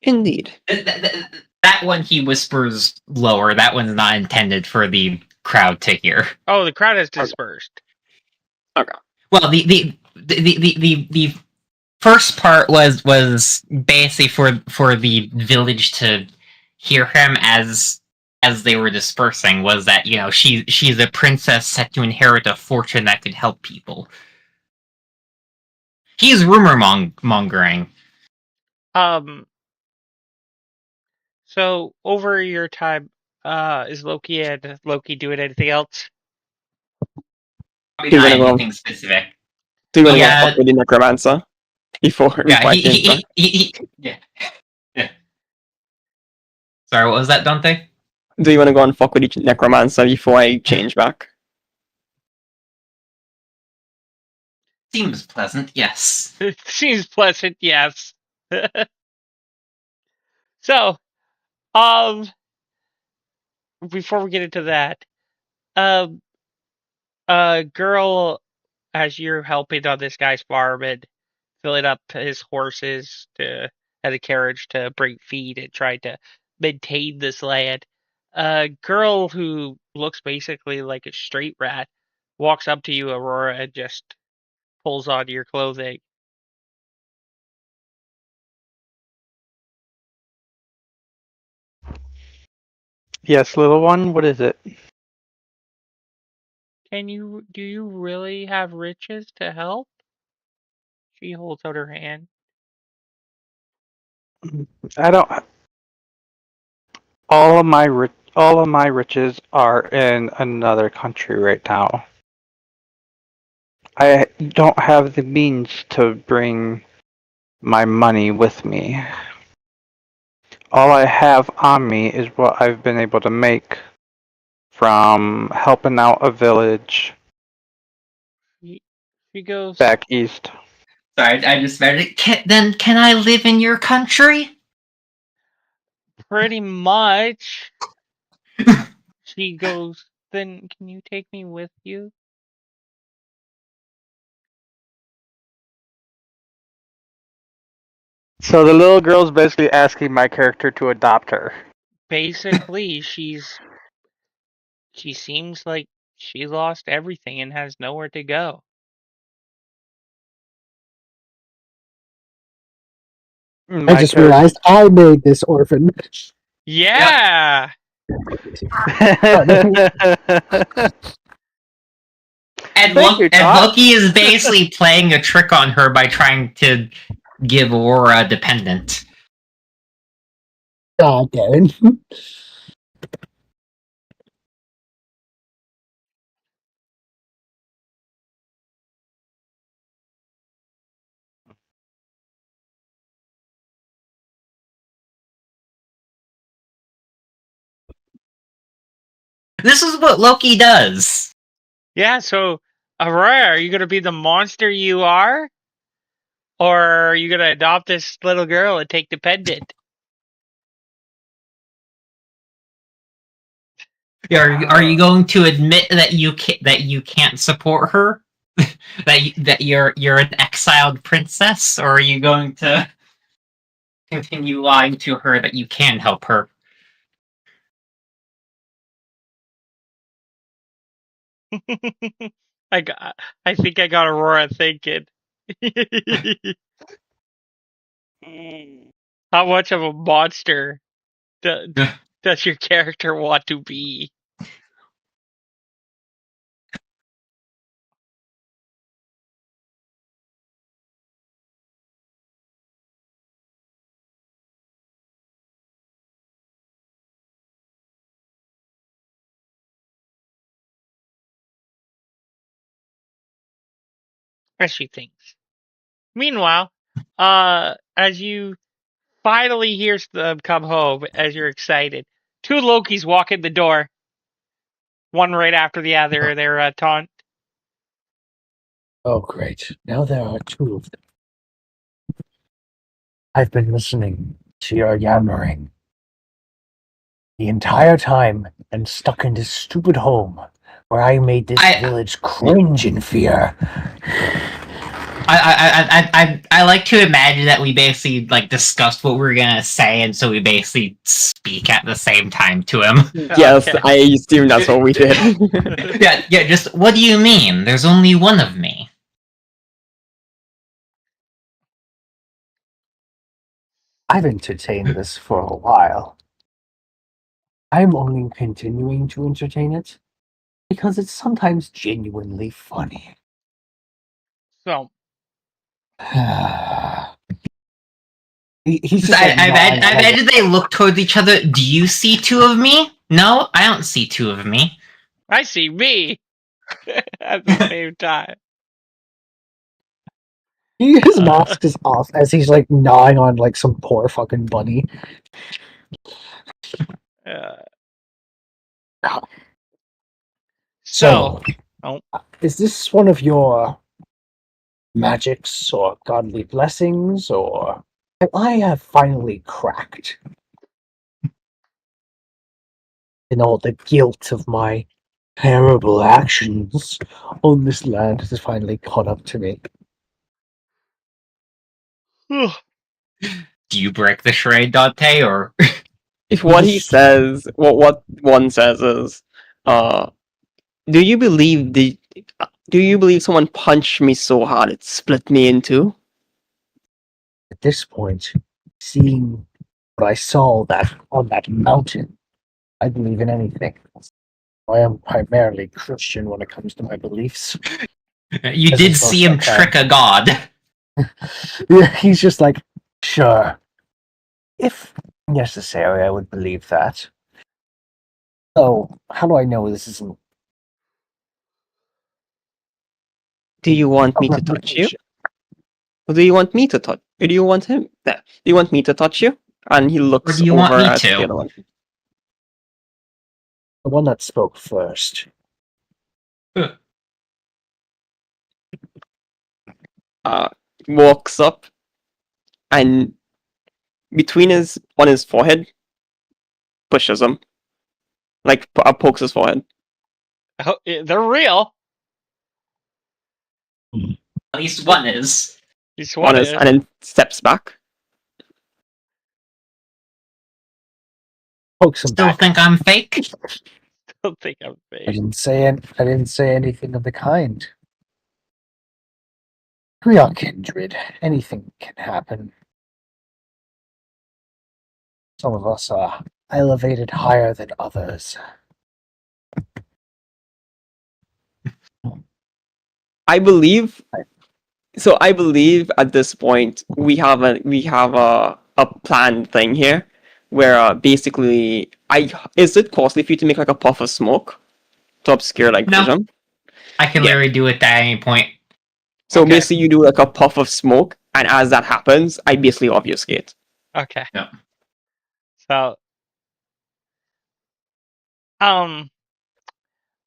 Indeed. That one he whispers lower. That one's not intended for the crowd to hear. Oh, the crowd has dispersed. Okay. Well, the first part was basically for the village to hear him as they were dispersing. Was that she's a princess set to inherit a fortune that could help people. He's rumor mongering. So over your time, is Loki doing anything else? Probably He's not gonna go. anything specific. Do you want to go Yeah. fuck with the necromancer before Yeah, before I change back? yeah. Sorry, what was that, Dante? Do you want to go and fuck with the necromancer before I change back? Seems pleasant, yes. It seems pleasant, yes. So, before we get into that, girl, as you're helping on this guy's farm and filling up his horses and a carriage to bring feed and trying to maintain this land, a girl who looks basically like a street rat walks up to you, Aurora, and just pulls on your clothing. Yes, little one, what is it? Do you really have riches to help? She holds out her hand. I don't. All of my riches are in another country right now. I don't have the means to bring my money with me. All I have on me is what I've been able to make from helping out a village. She goes, Back east. Sorry, I just read it. Can I live in your country? pretty much. She goes, then can you take me with you? So the little girl's basically asking my character to adopt her. Basically, she seems like she lost everything and has nowhere to go. I just realized I made this orphan. Yeah. And Thank you, Doc. Loki is basically playing a trick on her by trying to give Aurora a dependent. God damn it. This is what Loki does. Yeah, so Aurora, are you gonna be the monster you are? Or are you gonna adopt this little girl and take the pendant? Are you going to admit that you can't support her? that you're an exiled princess, or are you going to continue lying to her that you can help her? I think I got Aurora thinking. How much of a monster does your character want to be? As she thinks. Meanwhile, as you finally hear them come home, as you're excited, two Lokis walk in the door. One right after the other. They're taunt. Oh, great. Now there are two of them. I've been listening to your yammering the entire time and stuck in this stupid home where I made this village cringe in fear. I like to imagine that we basically discussed what we were gonna say, and so we basically speak at the same time to him. Yes, Okay. I assume that's what we did. Yeah. Just what do you mean? There's only one of me. I've entertained this for a while. I'm only continuing to entertain it because it's sometimes genuinely funny. So He's just I imagine they look towards each other. Do you see two of me? No, I don't see two of me. I see me at the same time. His mask is off as he's gnawing on some poor fucking bunny. So, is this one of your magics or godly blessings, or I have finally cracked in all the guilt of my terrible actions on this land has finally caught up to me. do you break the charade, Dante, or If what he says, what one says is, do you believe someone punched me so hard it split me in two? At this point, seeing what I saw on that mountain, I believe in anything. I am primarily Christian when it comes to my beliefs. You did see him trick a god. Yeah, he's just sure. If necessary, I would believe that. So, how do I know this isn't... Do you want me to touch you? Or do you want me to touch? Or do you want him? Do you want me to touch you? And he looks or do you over want me at to? the other one. The one that spoke first. walks up and on his forehead pushes him, like pokes his forehead. Oh, they're real. At least one is. He's one is. And then steps back. Pokes him Still back. think I'm fake? Don't think I'm I fake. didn't say anything of the kind. We are kindred. Anything can happen. Some of us are elevated higher than others. I believe at this point we have a planned thing here where basically is it costly for you to make like a puff of smoke to obscure like No. vision? I can literally do it at any point. So Okay. basically you do like a puff of smoke, and as that happens, I basically obfuscate. Okay. Yeah. So,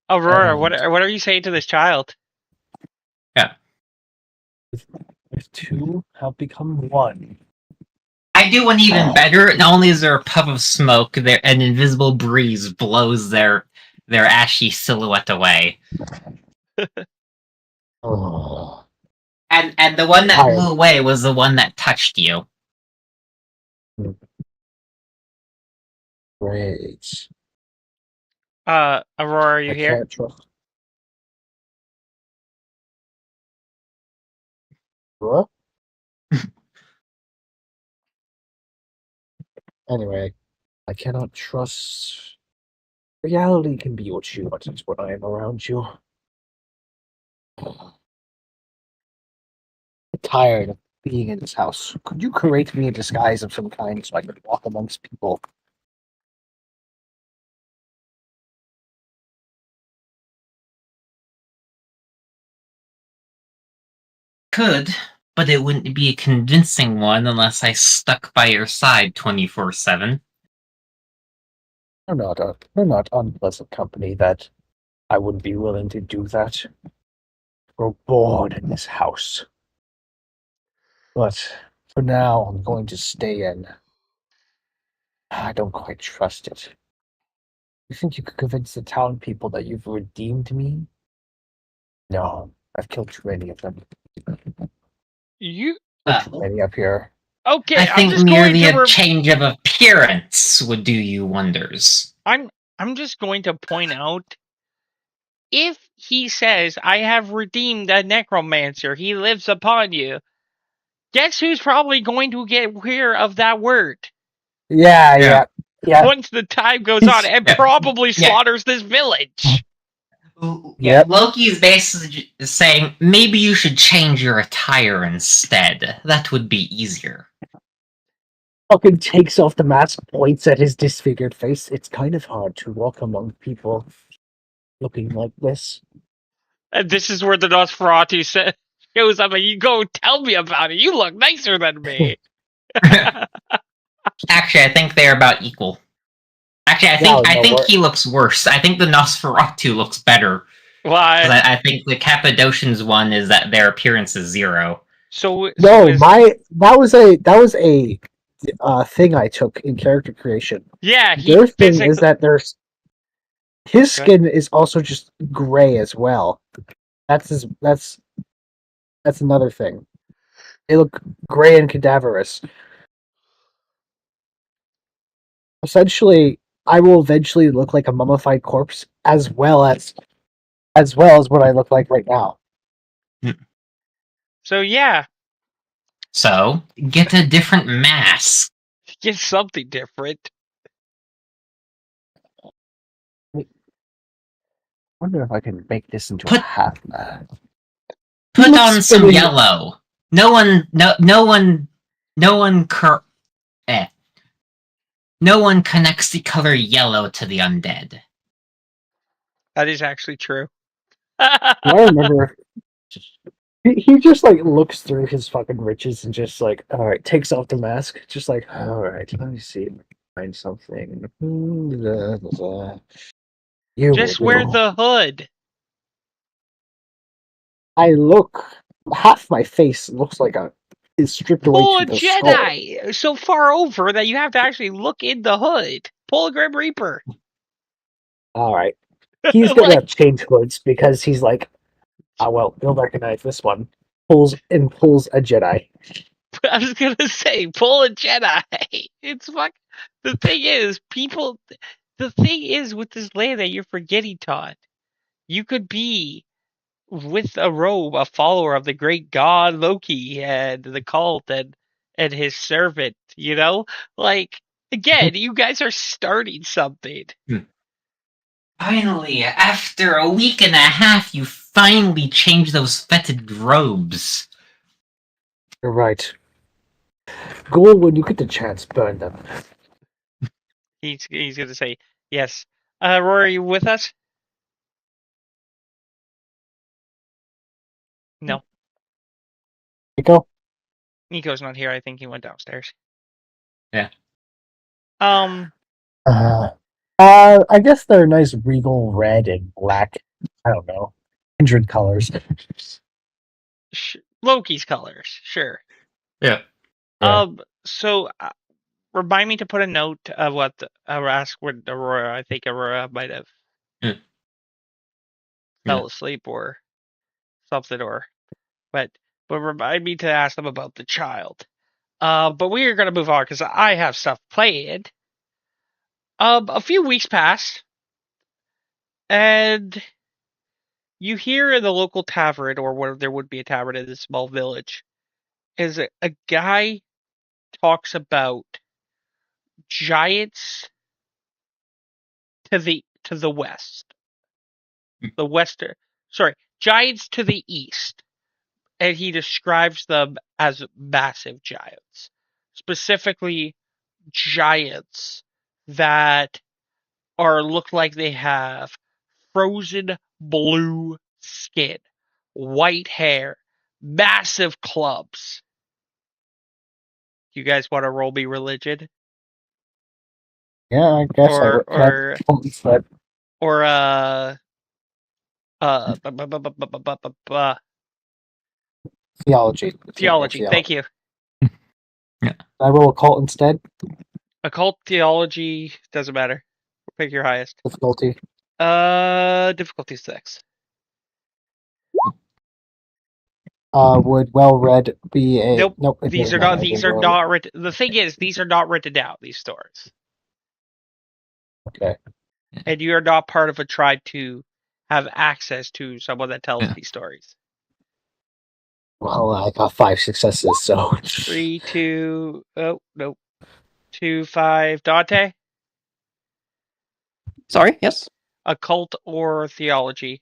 Aurora, what are you saying to this child? If two have become one. I do one even better. Not only is there a puff of smoke, an invisible breeze blows their ashy silhouette away. Oh, And the one that blew away was the one that touched you. great. Aurora, are you I here? can't trust. What? Anyway, I cannot trust. Reality can be what you want when I am around you. I'm tired of being in this house. Could you create me a disguise of some kind so I could walk amongst people? Could, but it wouldn't be a convincing one unless I stuck by your side 24/7. They're not unpleasant company that I wouldn't be willing to do that. We're bored in this house. But for now, I'm going to stay in. I don't quite trust it. You think you could convince the town people that you've redeemed me? No, I've killed too many of them. You Too many up here. okay? I I'm think just going merely to. a change of appearance would do you wonders. I'm just going to point out. If he says, "I have redeemed a necromancer, he lives upon you," guess who's probably going to get hear of that word? Yeah. Once the time goes on, and probably slaughters this village. Yeah, Loki is basically saying maybe you should change your attire instead. That would be easier. Fucking takes off the mask, points at his disfigured face. It's kind of hard to walk among people looking like this. And this is where the Nosferatu shows up, and you go tell me about it. You look nicer than me. Actually, I think they're about equal. Actually, I think he looks worse. I think the Nosferatu looks better. Why? I think the Cappadocians one is that their appearance is 0. That was a thing I took in character creation. Yeah, their thing is that his skin is also just gray as well. That's another thing. They look gray and cadaverous. Essentially, I will eventually look like a mummified corpse as well as what I look like right now. So yeah. So get a different mask. Get something different. I wonder if I can make this into a half mask. Put on some yellow. No one connects the color yellow to the undead. That is actually true. I remember he just like looks through his fucking riches and just like, all right, takes off the mask, just like, all right, let me see if I can find something. Just wear the hood. I look half my face looks like is stripped away Pull to a the skull. Jedi so far over that you have to actually look in the hood. Pull a Grim Reaper. All right, he's gonna Like, change hoods because he's like, ah, well, you'll recognize this one. Pulls a Jedi. I was gonna say, pull a Jedi. It's fuck. The thing is, people. The thing is with this land that you're forgetting, Todd. You could be with a robe, a follower of the great god Loki and the cult and his servant. You know, like again, you guys are starting something. Finally, after a week and a half, you finally changed those fetid robes. You're right. Go when you get the chance, burn them. He's gonna say yes. Rory, are you with us? No, Nico? Nico's not here. I think he went downstairs. Yeah. I guess they're nice regal red and black. I don't know. Kindred colors. Loki's colors, sure. Yeah. So remind me to put a note of what ask what Aurora. I think Aurora might have fell asleep or something, but remind me to ask them about the child. But we are gonna move on because I have stuff planned. A few weeks pass, and you hear in the local tavern, or where there would be a tavern in this small village, is a guy talks about giants to the west. The western sorry, giants to the east. And he describes them as massive giants. Specifically giants that look like they have frozen blue skin, white hair, massive clubs. You guys want to roll me religion? Yeah, I guess I would. Or Theology. theology. Thank you. I roll occult instead. Occult, theology, doesn't matter. Pick your highest. Difficulty. Difficulty 6. Would well read be a Nope. nope? These are not. These are not written. The thing is, these are not written down. These stories. Okay. And you are not part of a tribe to have access to someone that tells these stories. Well, I got 5 successes, so 3, 2. Oh nope. 2, 5. Dante. Sorry. Yes. Occult or theology.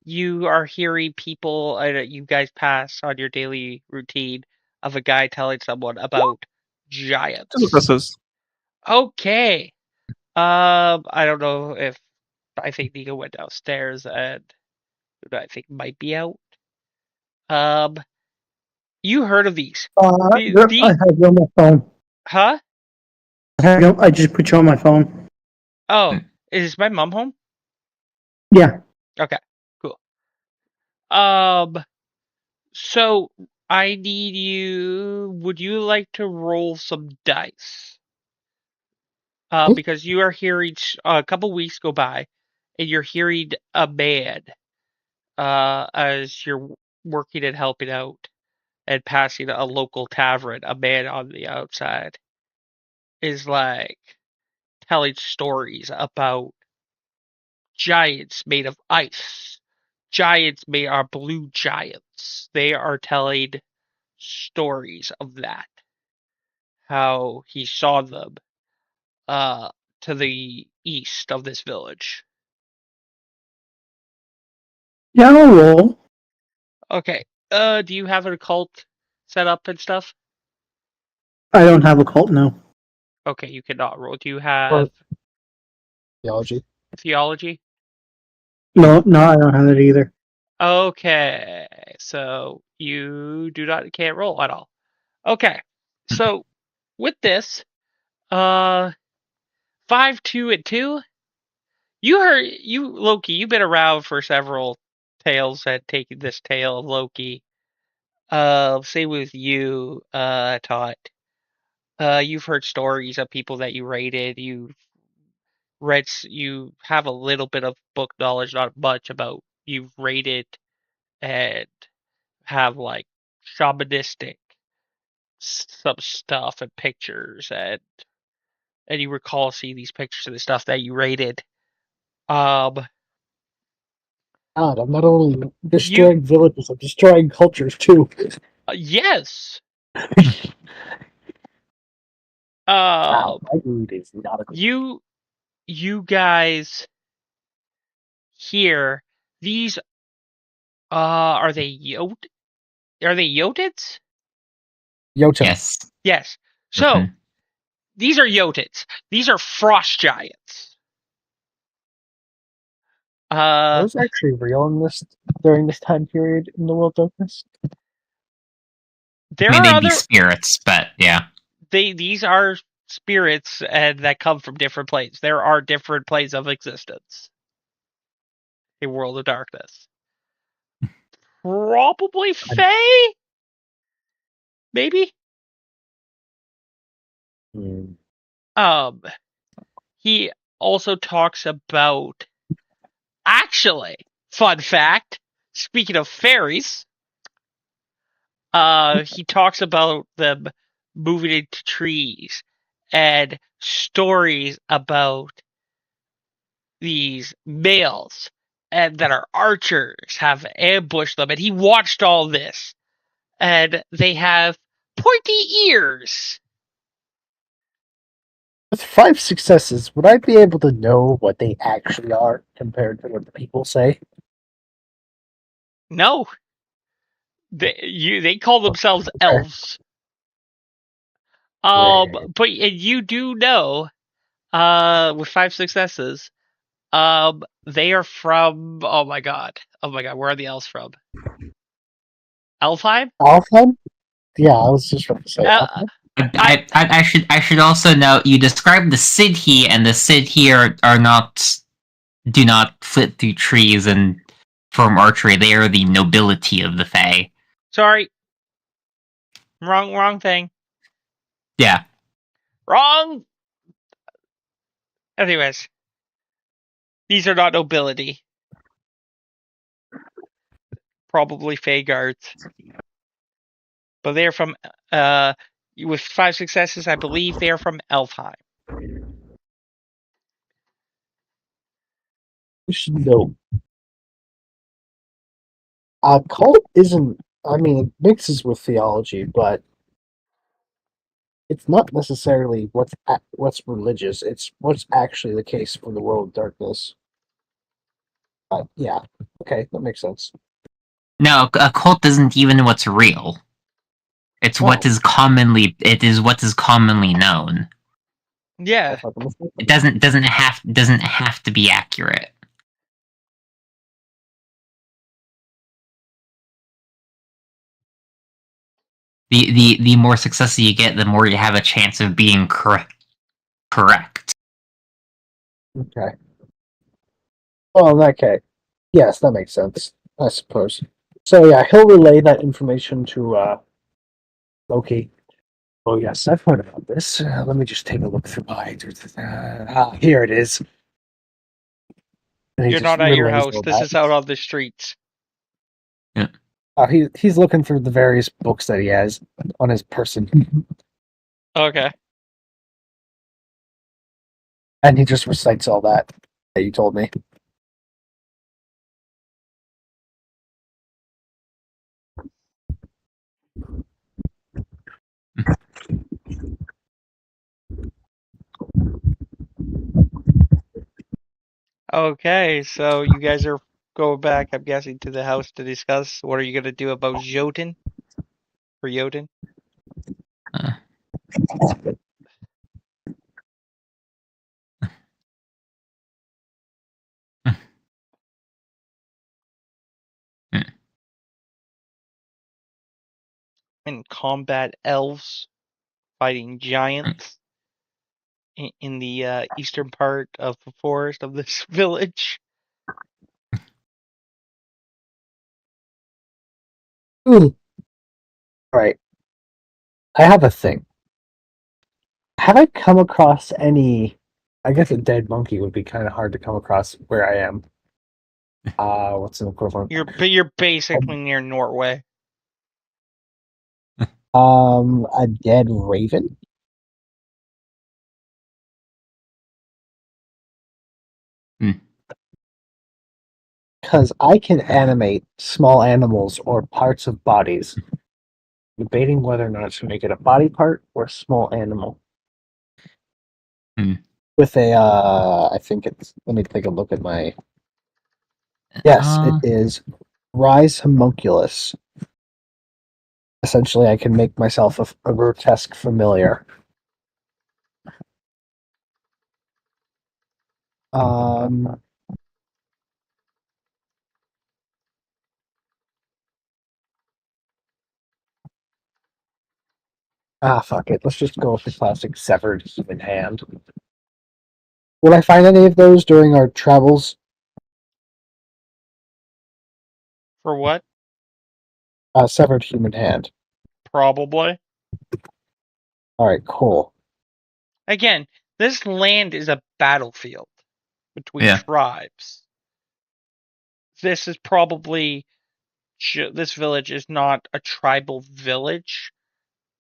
You are hearing people. You guys pass on your daily routine of a guy telling someone about giants. Okay. I don't know if I think Nico went downstairs and I think might be out. You heard of these? I have you on my phone. Huh? I just put you on my phone. Oh, is my mom home? Yeah. Okay, cool. So I need you. Would you like to roll some dice? Because you are hearing a couple weeks go by, and you're hearing a man, as you're working and helping out, and passing a local tavern. A man on the outside is like telling stories about giants made of ice. Giants made are blue giants. They are telling stories of that. How he saw them to the east of this village. Yeah, I'll roll. Okay. Do you have an occult set up and stuff? I don't have a cult now. Okay, you cannot roll. Do you have theology. theology? No, I don't have it either. Okay, so you can't roll at all. Okay, so with this, 5, 2, and 2. You Loki. You've been around for several tales that take this tale of Loki. Say with you, Todd. You've heard stories of people that you rated. You've read. You have a little bit of book knowledge, not much about. You've rated and have like shamanistic some stuff and pictures, and you recall seeing these pictures of the stuff that you rated. Um, God, I'm not only you destroying villages, I'm destroying cultures too. yes. Wow, my mood is not a good. You guys here, these are they are they Jotuns? Yota. Yes. Yes. So Mhm. these are Jotuns. These are frost giants. Are those actually real in this during this time period in the World Darkness? There I mean, are they'd be other spirits, but yeah. these are spirits and that come from different planes. There are different planes of existence in World of Darkness. Probably Fae? Maybe? Hmm. He also talks about actually, fun fact, speaking of fairies, he talks about them moving into trees and stories about these males and that are archers have ambushed them, and he watched all this, and they have pointy ears. With 5 successes, would I be able to know what they actually are compared to what the people say? No, they call themselves Okay. elves. Right. But and you do know, with 5 successes, they are from. Oh my god, where are the elves from? Elfheim. Alfheim? Yeah, I was just about to say Uh, Alfheim. I I should also note you described the Sidhi, and the Sidhi are not do not flit through trees and form archery. They are the nobility of the Fae. sorry, wrong thing, Yeah. wrong. Anyways, these are not nobility. Probably Fae guards, but they are from. With 5 successes, I believe they are from Elfheim. You should know. Cult isn't. I mean, it mixes with theology, but it's not necessarily what's religious. It's what's actually the case for the world of darkness. Yeah. Okay, that makes sense. No, a cult isn't even what's real. It's what Oh, is commonly. It is what is commonly known. Yeah, I thought the mistake. It doesn't have to be accurate. The more success you get, the more you have a chance of being correct. Okay. Well, in that case, yes, that makes sense. I suppose. So yeah, he'll relay that information to Loki. Oh yes, I've heard about this. Let me just take a look through my. Here it is. And he you're just not at your relays house. all This that. is out on the streets. Yeah. He's looking through the various books that he has on his person, Okay. and he just recites all that you told me. Okay, so you guys are going back, I'm guessing, to the house to discuss what are you gonna do about Jotun or Jotun? Uh, And combat elves fighting giants in the eastern part of the forest of this village. Ooh. Right. I have a thing. Have I come across any? I guess a dead monkey would be kind of hard to come across where I am. What's an equivalent? You're basically near Norway. A dead raven. Because I can animate small animals or parts of bodies. Debating whether or not to make it a body part or a small animal. With a, I think it's. Let me take a look at my. Yes, it is Rise Homunculus. Essentially, I can make myself a grotesque familiar. Fuck it. Let's just go with the classic severed human hand. Will I find any of those during our travels? For what? Severed human hand. Probably. Alright, cool. Again, this land is a battlefield between tribes. This is probably... This village is not a tribal village.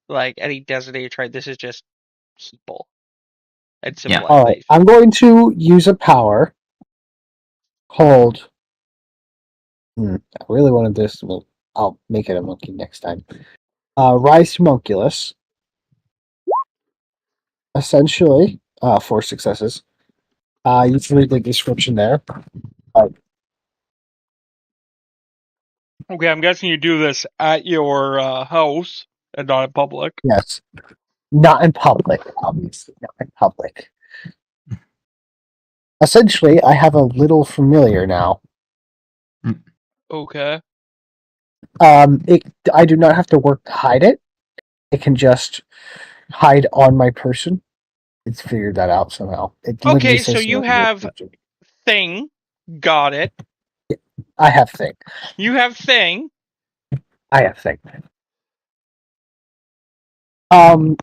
Like any designated tribe. This is just people. And civilization. Alright, I'm going to use a power called... I really wanted this. Well, I'll make it a monkey next time. Rise Homunculus. Essentially, 4 successes. You can read the description there. Okay, I'm guessing you do this at your house and not in public. Yes. Not in public, obviously. Not in public. Essentially, I have a little familiar now. Okay. I do not have to work to hide it. It can just hide on my person. It's figured that out somehow. Okay, so you have thing. Got it. I have thing. You have thing. I have thing.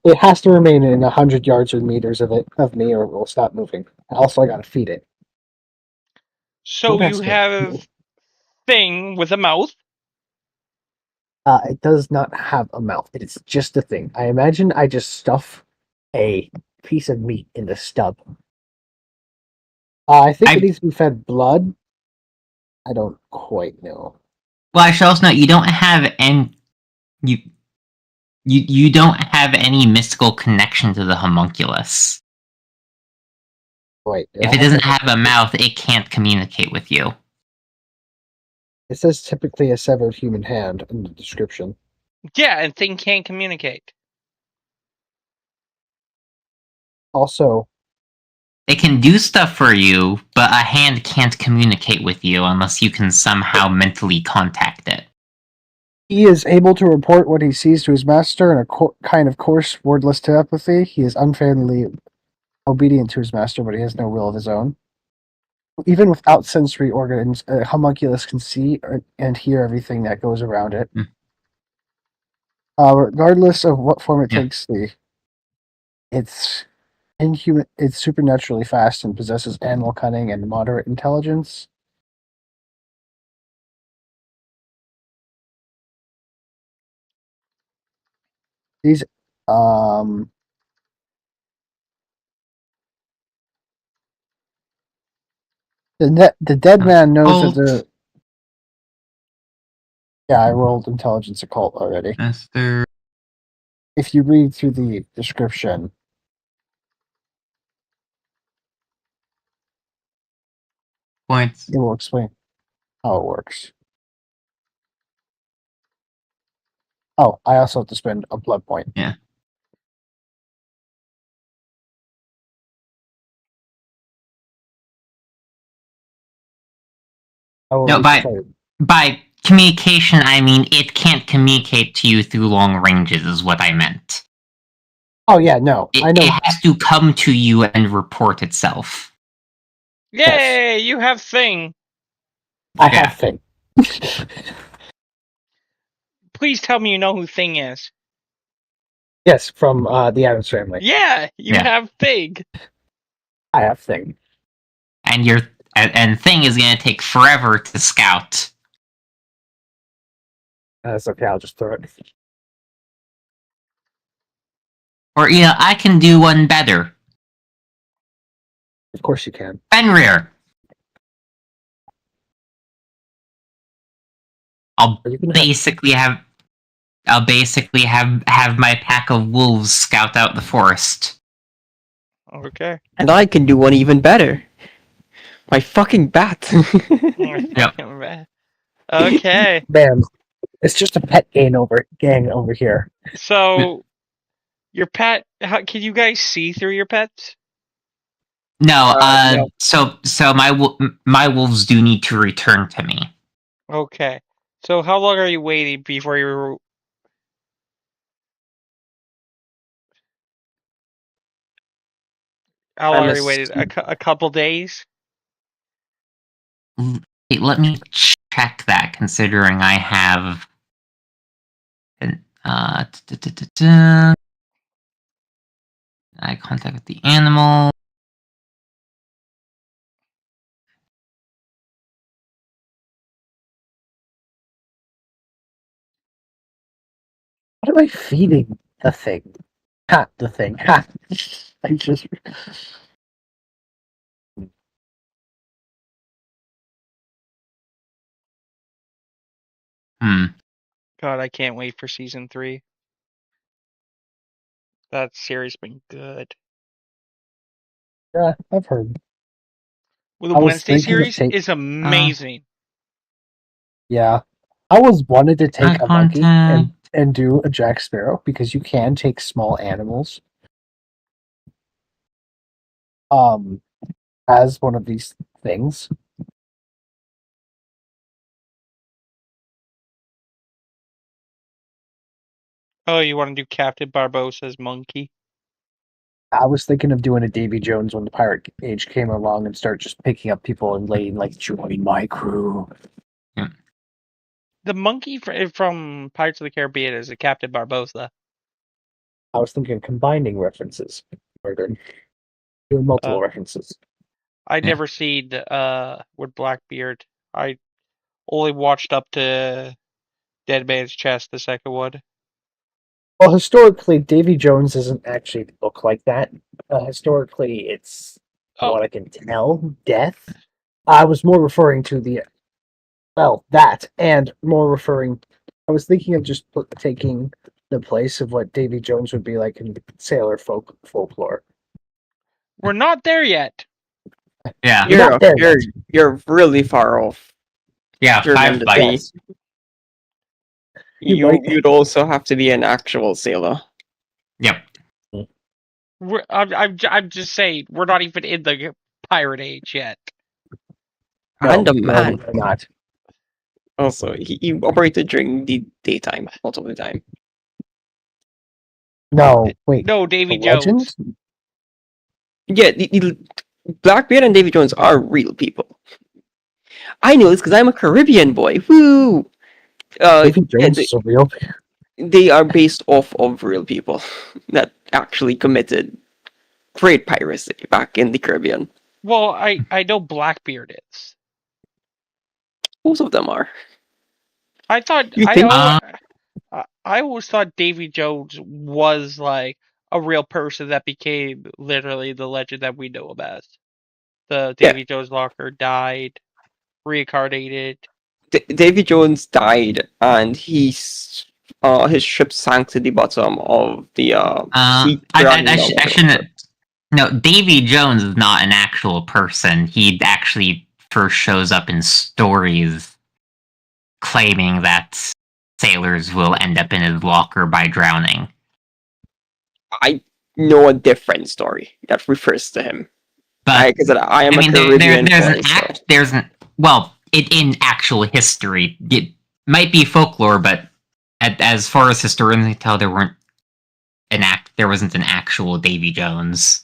It has to remain in 100 yards or meters of me, or it will stop moving. Also, I gotta feed it. So you have thing with a mouth. It does not have a mouth. It is just a thing. I imagine I just stuff a piece of meat in the stub. I think it needs to be fed blood. I don't quite know. Well, I should also note you don't have any you don't have any mystical connection to the homunculus. Wait. If it doesn't have a mouth, it can't communicate with you. It says typically a severed human hand in the description. Yeah, and thing can't communicate. Also, it can do stuff for you, but a hand can't communicate with you unless you can somehow mentally contact it. He is able to report what he sees to his master in a kind of coarse, wordless telepathy. He is unfairly obedient to his master, but he has no will of his own. Even without sensory organs, a homunculus can see and hear everything that goes around it. Regardless of what form it takes, it's inhuman. It's supernaturally fast and possesses animal cunning and moderate intelligence. These, the dead man knows that the. Yeah, I rolled intelligence occult already. Master. If you read through the description, points. It will explain how it works. Oh, I also have to spend a blood point. Yeah. No, by communication, I mean it can't communicate to you through long ranges, is what I meant. Oh, yeah, no. I know. It has to come to you and report itself. Yay, yes. You have thing. I have thing. please tell me you know who Thing is. Yes, from the Addams Family. Yeah, you Yeah. have Thing. I have Thing. And Thing is gonna take forever to scout. That's okay. I'll just throw it. Or I can do one better. Of course you can. Fenrir. I'll Are you gonna basically have my pack of wolves scout out the forest. Okay. And I can do one even better. My fucking bat. Yep. Okay. Bam. It's just a pet gang over here. So, your pet. Can you guys see through your pets? No, No. so my wolves do need to return to me. Okay. So, how long are you waiting before you? How long are you waiting? A couple days. Wait, let me check that. Considering I have eye contact with the animal. What am I feeding the thing? Ha! The thing. Ha! I just. God, I can't wait for season 3. That series been good. Yeah, I've heard. Well, the I was Wednesday thinking of series is amazing. Yeah, I was wanted to take Eye a monkey contact. and do a Jack Sparrow because you can take small animals. As one of these things. Oh, you want to do Captain Barbossa's monkey? I was thinking of doing a Davy Jones when the Pirate Age came along and start just picking up people and laying like join my crew. The monkey from Pirates of the Caribbean is a Captain Barbossa. I was thinking combining references, or doing multiple references. I never seen with Blackbeard. I only watched up to Dead Man's Chest, the second one. Well, historically, Davy Jones doesn't actually look like that. Historically, it's what I can tell, death. I was more referring to that, and more referring. I was thinking of just taking the place of what Davy Jones would be like in sailor folklore. We're not there yet. Yeah. You're really far off. Yeah, five bites. You'd also have to be an actual sailor. Yep. I'm just saying, we're not even in the Pirate Age yet. And a man. No, not. Also, he operated during the daytime, most of the time. No, wait. No, Davy Jones. Yeah, Blackbeard and Davy Jones are real people. I know this because I'm a Caribbean boy. Woo! Davy Jones is a real. They are based off of real people that actually committed great piracy back in the Caribbean. Well, I know Blackbeard is. Most of them are. I thought You think? I always thought Davy Jones was like a real person that became literally the legend that we know him as. The Davy Jones locker died, reincarnated. Davy Jones died, and his ship sank to the bottom of the sea. I shouldn't. No, Davy Jones is not an actual person. He actually first shows up in stories claiming that sailors will end up in his locker by drowning. I know a different story that refers to him. But I am a Caribbean in actual history, it might be folklore, but as far as historians can tell, there wasn't an actual Davy Jones.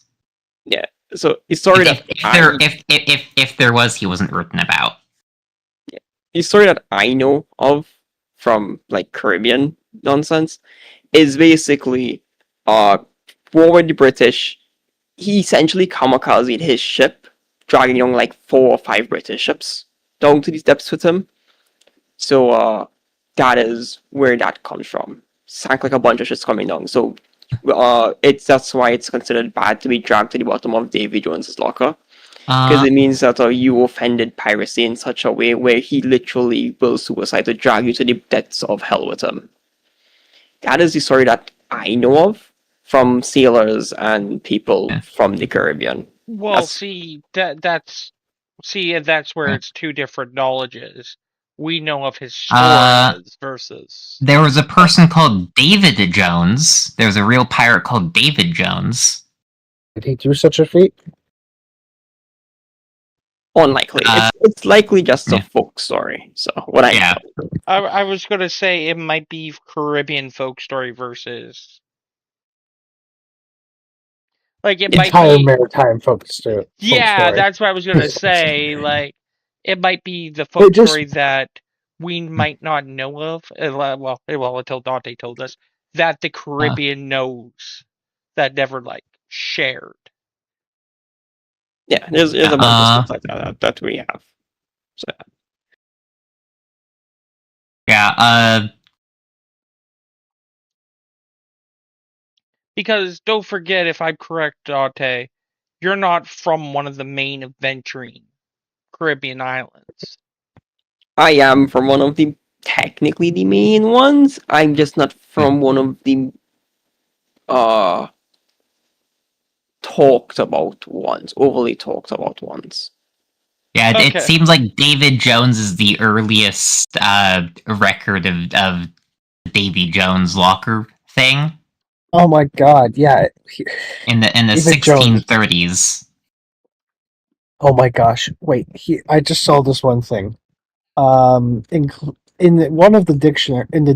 Yeah, so the story if there was, he wasn't written about. Yeah, the story that I know of from like Caribbean nonsense, is basically war with the British. He essentially kamikazed his ship, dragging along like 4 or 5 British ships down to these depths with him. So that is where that comes from. Sank like a bunch of ships coming down. So that's why it's considered bad to be dragged to the bottom of Davy Jones's locker. Because it means that you offended piracy in such a way where he literally will suicide to drag you to the depths of hell with him. That is the story that I know of from sailors and people from the Caribbean. Well, That's- see, that's where it's two different knowledges. We know of his stories versus. There was a person called David Jones. There was a real pirate called David Jones. Did he do such a feat? Unlikely. It's likely just a folk story. So what I know. I was gonna say it might be Caribbean folk story versus. Like it Entire might be maritime folk story. that's what I was gonna say. Like it might be the folk story that we might not know of. Well, until Dante told us that the Caribbean knows, that never like shared. Yeah, there's a bunch of stuff like that we have. So. Yeah. Because don't forget, if I'm correct, Dante, you're not from one of the main adventuring Caribbean islands. I am from one of the technically the main ones. I'm just not from one of the talked about ones, overly talked about ones. Yeah, it seems like David Jones is the earliest record of Davy Jones locker thing. Oh my god, yeah. In the 1630s. Oh my gosh. Wait, I just saw this one thing. In one of the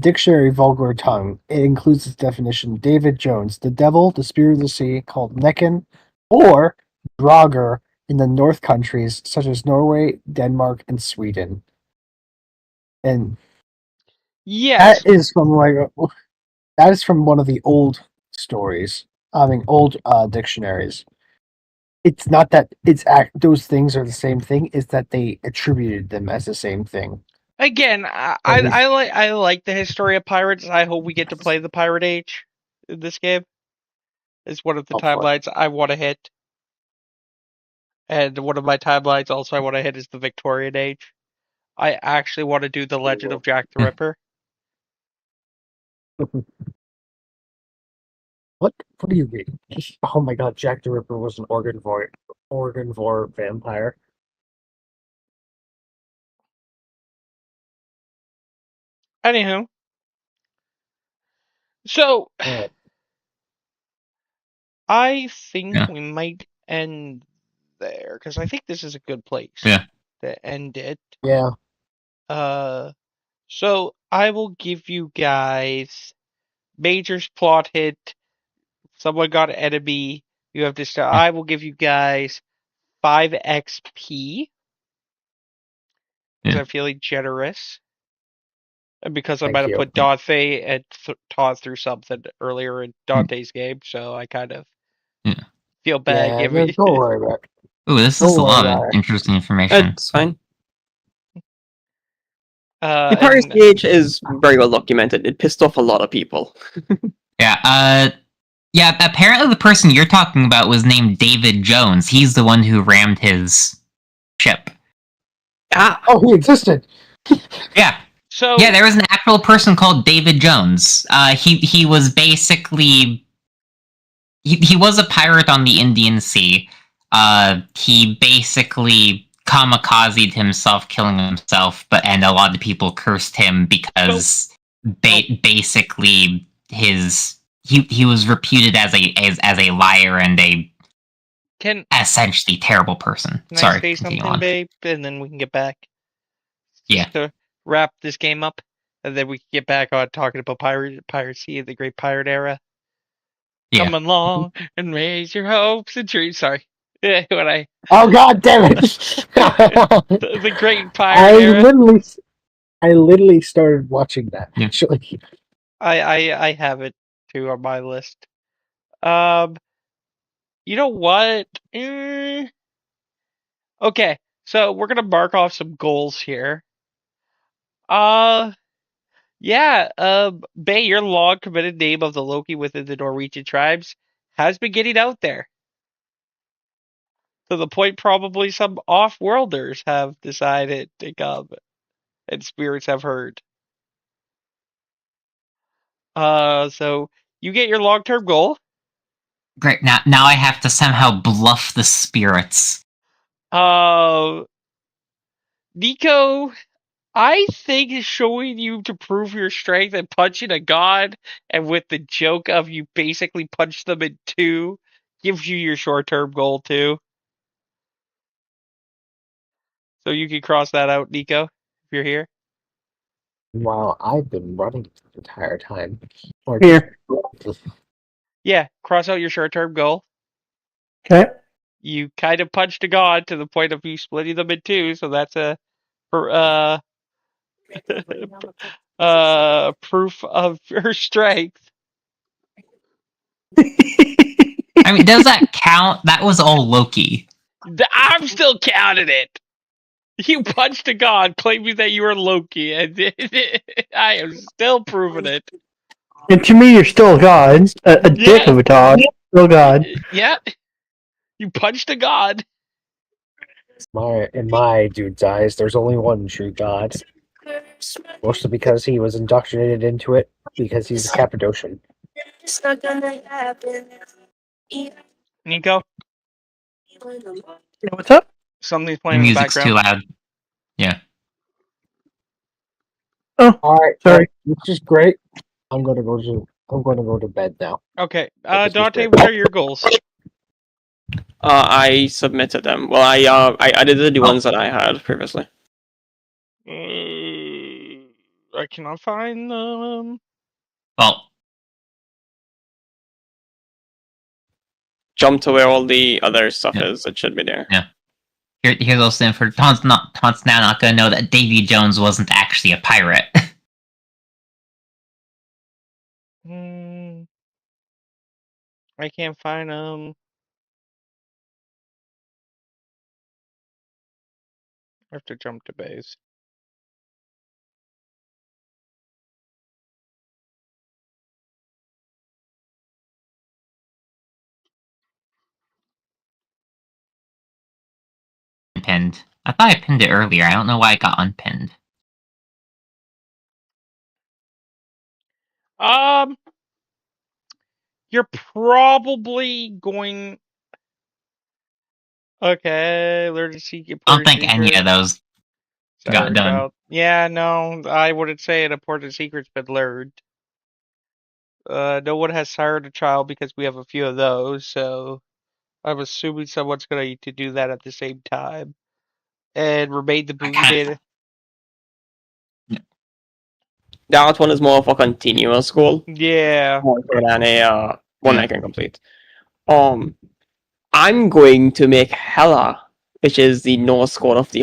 dictionary vulgar tongue, it includes this definition: David Jones, the devil, the spirit of the sea, called Necken, or Draugr in the North countries such as Norway, Denmark, and Sweden. And yes, that is from one of the old stories. I mean, old dictionaries. It's not that those things are the same thing. It's that they attributed them as the same thing. Again, I like the history of pirates. I hope we get to play the Pirate Age in this game. It's one of the timelines I want to hit. And one of my timelines also I want to hit is the Victorian Age. I actually want to do the Legend of Jack the Ripper. What do you mean? Oh my god, Jack the Ripper was an organ-vor vampire. Anywho. So, I think we might end there, because I think this is a good place to end it. Yeah. So I will give you guys Major's plot hit. Someone got an enemy. You have to start. I will give you guys 5 XP because I'm feeling generous, and because I might have put Dante and Todd through something earlier in Dante's game, so I kind of feel bad giving. Don't worry about it. Ooh, this is a lot of interesting information. It's fine. The piracy age is very well documented. It pissed off a lot of people. Yeah, apparently the person you're talking about was named David Jones. He's the one who rammed his ship. Oh, he existed. Yeah. So yeah, there was an actual person called David Jones. He was basically he was a pirate on the Indian Sea. He basically kamikazed himself, killing himself, and a lot of people cursed him because basically he was reputed as a liar and a essentially terrible person. Can Sorry, I say something, babe, and then we can get back? Yeah. To wrap this game up, and then we can get back on talking about piracy, the Great Pirate Era. Yeah. Come along and raise your hopes and dreams. Sorry. Oh god damn it! the Great Pirate Era. I literally started watching that. Yeah. Actually, I have it too on my list. You know what? Okay, so we're gonna mark off some goals here. Yeah. Bay, your long committed name of the Loki within the Norwegian tribes has been getting out there. To the point probably some off-worlders have decided to come, and spirits have heard. So you get your long-term goal. Great. Now I have to somehow bluff the spirits. Nico, I think showing you to prove your strength and punching a god, and with the joke of you basically punch them in two, gives you your short-term goal too. So you can cross that out, Nico, if you're here. while I've been running the entire time. Or Here. Yeah, cross out your short-term goal. Okay. You kind of punched a god to the point of you splitting them in two, so that's a proof of your strength. I mean, does that count? That was all Loki. I'm still counting it. You punched a god, claiming that you were Loki, and I am still proving it. And to me, you're still a god. A dick Yeah. of a god. Still god. Yeah. You punched a god. In my dude's eyes, there's only one true god. Mostly because he was indoctrinated into it, because he's a Cappadocian. Nico, What's up? something's The playing in the music's too background. loud. Yeah. Oh, Alright, sorry. which is great. I'm gonna go to bed now. Okay. This was Dante, great. what are your goals? I submitted them. Well, I edited the ones that I had previously. I cannot find them. Well, Jump to where all the other stuff Yeah. is. It should be there. Yeah. Here's also info. Tom's now not gonna know that Davy Jones wasn't actually a pirate. I can't find them. I have to jump to base. Pinned. I thought I pinned it earlier. I don't know why it got unpinned. You're probably going. Okay, learn to seek I don't important think any of secrets. those got done. Yeah, no, I wouldn't say an important secret's been learned. No one has sired a child because we have a few of those, so I'm assuming someone's gonna need to do that at the same time. And remain the boogeyman. That one is more of a continuous goal. Yeah. More than a one I can complete. I'm going to make Hela, which is the Norse god of the